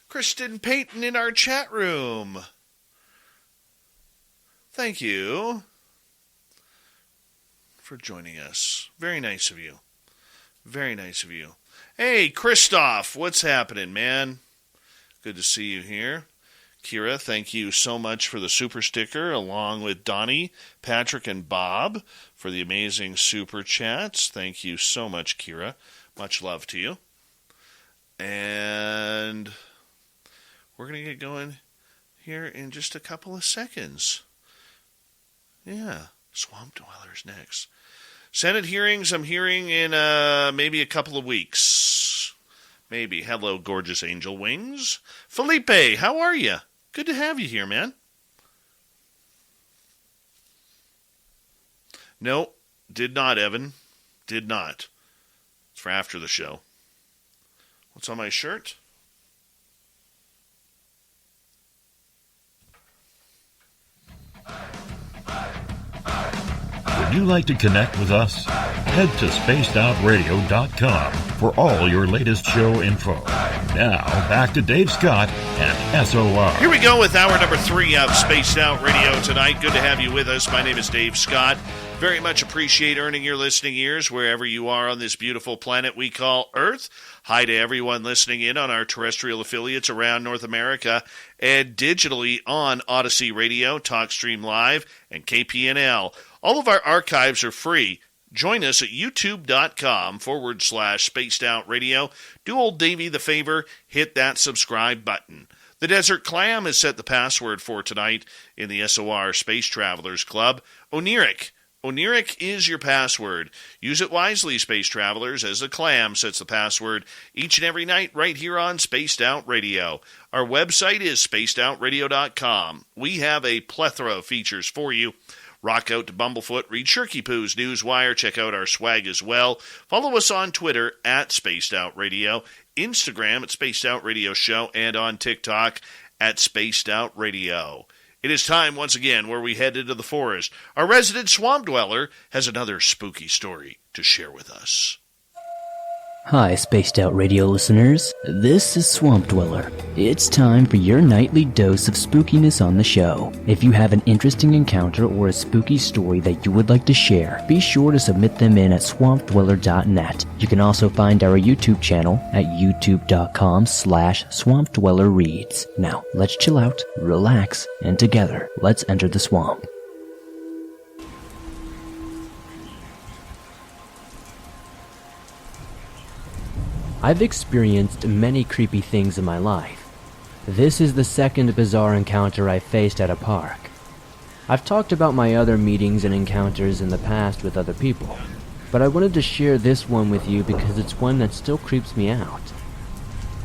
Kristen Payton in our chat room. Thank you for joining us. Very nice of you. Very nice of you. Hey, Christoph, what's happening, man? Good to see you here. Kira, thank you so much for the super sticker, along with Donnie, Patrick, and Bob for the amazing super chats. Thank you so much, Kira. Much love to you. And we're going to get going here in just a couple of seconds. Yeah, Swamp Dwellers next. Senate hearings, I'm hearing in maybe a couple of weeks. Maybe. Hello, gorgeous angel wings. Felipe, how are you? Good to have you here, man. No, did not, Evan. Did not. It's for after the show. What's on my shirt? Would you like to connect with us? Head to spacedoutradio.com for all your latest show info. Now, back to Dave Scott and SOR. Here we go with hour number 3 of Spaced Out Radio tonight. Good to have you with us. My name is Dave Scott. Very much appreciate earning your listening ears wherever you are on this beautiful planet we call Earth. Hi to everyone listening in on our terrestrial affiliates around North America and digitally on Odyssey Radio, TalkStream Live, and KPNL. All of our archives are free. Join us at youtube.com/Spaced Out Radio. Do old Davey the favor, hit that subscribe button. The Desert Clam has set the password for tonight in the SOR Space Travelers Club. Oniric. Oniric is your password. Use it wisely, Space Travelers, as the Clam sets the password each and every night right here on Spaced Out Radio. Our website is spacedoutradio.com. We have a plethora of features for you. Rock out to Bumblefoot, read Shirky Poo's Newswire, check out our swag as well. Follow us on Twitter at Spaced Out Radio, Instagram at Spaced Out Radio Show, and on TikTok at Spaced Out Radio. It is time once again where we head into the forest. Our resident swamp dweller has another spooky story to share with us. Hi, Spaced Out Radio listeners. This is Swamp Dweller. It's time for your nightly dose of spookiness on the show. If you have an interesting encounter or a spooky story that you would like to share, be sure to submit them in at swampdweller.net. You can also find our YouTube channel at youtube.com/swampdwellerreads. Now, let's chill out, relax, and together, let's enter the swamp. I've experienced many creepy things in my life. This is the second bizarre encounter I faced at a park. I've talked about my other meetings and encounters in the past with other people, but I wanted to share this one with you because it's one that still creeps me out.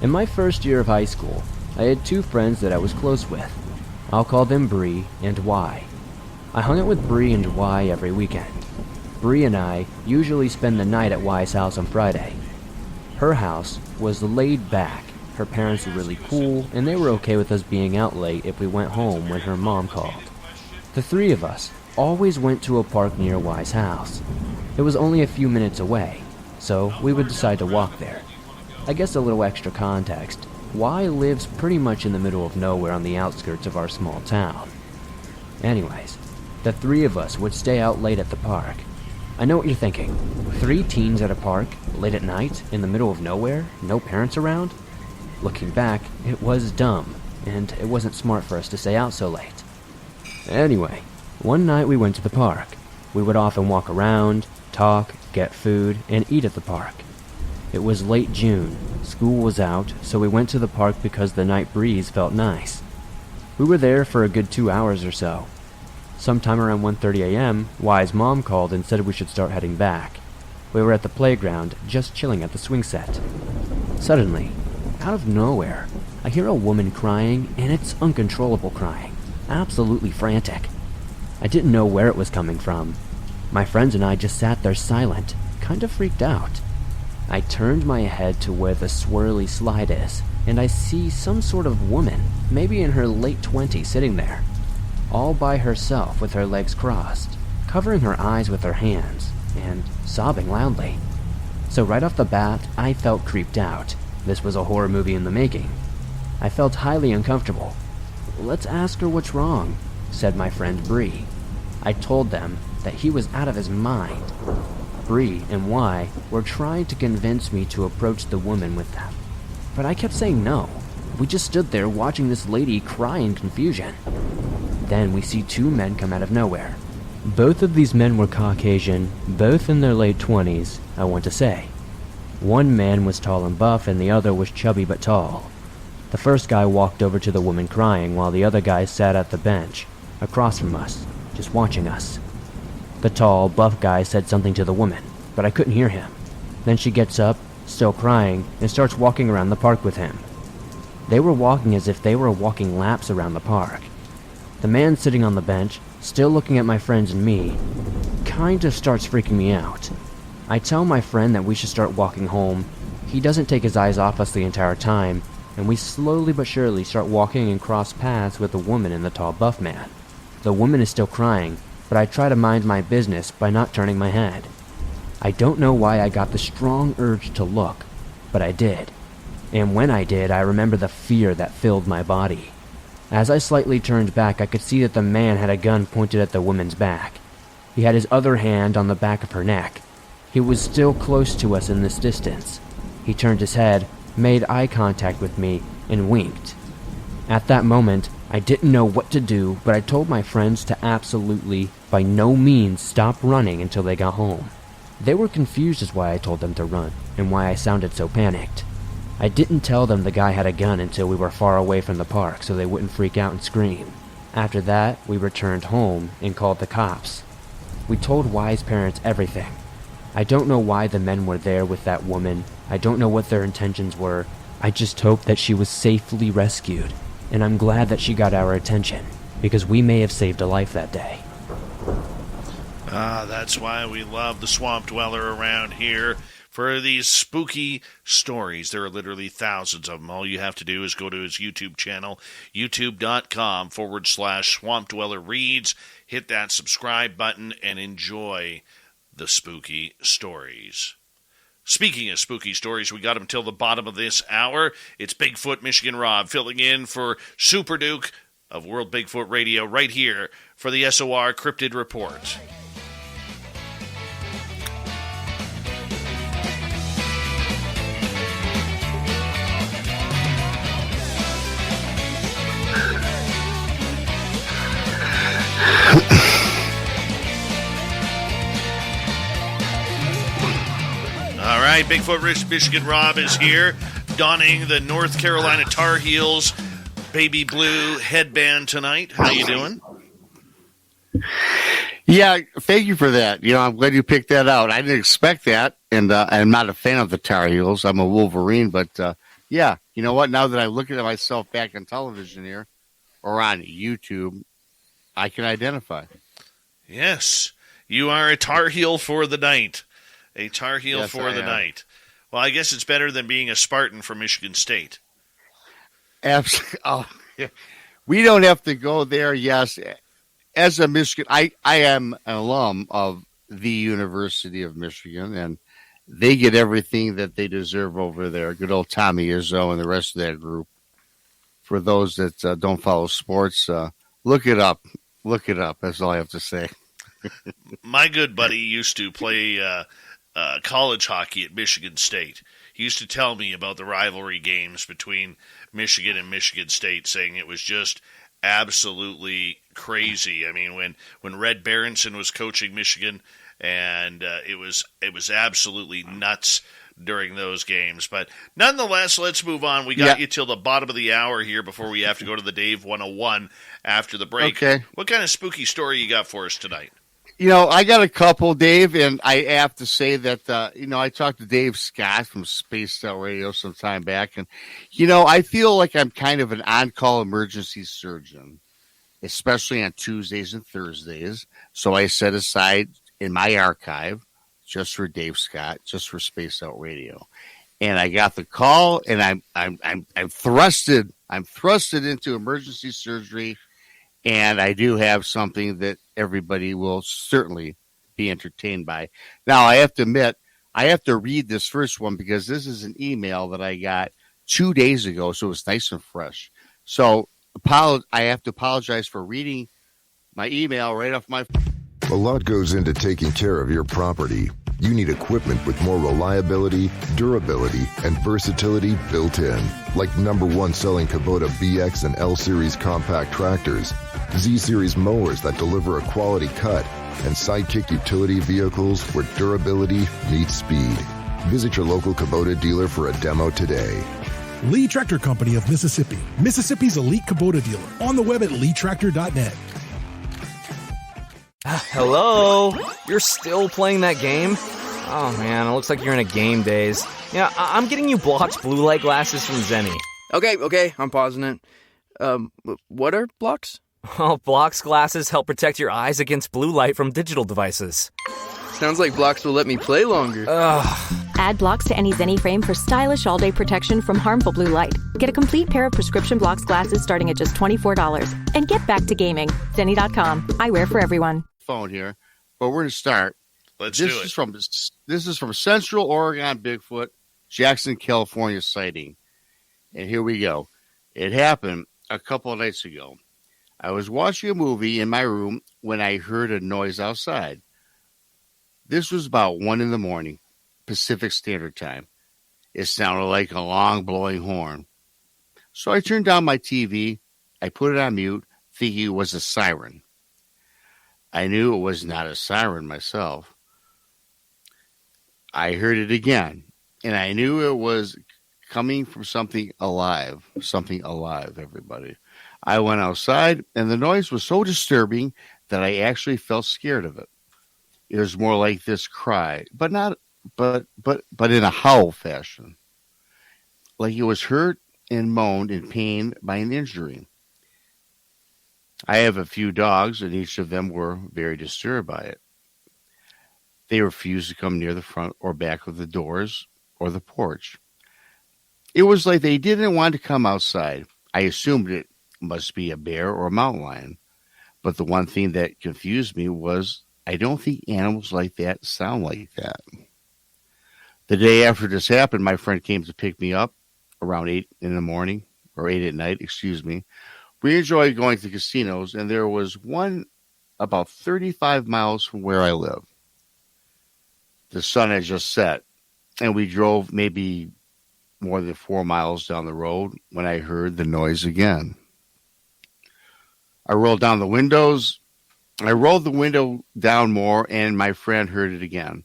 In my first year of high school, I had 2 friends that I was close with. I'll call them Bree and Y. I hung out with Bree and Y every weekend. Bree and I usually spend the night at Y's house on Friday. Her house was laid back. Her parents were really cool, and they were okay with us being out late if we went home when her mom called. The 3 of us always went to a park near Y's house. It was only a few minutes away, so we would decide to walk there. I guess a little extra context. Y lives pretty much in the middle of nowhere on the outskirts of our small town. Anyways, the 3 of us would stay out late at the park. I know what you're thinking. 3 teens at a park, late at night, in the middle of nowhere, no parents around? Looking back, it was dumb, and it wasn't smart for us to stay out so late. Anyway, one night we went to the park. We would often walk around, talk, get food, and eat at the park. It was late June, school was out, so we went to the park because the night breeze felt nice. We were there for a good 2 hours or so. Sometime around 1:30 a.m., Y's mom called and said we should start heading back. We were at the playground, just chilling at the swing set. Suddenly, out of nowhere, I hear a woman crying, and it's uncontrollable crying. Absolutely frantic. I didn't know where it was coming from. My friends and I just sat there silent, kind of freaked out. I turned my head to where the swirly slide is, and I see some sort of woman, maybe in her late 20s, sitting there. All by herself with her legs crossed, covering her eyes with her hands and sobbing loudly. So right off the bat, I felt creeped out. This was a horror movie in the making. I felt highly uncomfortable. "Let's ask her what's wrong," said my friend Bree. I told them that he was out of his mind. Bree and Y were trying to convince me to approach the woman with them, but I kept saying no. We just stood there watching this lady cry in confusion. Then we see two men come out of nowhere. Both of these men were Caucasian, both in their late 20s, I want to say. One man was tall and buff, and the other was chubby but tall. The first guy walked over to the woman crying, while the other guy sat at the bench, across from us, just watching us. The tall, buff guy said something to the woman, but I couldn't hear him. Then she gets up, still crying, and starts walking around the park with him. They were walking as if they were walking laps around the park. The man sitting on the bench, still looking at my friends and me, kind of starts freaking me out. I tell my friend that we should start walking home. He doesn't take his eyes off us the entire time, and we slowly but surely start walking and cross paths with the woman and the tall buff man. The woman is still crying, but I try to mind my business by not turning my head. I don't know why I got the strong urge to look, but I did. And when I did, I remember the fear that filled my body. As I slightly turned back, I could see that the man had a gun pointed at the woman's back. He had his other hand on the back of her neck. He was still close to us in this distance. He turned his head, made eye contact with me, and winked. At that moment, I didn't know what to do, but I told my friends to absolutely, by no means, stop running until they got home. They were confused as why I told them to run, and why I sounded so panicked. I didn't tell them the guy had a gun until we were far away from the park so they wouldn't freak out and scream. After that, we returned home and called the cops. We told Y's parents everything. I don't know why the men were there with that woman. I don't know what their intentions were. I just hope that she was safely rescued, and I'm glad that she got our attention, because we may have saved a life that day. That's why we love the Swamp Dweller around here. For these spooky stories, there are literally thousands of them. All you have to do is go to his YouTube channel, youtube.com/Swamp Dweller Reads. Hit that subscribe button and enjoy the spooky stories. Speaking of spooky stories, we got him till the bottom of this hour. It's Bigfoot Michigan Rob filling in for Super Duke of World Bigfoot Radio right here for the SOR Cryptid Report. All right, Bigfoot Michigan Rob is here, donning the North Carolina Tar Heels baby blue headband tonight. How you doing? Yeah, thank you for that. I'm glad you picked that out. I didn't expect that, and I'm not a fan of the Tar Heels. I'm a Wolverine, but yeah, you know what? Now that I look at myself back on television here or on YouTube, I can identify. Yes, you are a Tar Heel for the night. A Tar Heel yes, for the night. Well, I guess it's better than being a Spartan from Michigan State. Absolutely. Oh, yeah. We don't have to go there. Yes, as a Michigan, I am an alum of the University of Michigan, and they get everything that they deserve over there. Good old Tommy Izzo and the rest of that group. For those that don't follow sports, look it up. Look it up. That's all I have to say. My good buddy used to play college hockey at Michigan State. He used to tell me about the rivalry games between Michigan and Michigan State, saying it was just absolutely crazy. I mean, when Red Berenson was coaching Michigan, and it was absolutely nuts during those games. But nonetheless, let's move on. We got you till the bottom of the hour here before we have to go to the Dave 101 after the break. Okay. What kind of spooky story you got for us tonight? I got a couple, Dave, and I have to say that, I talked to Dave Scott from Spaced Out Radio some time back, and, I feel like I'm kind of an on-call emergency surgeon, especially on Tuesdays and Thursdays. So I set aside in my archive just for Dave Scott, just for Spaced Out Radio. And I got the call, and I'm thrusted into emergency surgery. And I do have something that everybody will certainly be entertained by. Now, I have to admit, I have to read this first one because this is an email that I got 2 days ago, so it's nice and fresh. So I have to apologize for reading my email right off my... A lot goes into taking care of your property. You need equipment with more reliability, durability, and versatility built in. Like #1 selling Kubota BX and L Series compact tractors, Z Series mowers that deliver a quality cut, and Sidekick utility vehicles where durability meets speed. Visit your local Kubota dealer for a demo today. Lee Tractor Company of Mississippi, Mississippi's elite Kubota dealer. On the web at leetractor.net. Hello? You're still playing that game? Oh man, it looks like you're in a game daze. Yeah, I'm getting you Block's blue light glasses from Zenni. Okay, I'm pausing it. What are Block's? Oh, Block's glasses help protect your eyes against blue light from digital devices. Sounds like Block's will let me play longer. Add Block's to any Zenni frame for stylish all-day protection from harmful blue light. Get a complete pair of prescription Block's glasses starting at just $24. And get back to gaming. Zenni.com. Eyewear for everyone. Phone here, but we're going to start. Let's do it. This is from Central Oregon Bigfoot, Jackson, California sighting. And here we go. It happened a couple of nights ago. I was watching a movie in my room when I heard a noise outside. This was about 1 a.m, Pacific Standard Time. It sounded like a long blowing horn. So I turned down my TV. I put it on mute, thinking it was a siren. I knew it was not a siren myself. I heard it again, and I knew it was coming from something alive. Something alive, everybody. I went outside, and the noise was so disturbing that I actually felt scared of it. It was more like this cry, but in a howl fashion. Like it was hurt and moaned in pain by an injury. I have a few dogs, and each of them were very disturbed by it. They refused to come near the front or back of the doors or the porch. It was like they didn't want to come outside. I assumed it must be a bear or a mountain lion. But the one thing that confused me was I don't think animals like that sound like that. The day after this happened, my friend came to pick me up around 8 a.m, or 8 p.m. We enjoyed going to casinos, and there was one about 35 miles from where I live. The sun had just set, and we drove maybe more than 4 miles down the road when I heard the noise again. I rolled the window down more, and my friend heard it again.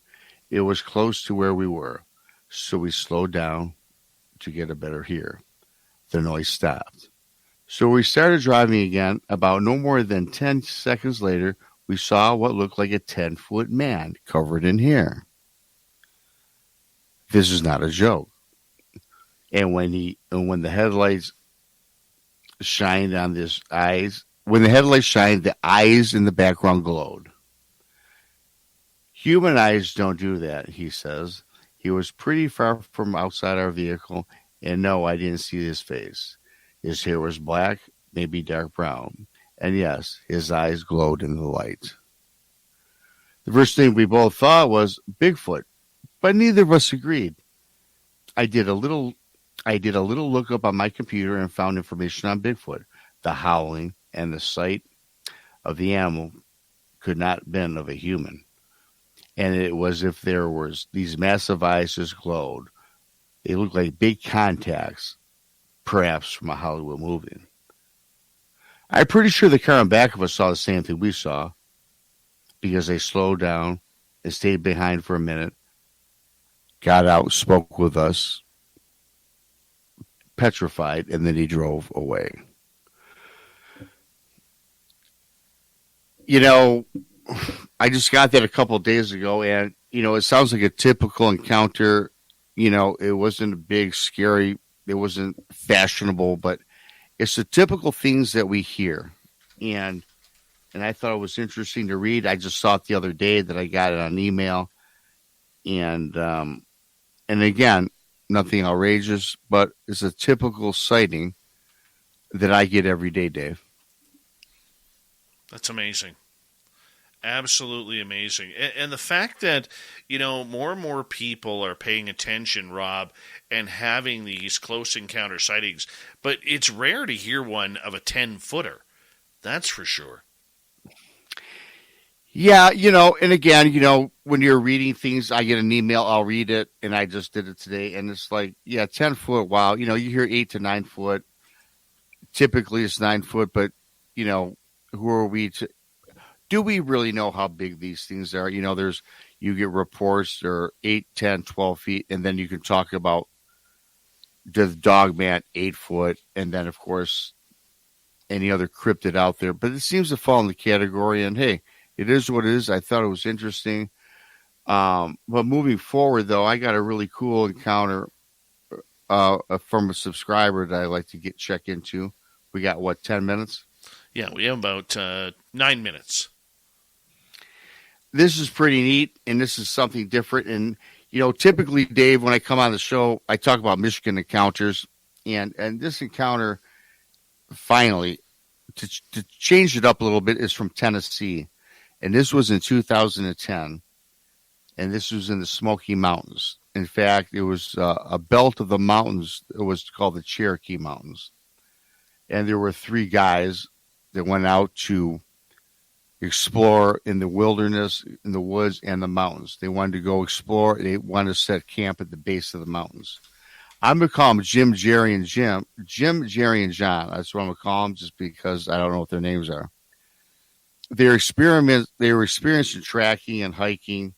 It was close to where we were, so we slowed down to get a better hear. The noise stopped. So we started driving again. About no more than 10 seconds later, we saw what looked like a 10-foot man covered in hair. This is not a joke. And when the headlights shined on his eyes, the eyes in the background glowed. Human eyes don't do that, he says. He was pretty far from outside our vehicle, and no, I didn't see his face. His hair was black, maybe dark brown, and yes, his eyes glowed in the light. The first thing we both thought was Bigfoot, but neither of us agreed. I did a little look up on my computer and found information on Bigfoot. The howling and the sight of the animal could not have been of a human. And it was if there was these massive eyes just glowed. They looked like big contacts, perhaps from a Hollywood movie. I'm pretty sure the car in back of us saw the same thing we saw, because they slowed down and stayed behind for a minute, got out, spoke with us, petrified, and then he drove away. You know, I just got that a couple of days ago, and, you know, it sounds like a typical encounter. You know, it wasn't a big, scary, it wasn't fashionable, but it's the typical things that we hear. And I thought it was interesting to read. I just saw it the other day that I got it on email. And again, nothing outrageous, but it's a typical sighting that I get every day, Dave. That's amazing. Absolutely amazing. And the fact that, more and more people are paying attention, Rob, and having these close encounter sightings. But it's rare to hear one of a 10-footer. That's for sure. Yeah, and again, when you're reading things, I get an email, I'll read it, and I just did it today, and it's like, 10 foot, wow. You hear 8 to 9 foot. Typically it's 9 foot, but, who are we to... Do we really know how big these things are? You get reports they're 8, 10, 12 feet, and then you can talk about the dogman 8 foot, and then, of course, any other cryptid out there. But it seems to fall in the category, and hey, it is what it is. I thought it was interesting. But moving forward, though, I got a really cool encounter from a subscriber that I like to check into. We got, 10 minutes? Yeah, we have about 9 minutes. This is pretty neat, and this is something different. And, typically, Dave, when I come on the show, I talk about Michigan encounters. And this encounter, finally, to change it up a little bit, is from Tennessee. And this was in 2010. And this was in the Smoky Mountains. In fact, it was a belt of the mountains. It was called the Cherokee Mountains. And there were 3 guys that went out to explore in the wilderness, in the woods, and the mountains. They wanted to go explore. They wanted to set camp at the base of the mountains. I'm going to call them Jim, Jerry, and Jim. Jim, Jerry, and John. That's what I'm going to call them, just because I don't know what their names are. They were experienced in tracking and hiking,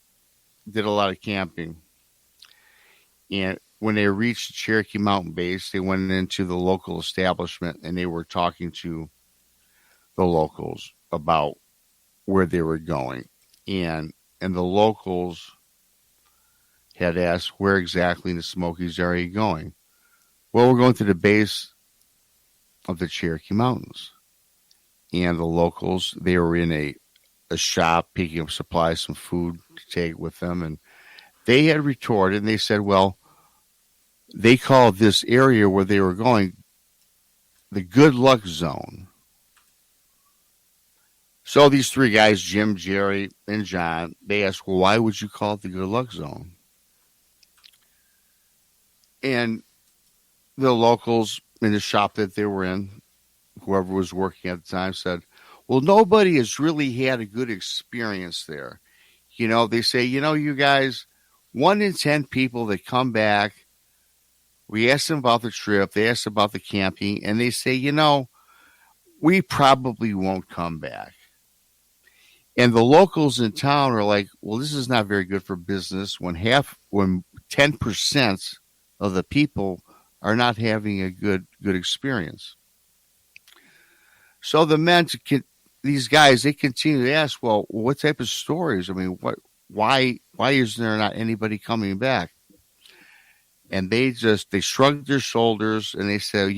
did a lot of camping. And when they reached the Cherokee Mountain Base, they went into the local establishment, and they were talking to the locals about where they were going. And the locals had asked, where exactly in the Smokies are you going? Well, we're going to the base of the Cherokee Mountains. And the locals, they were in a shop picking up supplies, some food to take with them. And they had retorted, and they said, well, they called this area where they were going the Good Luck Zone. So these 3 guys, Jim, Jerry, and John, they asked, well, why would you call it the Good Luck Zone? And the locals in the shop that they were in, whoever was working at the time, said, well, nobody has really had a good experience there. They say, you guys, 1 in 10 people that come back, we ask them about the trip, they ask about the camping, and they say, we probably won't come back. And the locals in town are like, well, this is not very good for business when 10% of the people are not having a good experience. So the men, these guys, they continue to ask, well, what type of stories? I mean, why is there not anybody coming back? And they shrugged their shoulders, and they said,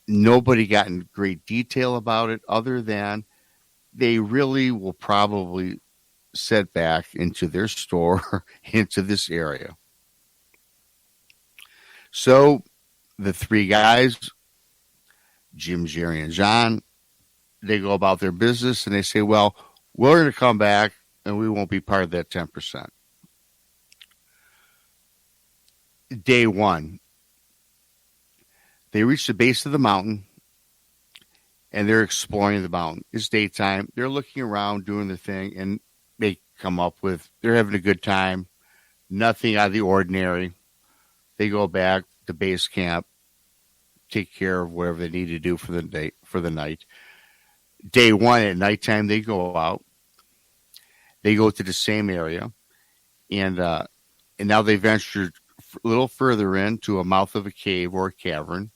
nobody got in great detail about it, other than they really will probably set back into their store, into this area. So the 3 guys, Jim, Jerry, and John, they go about their business, and they say, well, we're going to come back, and we won't be part of that 10%. Day 1, they reach the base of the mountain, and they're exploring the mountain. It's daytime. They're looking around, doing their thing, and they come up with, they're having a good time, nothing out of the ordinary. They go back to base camp, take care of whatever they need to do for the day, for the night. Day 1 at nighttime, they go out. They go to the same area, and now they ventured a little further into a mouth of a cave or a cavern.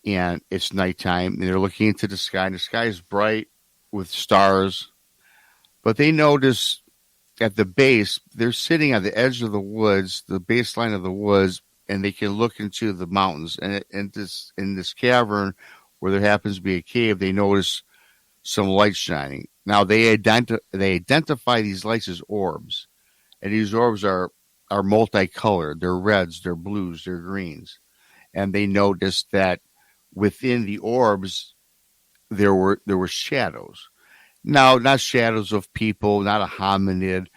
And it's nighttime, and they're looking into the sky, and the sky is bright with stars. But they notice at the base, they're sitting on the edge of the woods, the baseline of the woods, and they can look into the mountains. And in this cavern, where there happens to be a cave, they notice some light shining. Now, they identify these lights as orbs. And these orbs are multicolored. They're reds, they're blues, they're greens. And they notice that within the orbs, there were shadows. Now, not shadows of people, not a hominid,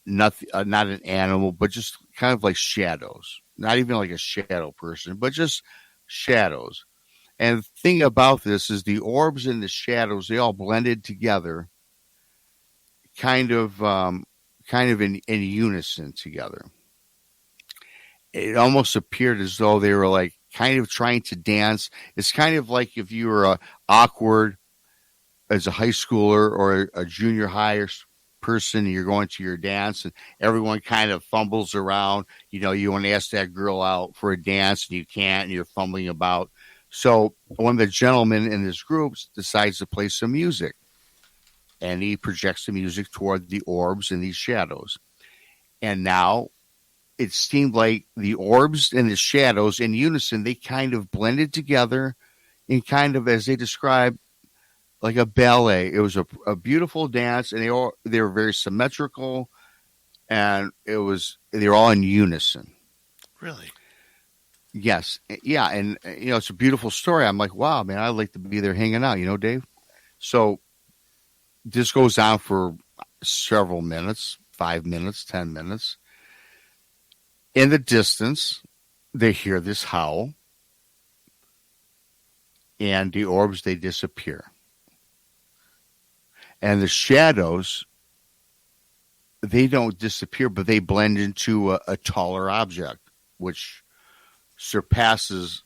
not an animal, but just kind of like shadows. Not even like a shadow person, but just shadows. And the thing about this is the orbs and the shadows, they all blended together, kind of in unison together. It almost appeared as though they were like kind of trying to dance. It's kind of like if you were awkward as a high schooler or a junior high person, and you're going to your dance and everyone kind of fumbles around. You know, you want to ask that girl out for a dance and you can't, and you're fumbling about. So one of the gentlemen in this group decides to play some music, and he projects the music toward the orbs and these shadows. And now it seemed like the orbs and the shadows in unison, they kind of blended together in kind of, as they described, like a ballet. It was a beautiful dance, and they were very symmetrical, and they were all in unison. Really? Yes. Yeah. And, it's a beautiful story. I'm like, wow, man, I'd like to be there hanging out, Dave. So this goes on for several minutes, 5 minutes, 10 minutes. In the distance, they hear this howl, and the orbs, they disappear. And the shadows, they don't disappear, but they blend into a taller object, which surpasses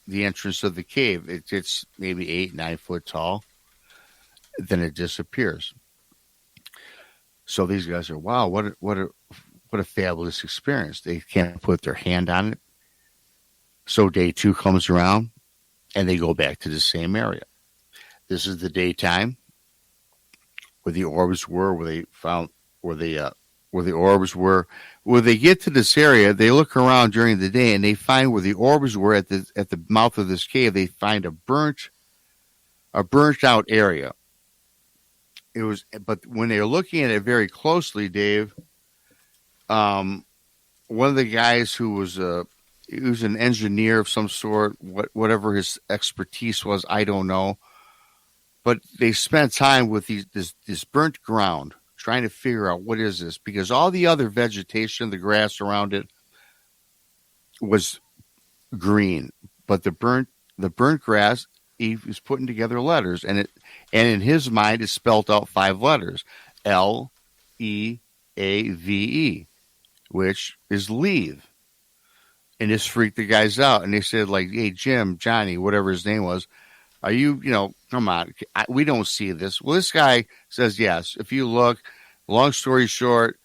the entrance of the cave. It's maybe 8-9 foot tall. Then it disappears. So these guys are, wow, what a fabulous experience. They can't put their hand on it. So day 2 comes around, and they go back to the same area. This is the daytime, where the orbs were, where the orbs were. When they get to this area, they look around during the day, and they find where the orbs were at the mouth of this cave. They find a burnt out area. But when they're looking at it very closely, Dave, one of the guys who was an engineer of some sort, whatever his expertise was, I don't know. But they spent time with this burnt ground, trying to figure out what is this, because all the other vegetation, the grass around it, was green, but the burnt grass, he was putting together letters, and in his mind it spelled out 5 letters, LEAVE, which is leave. And this freaked the guys out, and they said, like, hey, Jim, Johnny, whatever his name was, are you, come on, we don't see this. Well, this guy says yes. If you look, long story short,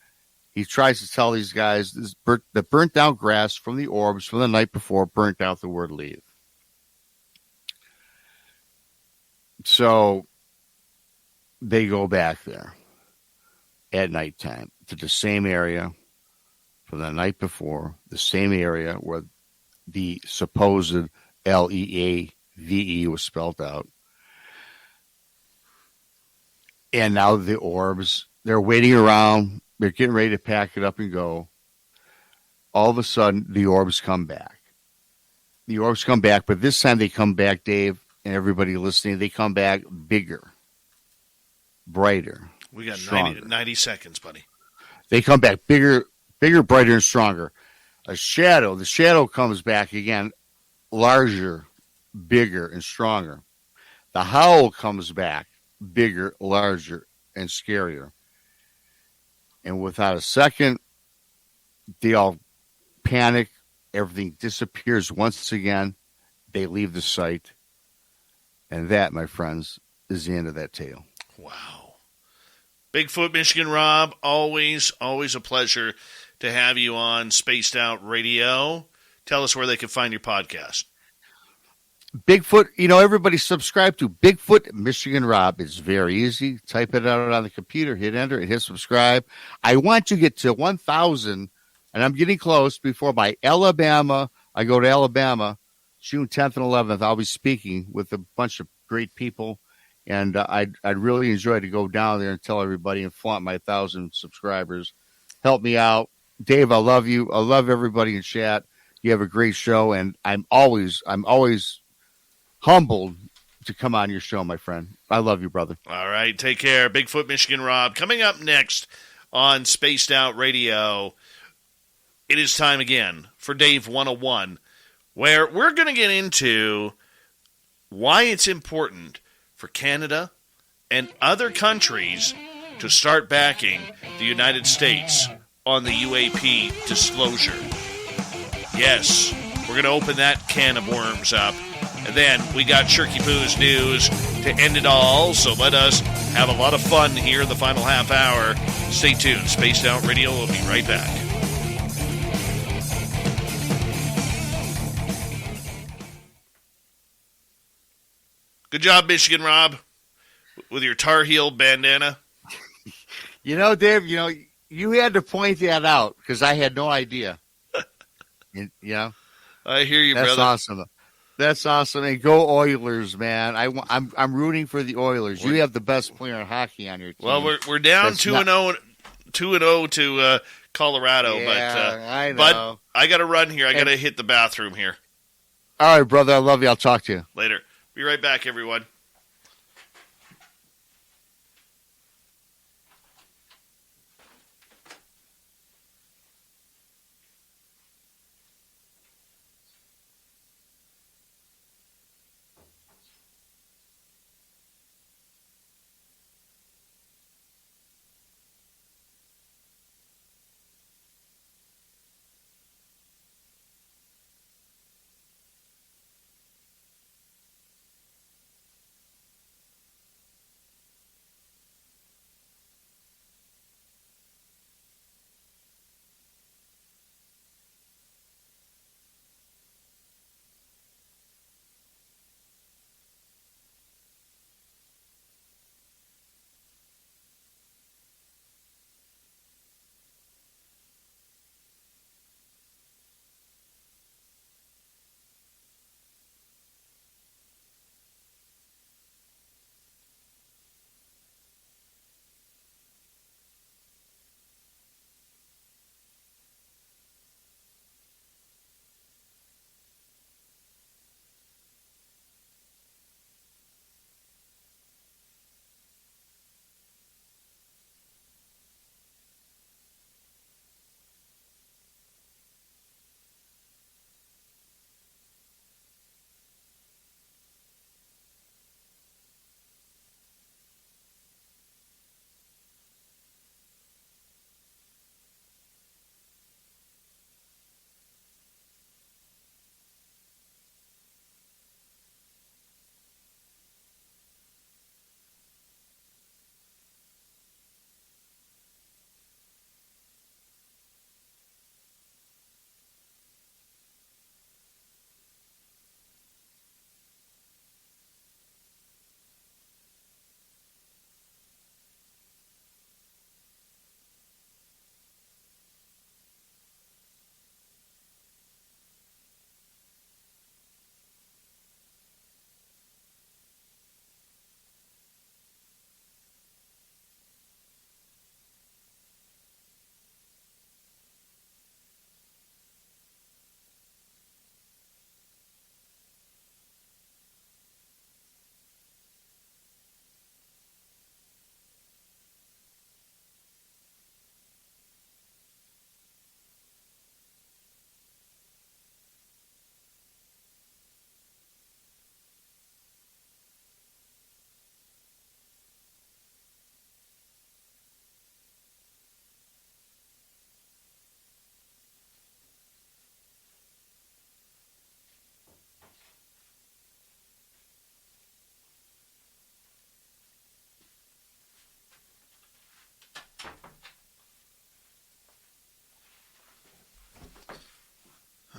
he tries to tell these guys the burnt out grass from the orbs from the night before burnt out the word leave. So they go back there at nighttime to the same area from the night before, the same area where the supposed LEAVE was spelled out. And now the orbs, they're waiting around. They're getting ready to pack it up and go. All of a sudden, the orbs come back. The orbs come back, but this time they come back, Dave, and everybody listening, they come back bigger, brighter. We got 90 seconds, buddy. They come back bigger, brighter, and stronger. The shadow comes back again, larger, bigger, and stronger. The howl comes back, bigger, larger, and scarier. And without a second, they all panic. Everything disappears once again. They leave the site. And that, my friends, is the end of that tale. Wow. Bigfoot, Michigan Rob, always a pleasure to have you on Spaced Out Radio. Tell us where they can find your podcast. Bigfoot, everybody subscribe to Bigfoot Michigan Rob. It's very easy. Type it out on the computer, hit enter, and hit subscribe. I want to get to 1,000, and I'm getting close before by Alabama. I go to Alabama June 10th and 11th. I'll be speaking with a bunch of great people, and I'd really enjoy to go down there and tell everybody and flaunt my 1,000 subscribers. Help me out. Dave, I love you. I love everybody in chat. You have a great show, and I'm always humbled to come on your show, my friend. I love you, brother. All right, take care. Bigfoot Michigan Rob. Coming up next on Spaced Out Radio, it is time again for Dave 101, where we're going to get into why it's important for Canada and other countries to start backing the United States on the UAP disclosure. Yes, we're going to open that can of worms up. And then we got Shirky Poo's news to end it all, so let us have a lot of fun here in the final half hour. Stay tuned. Spaced Out Radio will be right back. Good job, Michigan Rob, with your Tar Heel bandana. Dave, you had to point that out because I had no idea. I hear you, That's brother. Awesome. That's awesome. And go Oilers, man. I'm rooting for the Oilers. You have the best player in hockey on your team. Well, we're down 2-0 to Colorado, I know. But I got to run here. I got to hit the bathroom here. All right, brother. I love you. I'll talk to you later. Be right back, everyone.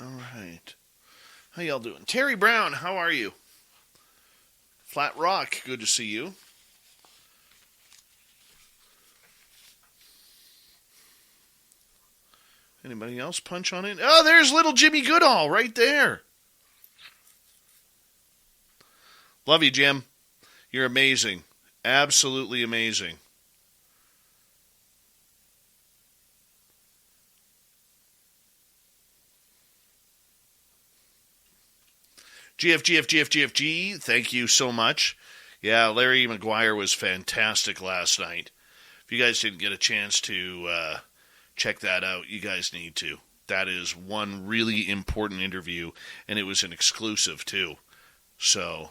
All right. How y'all doing? Terry Brown, how are you? Flat Rock, good to see you. Anybody else punch on it? Oh, there's little Jimmy Goodall right there. Love you, Jim. You're amazing. Absolutely amazing. GFGFGFGFG, thank you so much. Yeah, Larry McGuire was fantastic last night. If you guys didn't get a chance to check that out, you guys need to. That is one really important interview, and it was an exclusive, too. So,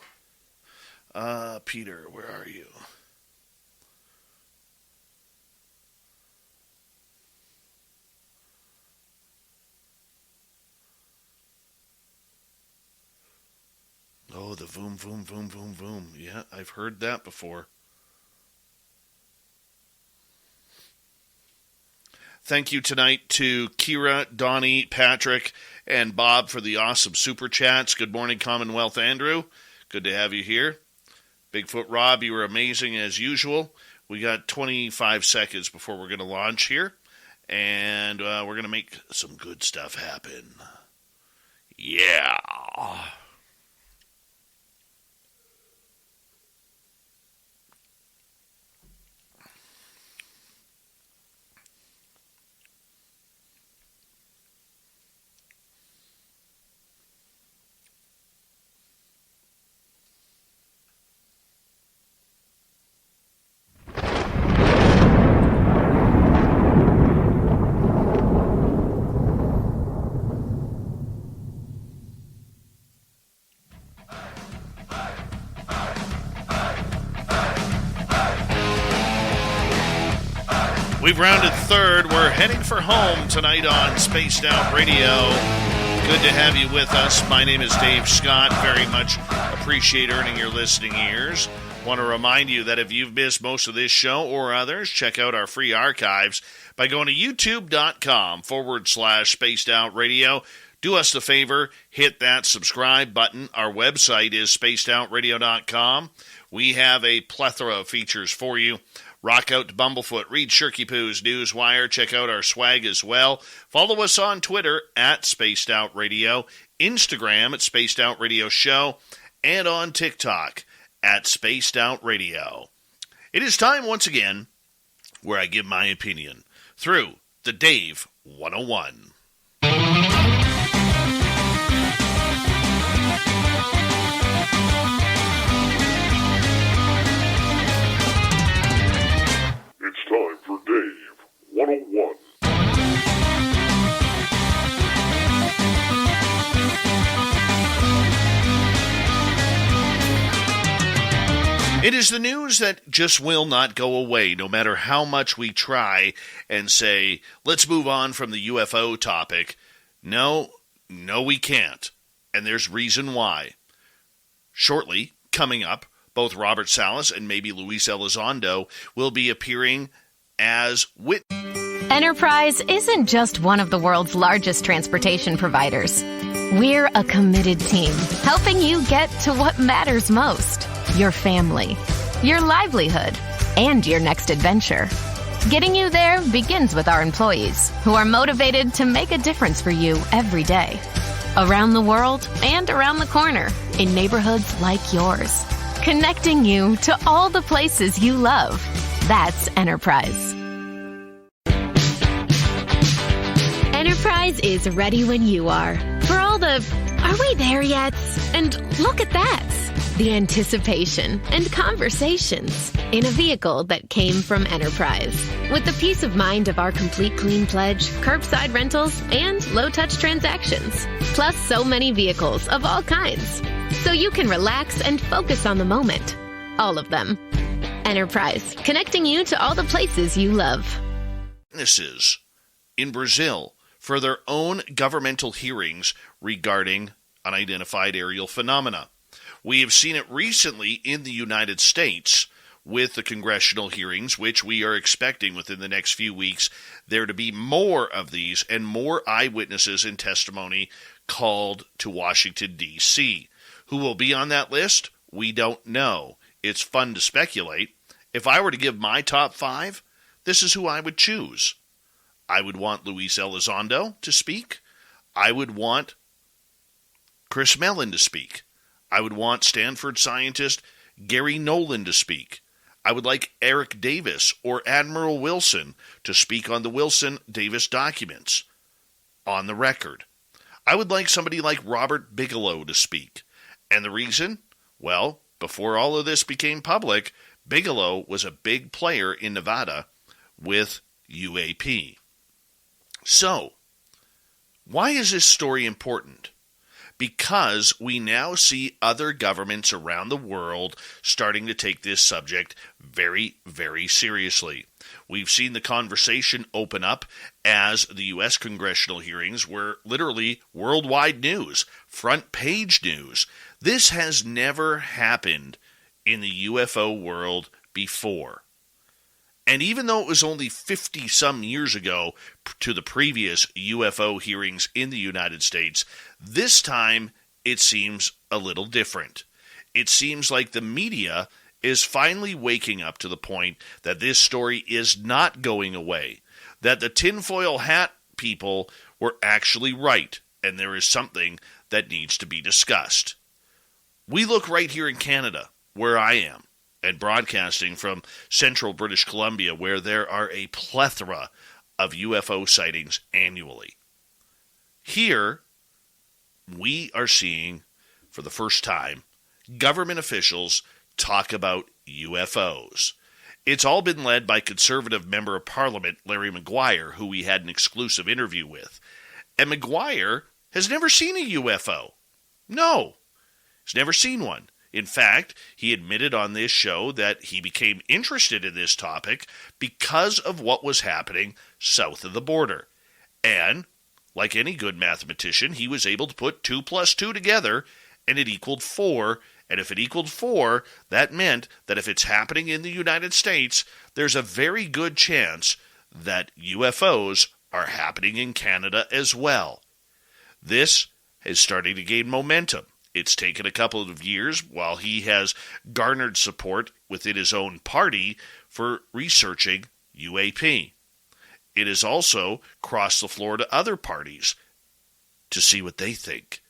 Peter, where are you? Oh, the voom, voom, voom, voom, voom. Yeah, I've heard that before. Thank you tonight to Kira, Donnie, Patrick, and Bob for the awesome super chats. Good morning, Commonwealth Andrew. Good to have you here. Bigfoot Rob, you were amazing as usual. We got 25 seconds before we're going to launch here, and we're going to make some good stuff happen. Yeah. We've rounded third. We're heading for home tonight on Spaced Out Radio. Good to have you with us. My name is Dave Scott. Very much appreciate earning your listening ears. Want to remind you that if you've missed most of this show or others, check out our free archives by going to youtube.com/Spaced Out Radio. Do us the favor, hit that subscribe button. Our website is spacedoutradio.com. We have a plethora of features for you. Rock out to Bumblefoot, read Shirky Poo's Newswire, check out our swag as well. Follow us on Twitter at Spaced Out Radio, Instagram at Spaced Out Radio Show, and on TikTok at Spaced Out Radio. It is time once again where I give my opinion through the Dave 101. It's time for Dave 101. It is the news that just will not go away, no matter how much we try and say, let's move on from the UFO topic. No, we can't. And there's reason why. Shortly, coming up, both Robert Salas and maybe Luis Elizondo will be appearing as witnesses. Enterprise isn't just one of the world's largest transportation providers. We're a committed team, helping you get to what matters most: your family, your livelihood, and your next adventure. Getting you there begins with our employees, who are motivated to make a difference for you every day. Around the world and around the corner, in neighborhoods like yours. Connecting you to all the places you love. That's Enterprise. Enterprise is ready when you are. For all the, are we there yet? And look at that. The anticipation and conversations in a vehicle that came from Enterprise. With the peace of mind of our complete clean pledge, curbside rentals, and low-touch transactions. Plus so many vehicles of all kinds. So you can relax and focus on the moment. All of them. Enterprise, connecting you to all the places you love. Witnesses in Brazil for their own governmental hearings regarding unidentified aerial phenomena. We have seen it recently in the United States with the congressional hearings, which we are expecting within the next few weeks there to be more of these and more eyewitnesses and testimony called to Washington, D.C. Who will be on that list? We don't know. It's fun to speculate. If I were to give my top 5, this is who I would choose. I would want Luis Elizondo to speak. I would want Chris Mellon to speak. I would want Stanford scientist Gary Nolan to speak. I would like Eric Davis or Admiral Wilson to speak on the Wilson-Davis documents on the record. I would like somebody like Robert Bigelow to speak. And the reason? Well, before all of this became public, Bigelow was a big player in Nevada with UAP. So, why is this story important? Because we now see other governments around the world starting to take this subject very, very seriously. We've seen the conversation open up as the U.S. congressional hearings were literally worldwide news, front page news. This has never happened in the UFO world before. And even though it was only 50-some years ago to the previous UFO hearings in the United States, this time it seems a little different. It seems like the media is finally waking up to the point that this story is not going away, that the tinfoil hat people were actually right, and there is something that needs to be discussed. We look right here in Canada, where I am, and broadcasting from central British Columbia, where there are a plethora of UFO sightings annually. Here, we are seeing, for the first time, government officials talk about UFOs. It's all been led by Conservative Member of Parliament Larry Maguire, who we had an exclusive interview with. And Maguire has never seen a UFO. No, he's never seen one. In fact, he admitted on this show that he became interested in this topic because of what was happening south of the border. And, like any good mathematician, he was able to put 2 plus 2 together, and it equaled 4. And if it equaled 4, that meant that if it's happening in the United States, there's a very good chance that UFOs are happening in Canada as well. This is starting to gain momentum. It's taken a couple of years while he has garnered support within his own party for researching UAP. It has also crossed the floor to other parties to see what they think,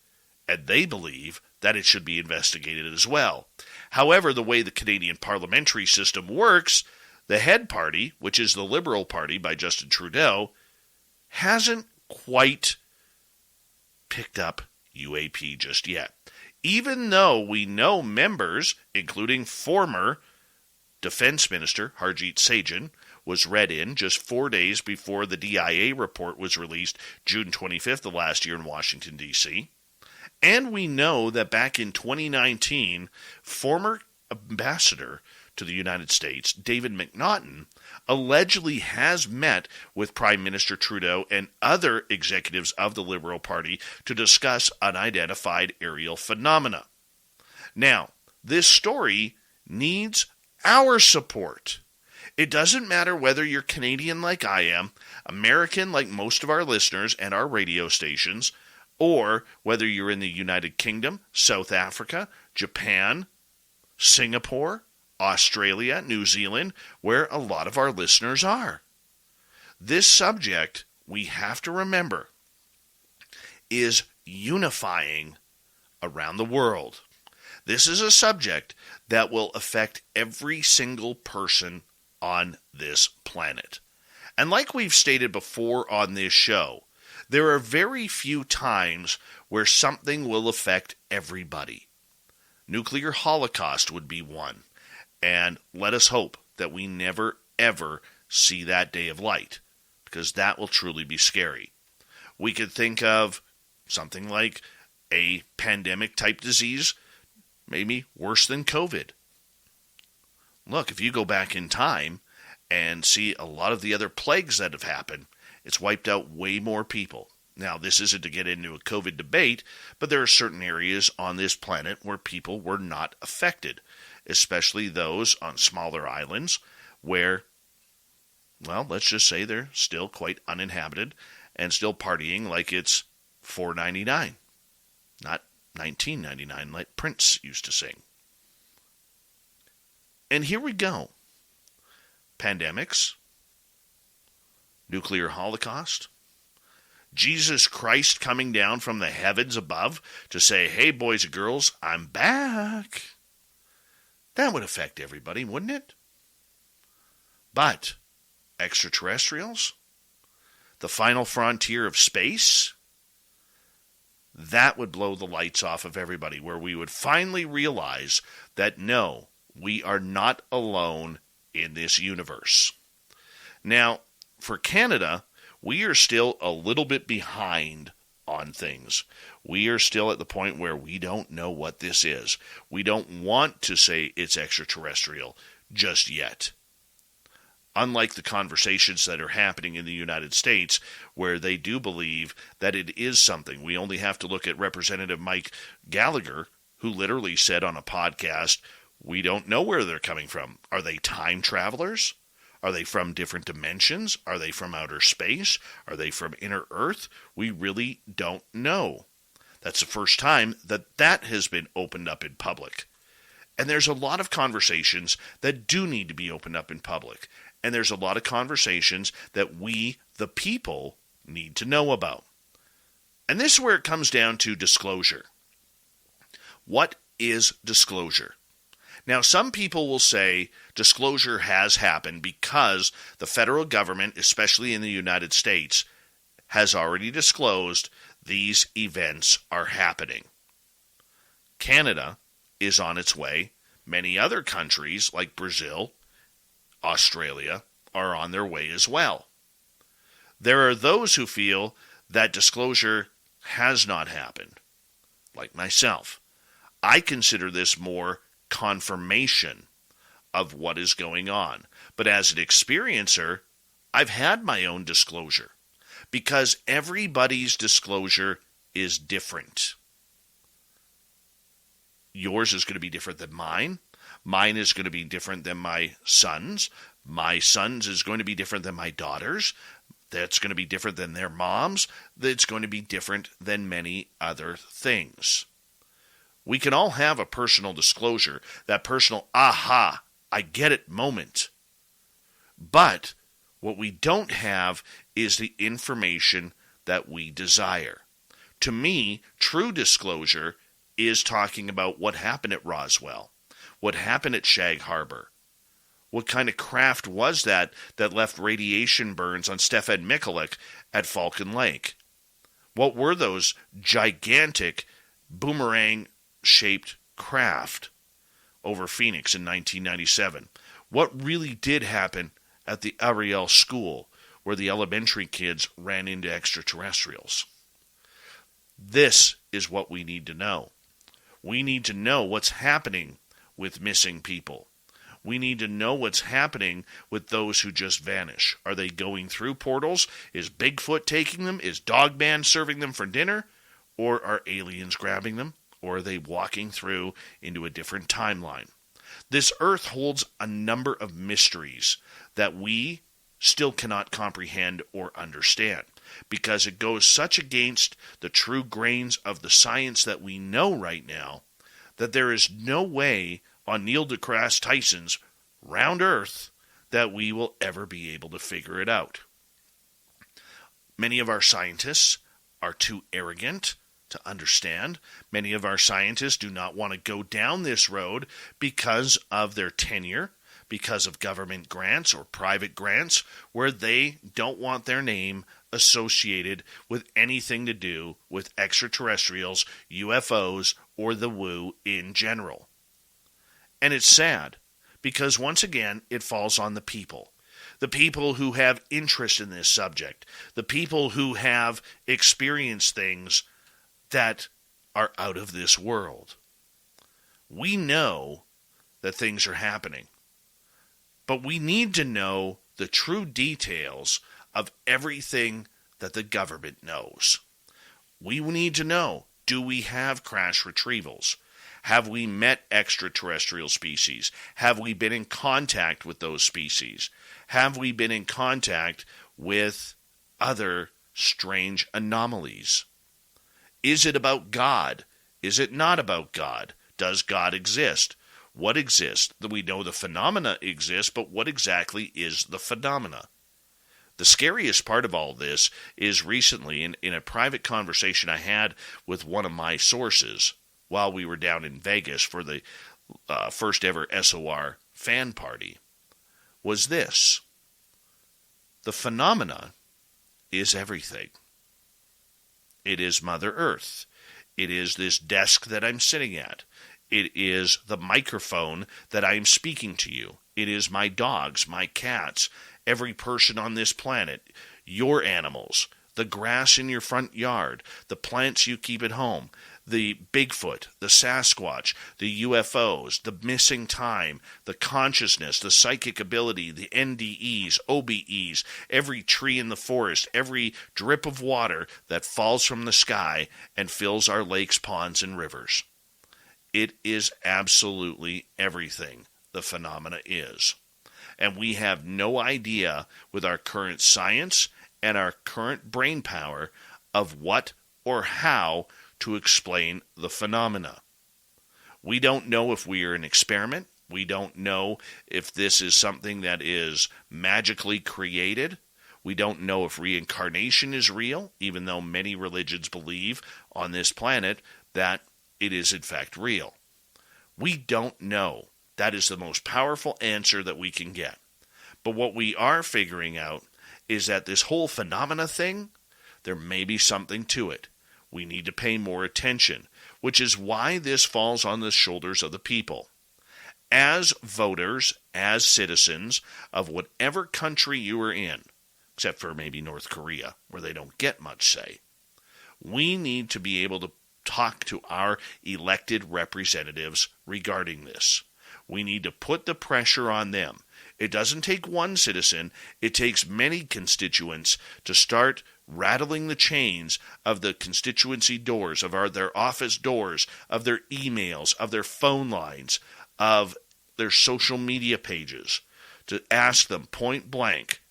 and they believe that it should be investigated as well. However, the way the Canadian parliamentary system works, the head party, which is the Liberal Party by Justin Trudeau, hasn't quite picked up UAP just yet. Even though we know members, including former Defense Minister Harjit Sajjan, was read in just 4 days before the DIA report was released June 25th of last year in Washington, D.C., and we know that back in 2019, former ambassador to the United States, David McNaughton, allegedly has met with Prime Minister Trudeau and other executives of the Liberal Party to discuss unidentified aerial phenomena. Now, this story needs our support. It doesn't matter whether you're Canadian like I am, American like most of our listeners and our radio stations, or whether you're in the United Kingdom, South Africa, Japan, Singapore, Australia, New Zealand, where a lot of our listeners are. This subject, we have to remember, is unifying around the world. This is a subject that will affect every single person on this planet. And like we've stated before on this show, there are very few times where something will affect everybody. Nuclear holocaust would be one. And let us hope that we never, ever see that day of light, because that will truly be scary. We could think of something like a pandemic-type disease, maybe worse than COVID. Look, if you go back in time and see a lot of the other plagues that have happened, it's wiped out way more people. Now, this isn't to get into a COVID debate, but there are certain areas on this planet where people were not affected, especially those on smaller islands where, well, let's just say they're still quite uninhabited and still partying like it's $4.99, not $19.99 like Prince used to sing. And here we go. Pandemics, nuclear holocaust, Jesus Christ coming down from the heavens above to say, hey, boys and girls, I'm back. That would affect everybody, wouldn't it? But extraterrestrials, the final frontier of space, that would blow the lights off of everybody, where we would finally realize that no, we are not alone in this universe. Now, for Canada, we are still a little bit behind on things. We are still at the point where we don't know what this is. We don't want to say it's extraterrestrial just yet. Unlike the conversations that are happening in the United States, where they do believe that it is something. We only have to look at Representative Mike Gallagher, who literally said on a podcast, we don't know where they're coming from. Are they time travelers? Are they from different dimensions? Are they from outer space? Are they from inner Earth? We really don't know. That's the first time that has been opened up in public. And there's a lot of conversations that do need to be opened up in public. And there's a lot of conversations that we, the people, need to know about. And this is where it comes down to disclosure. What is disclosure? Now, some people will say disclosure has happened because the federal government, especially in the United States, has already disclosed these events are happening. Canada is on its way. Many other countries, like Brazil, Australia, are on their way as well. There are those who feel that disclosure has not happened, like myself. I consider this more confirmation of what is going on. But as an experiencer, I've had my own disclosure because everybody's disclosure is different. Yours is going to be different than mine. Mine is going to be different than my son's. My son's is going to be different than my daughter's. That's going to be different than their mom's. That's going to be different than many other things. We can all have a personal disclosure, that personal, aha, I get it moment. But what we don't have is the information that we desire. To me, true disclosure is talking about what happened at Roswell, what happened at Shag Harbor. What kind of craft was that left radiation burns on Stefan Mikulik at Falcon Lake? What were those gigantic boomerang-shaped craft over Phoenix in 1997? What really did happen at the Ariel School where the elementary kids ran into extraterrestrials? This is what we need to know. We need to know what's happening with missing people. We need to know what's happening with those who just vanish. Are they going through portals? Is Bigfoot taking them? Is Dogman serving them for dinner? Or are aliens grabbing them? Or are they walking through into a different timeline? This earth holds a number of mysteries that we still cannot comprehend or understand because it goes such against the true grains of the science that we know right now that there is no way on Neil deGrasse Tyson's round earth that we will ever be able to figure it out. Many of our scientists are too arrogant to understand. Many of our scientists do not want to go down this road because of their tenure, because of government grants or private grants, where they don't want their name associated with anything to do with extraterrestrials, UFOs, or the woo in general. And it's sad, because once again, it falls on the people. The people who have interest in this subject. The people who have experienced things that are out of this world. We know that things are happening. But we need to know the true details of everything that the government knows. We need to know, do we have crash retrievals? Have we met extraterrestrial species? Have we been in contact with those species? Have we been in contact with other strange anomalies? Is it about God? Is it not about God? Does God exist? What exists? We know the phenomena exist, but what exactly is the phenomena? The scariest part of all this is recently in a private conversation I had with one of my sources while we were down in Vegas for the first ever SOR fan party, was this. The phenomena is everything. It is Mother Earth. It is this desk that I'm sitting at. It is the microphone that I am speaking to you. It is my dogs, my cats, every person on this planet, your animals, the grass in your front yard, the plants you keep at home, the Bigfoot, the Sasquatch, the UFOs, the missing time, the consciousness, the psychic ability, the NDEs, OBEs, every tree in the forest, every drip of water that falls from the sky and fills our lakes, ponds, and rivers. It is absolutely everything the phenomena is. And we have no idea with our current science and our current brain power of what or how to explain the phenomena. We don't know if we are an experiment. We don't know if this is something that is magically created. We don't know if reincarnation is real, even though many religions believe on this planet that it is in fact real. We don't know. That is the most powerful answer that we can get. But what we are figuring out is that this whole phenomena thing, there may be something to it. We need to pay more attention, which is why this falls on the shoulders of the people. As voters, as citizens of whatever country you are in, except for maybe North Korea, where they don't get much say, we need to be able to talk to our elected representatives regarding this. We need to put the pressure on them. It doesn't take one citizen. It takes many constituents to start rattling the chains of the constituency doors, of their office doors, of their emails, of their phone lines, of their social media pages, to ask them point blank,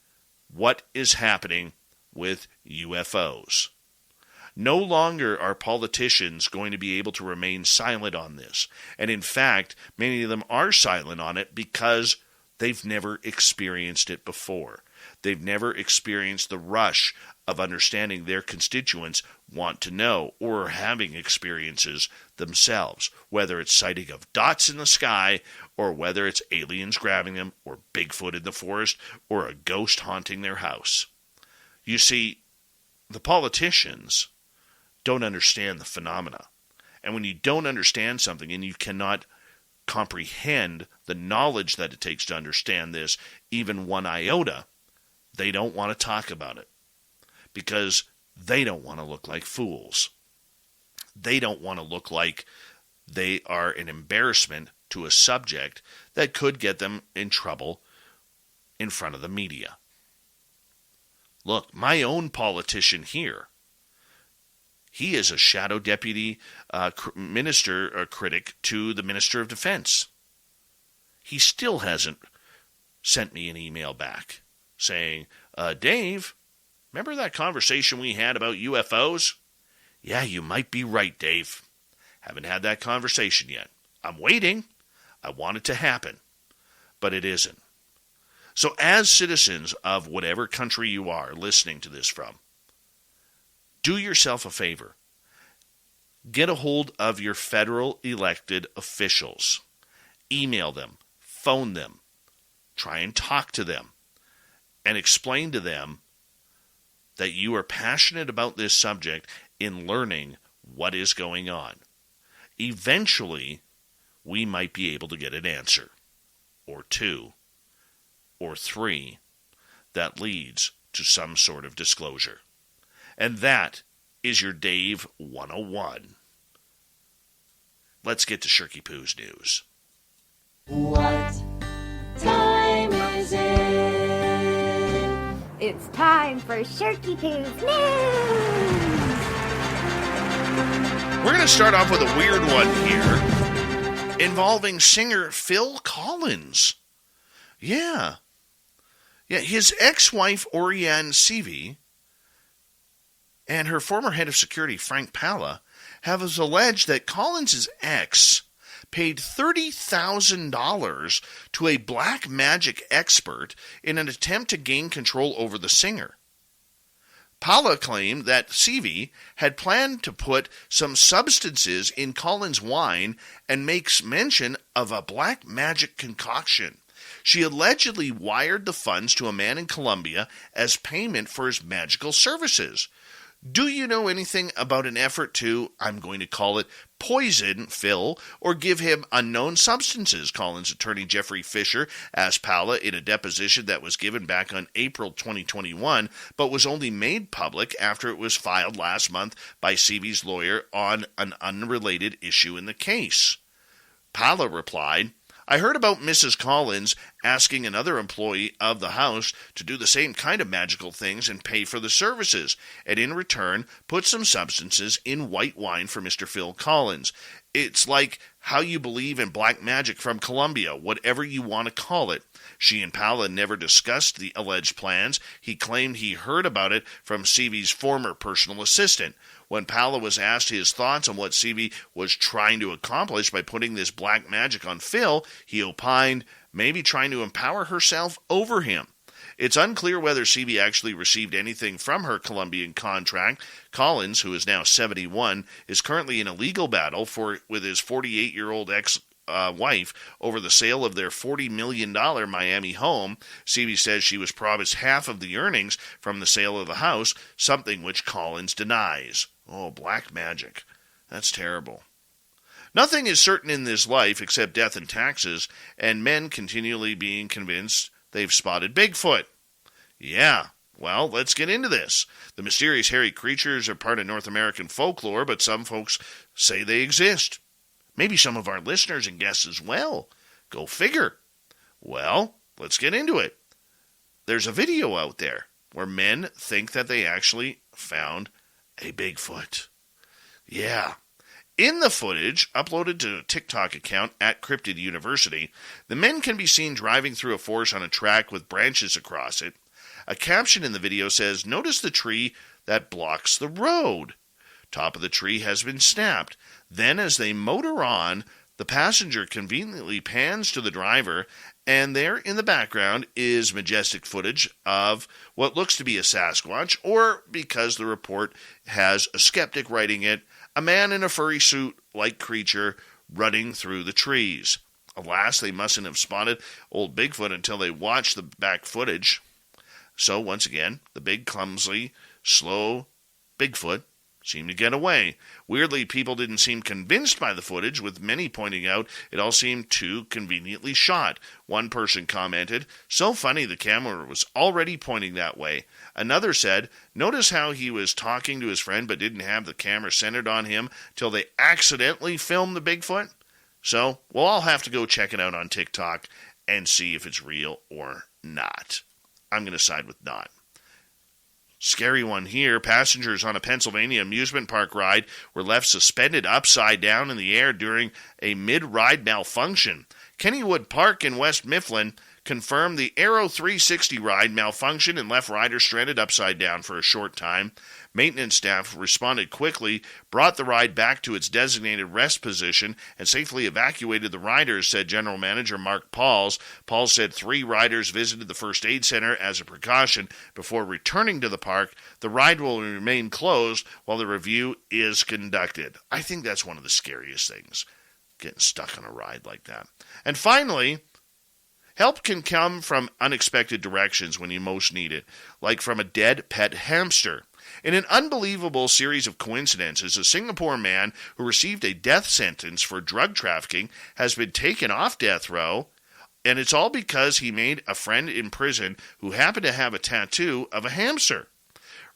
what is happening with UFOs? No longer are politicians going to be able to remain silent on this. And in fact, many of them are silent on it because they've never experienced it before. They've never experienced the rush of understanding their constituents want to know, or are having experiences themselves, whether it's sighting of dots in the sky, or whether it's aliens grabbing them, or Bigfoot in the forest, or a ghost haunting their house. You see, the politicians don't understand the phenomena. And when you don't understand something and you cannot comprehend the knowledge that it takes to understand this, even one iota, they don't want to talk about it because they don't want to look like fools. They don't want to look like they are an embarrassment to a subject that could get them in trouble in front of the media. Look, my own politician here, he is a shadow deputy critic to the Minister of Defense. He still hasn't sent me an email back saying, Dave, remember that conversation we had about UFOs? Yeah, you might be right, Dave. Haven't had that conversation yet. I'm waiting. I want it to happen, but it isn't. So as citizens of whatever country you are listening to this from, do yourself a favor. Get a hold of your federal elected officials. Email them, phone them, try and talk to them, and explain to them that you are passionate about this subject in learning what is going on. Eventually, we might be able to get an answer, or two, or three, that leads to some sort of disclosure. And that is your Dave 101. Let's get to Shirky Poo's news. What time is it? It's time for Shirky Poo's news! We're going to start off with a weird one here involving singer Phil Collins. Yeah, his ex-wife Orianne Seavey and her former head of security, Frank Palla, have alleged that Collins' ex paid $30,000 to a black magic expert in an attempt to gain control over the singer. Palla claimed that Seavey had planned to put some substances in Collins' wine and makes mention of a black magic concoction. She allegedly wired the funds to a man in Colombia as payment for his magical services. Do you know anything about an effort to, I'm going to call it, poison Phil or give him unknown substances? Collins attorney Jeffrey Fisher asked Pala in a deposition that was given back on April 2021, but was only made public after it was filed last month by CB's lawyer on an unrelated issue in the case. Pala replied, I heard about Mrs. Collins asking another employee of the house to do the same kind of magical things and pay for the services, and in return put some substances in white wine for Mr. Phil Collins. It's like how you believe in black magic from Colombia, whatever you want to call it. She and Pala never discussed the alleged plans. He claimed he heard about it from CB's former personal assistant. When Pala was asked his thoughts on what CB was trying to accomplish by putting this black magic on Phil, he opined, maybe trying to empower herself over him. It's unclear whether CB actually received anything from her Colombian contract. Collins, who is now 71, is currently in a legal battle with his 48-year-old ex-wife over the sale of their $40 million Miami home. CB says she was promised half of the earnings from the sale of the house, something which Collins denies. Oh, black magic. That's terrible. Nothing is certain in this life except death and taxes, and men continually being convinced they've spotted Bigfoot. Yeah, well, let's get into this. The mysterious hairy creatures are part of North American folklore, but some folks say they exist. Maybe some of our listeners and guests as well. Go figure. Well, let's get into it. There's a video out there where men think that they actually found a Bigfoot. Yeah. In the footage, uploaded to a TikTok account at Cryptid University, the men can be seen driving through a forest on a track with branches across it. A caption in the video says, "Notice the tree that blocks the road. Top of the tree has been snapped." Then as they motor on, the passenger conveniently pans to the driver, and there in the background is majestic footage of what looks to be a Sasquatch, or, because the report has a skeptic writing it, a man in a furry suit-like creature running through the trees. Alas, they mustn't have spotted old Bigfoot until they watched the back footage. So, once again, the big, clumsy, slow Bigfoot seemed to get away. Weirdly, people didn't seem convinced by the footage, with many pointing out it all seemed too conveniently shot. One person commented, "So funny the camera was already pointing that way." Another said, "Notice how he was talking to his friend but didn't have the camera centered on him till they accidentally filmed the Bigfoot?" So, we'll all have to go check it out on TikTok and see if it's real or not. I'm going to side with not. Scary one here. Passengers on a Pennsylvania amusement park ride were left suspended upside down in the air during a mid-ride malfunction. Kennywood Park in West Mifflin confirmed the Aero 360 ride malfunctioned and left riders stranded upside down for a short time. Maintenance staff responded quickly, brought the ride back to its designated rest position, and safely evacuated the riders, said General Manager Mark Pauls. Pauls said 3 riders visited the first aid center as a precaution before returning to the park. The ride will remain closed while the review is conducted. I think that's one of the scariest things, getting stuck on a ride like that. And finally, help can come from unexpected directions when you most need it, like from a dead pet hamster. In an unbelievable series of coincidences, a Singapore man who received a death sentence for drug trafficking has been taken off death row, and it's all because he made a friend in prison who happened to have a tattoo of a hamster.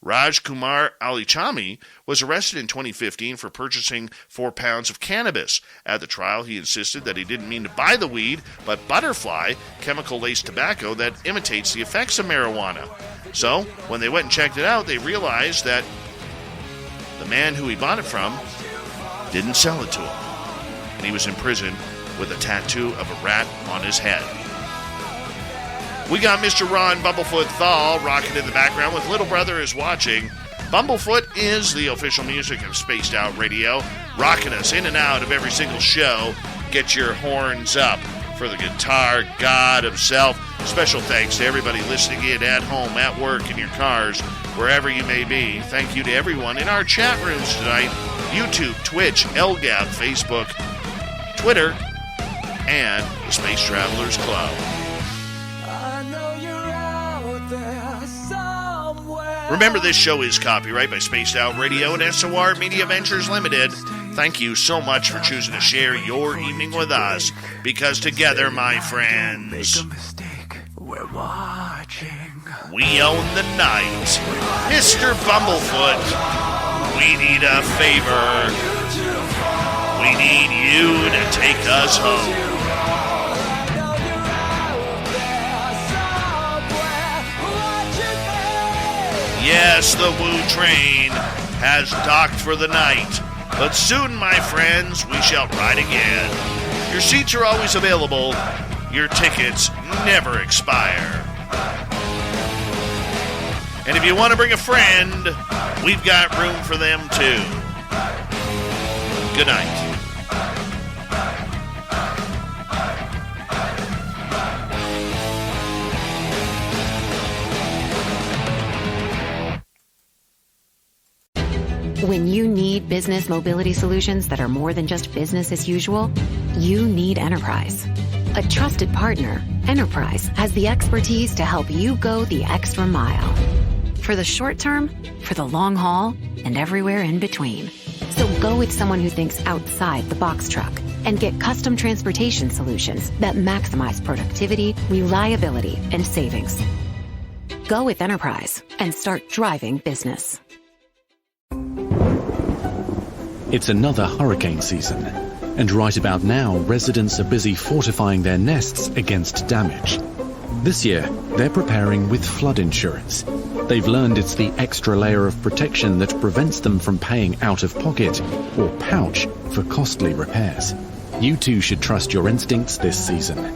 Raj Kumar Alichami was arrested in 2015 for purchasing 4 pounds of cannabis. At the trial, he insisted that he didn't mean to buy the weed, but butterfly, chemical-laced tobacco that imitates the effects of marijuana. So, when they went and checked it out, they realized that the man who he bought it from didn't sell it to him. And he was in prison with a tattoo of a rat on his head. We got Mr. Ron Bumblefoot Thal rocking in the background with Little Brother is Watching. Bumblefoot is the official music of Spaced Out Radio, rocking us in and out of every single show. Get your horns up for the guitar god himself. Special thanks to everybody listening in at home, at work, in your cars, wherever you may be. Thank you to everyone in our chat rooms tonight. YouTube, Twitch, LGAB, Facebook, Twitter, and the Space Travelers Club. I know you're out there somewhere. Remember, this show is copyright by Spaced Out Radio and SOR Media Ventures Limited. Thank you so much for choosing to share your evening with us, because together, my friends, we're watching. We own the night. Mr. Bumblefoot, we need a favor. We need you to take us home. Yes, the Woo train has docked for the night, but soon, my friends, we shall ride again. Your seats are always available. Your tickets never expire. And if you want to bring a friend, we've got room for them too. Good night. When you need business mobility solutions that are more than just business as usual, you need Enterprise. A trusted partner, Enterprise has the expertise to help you go the extra mile. For the short term, for the long haul, and everywhere in between. So go with someone who thinks outside the box truck and get custom transportation solutions that maximize productivity, reliability, and savings. Go with Enterprise and start driving business. It's another hurricane season, and right about now, residents are busy fortifying their nests against damage. This year, they're preparing with flood insurance. They've learned it's the extra layer of protection that prevents them from paying out of pocket or pouch for costly repairs. You too should trust your instincts this season.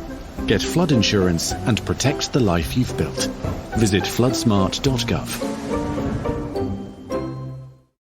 Get flood insurance and protect the life you've built. Visit floodsmart.gov.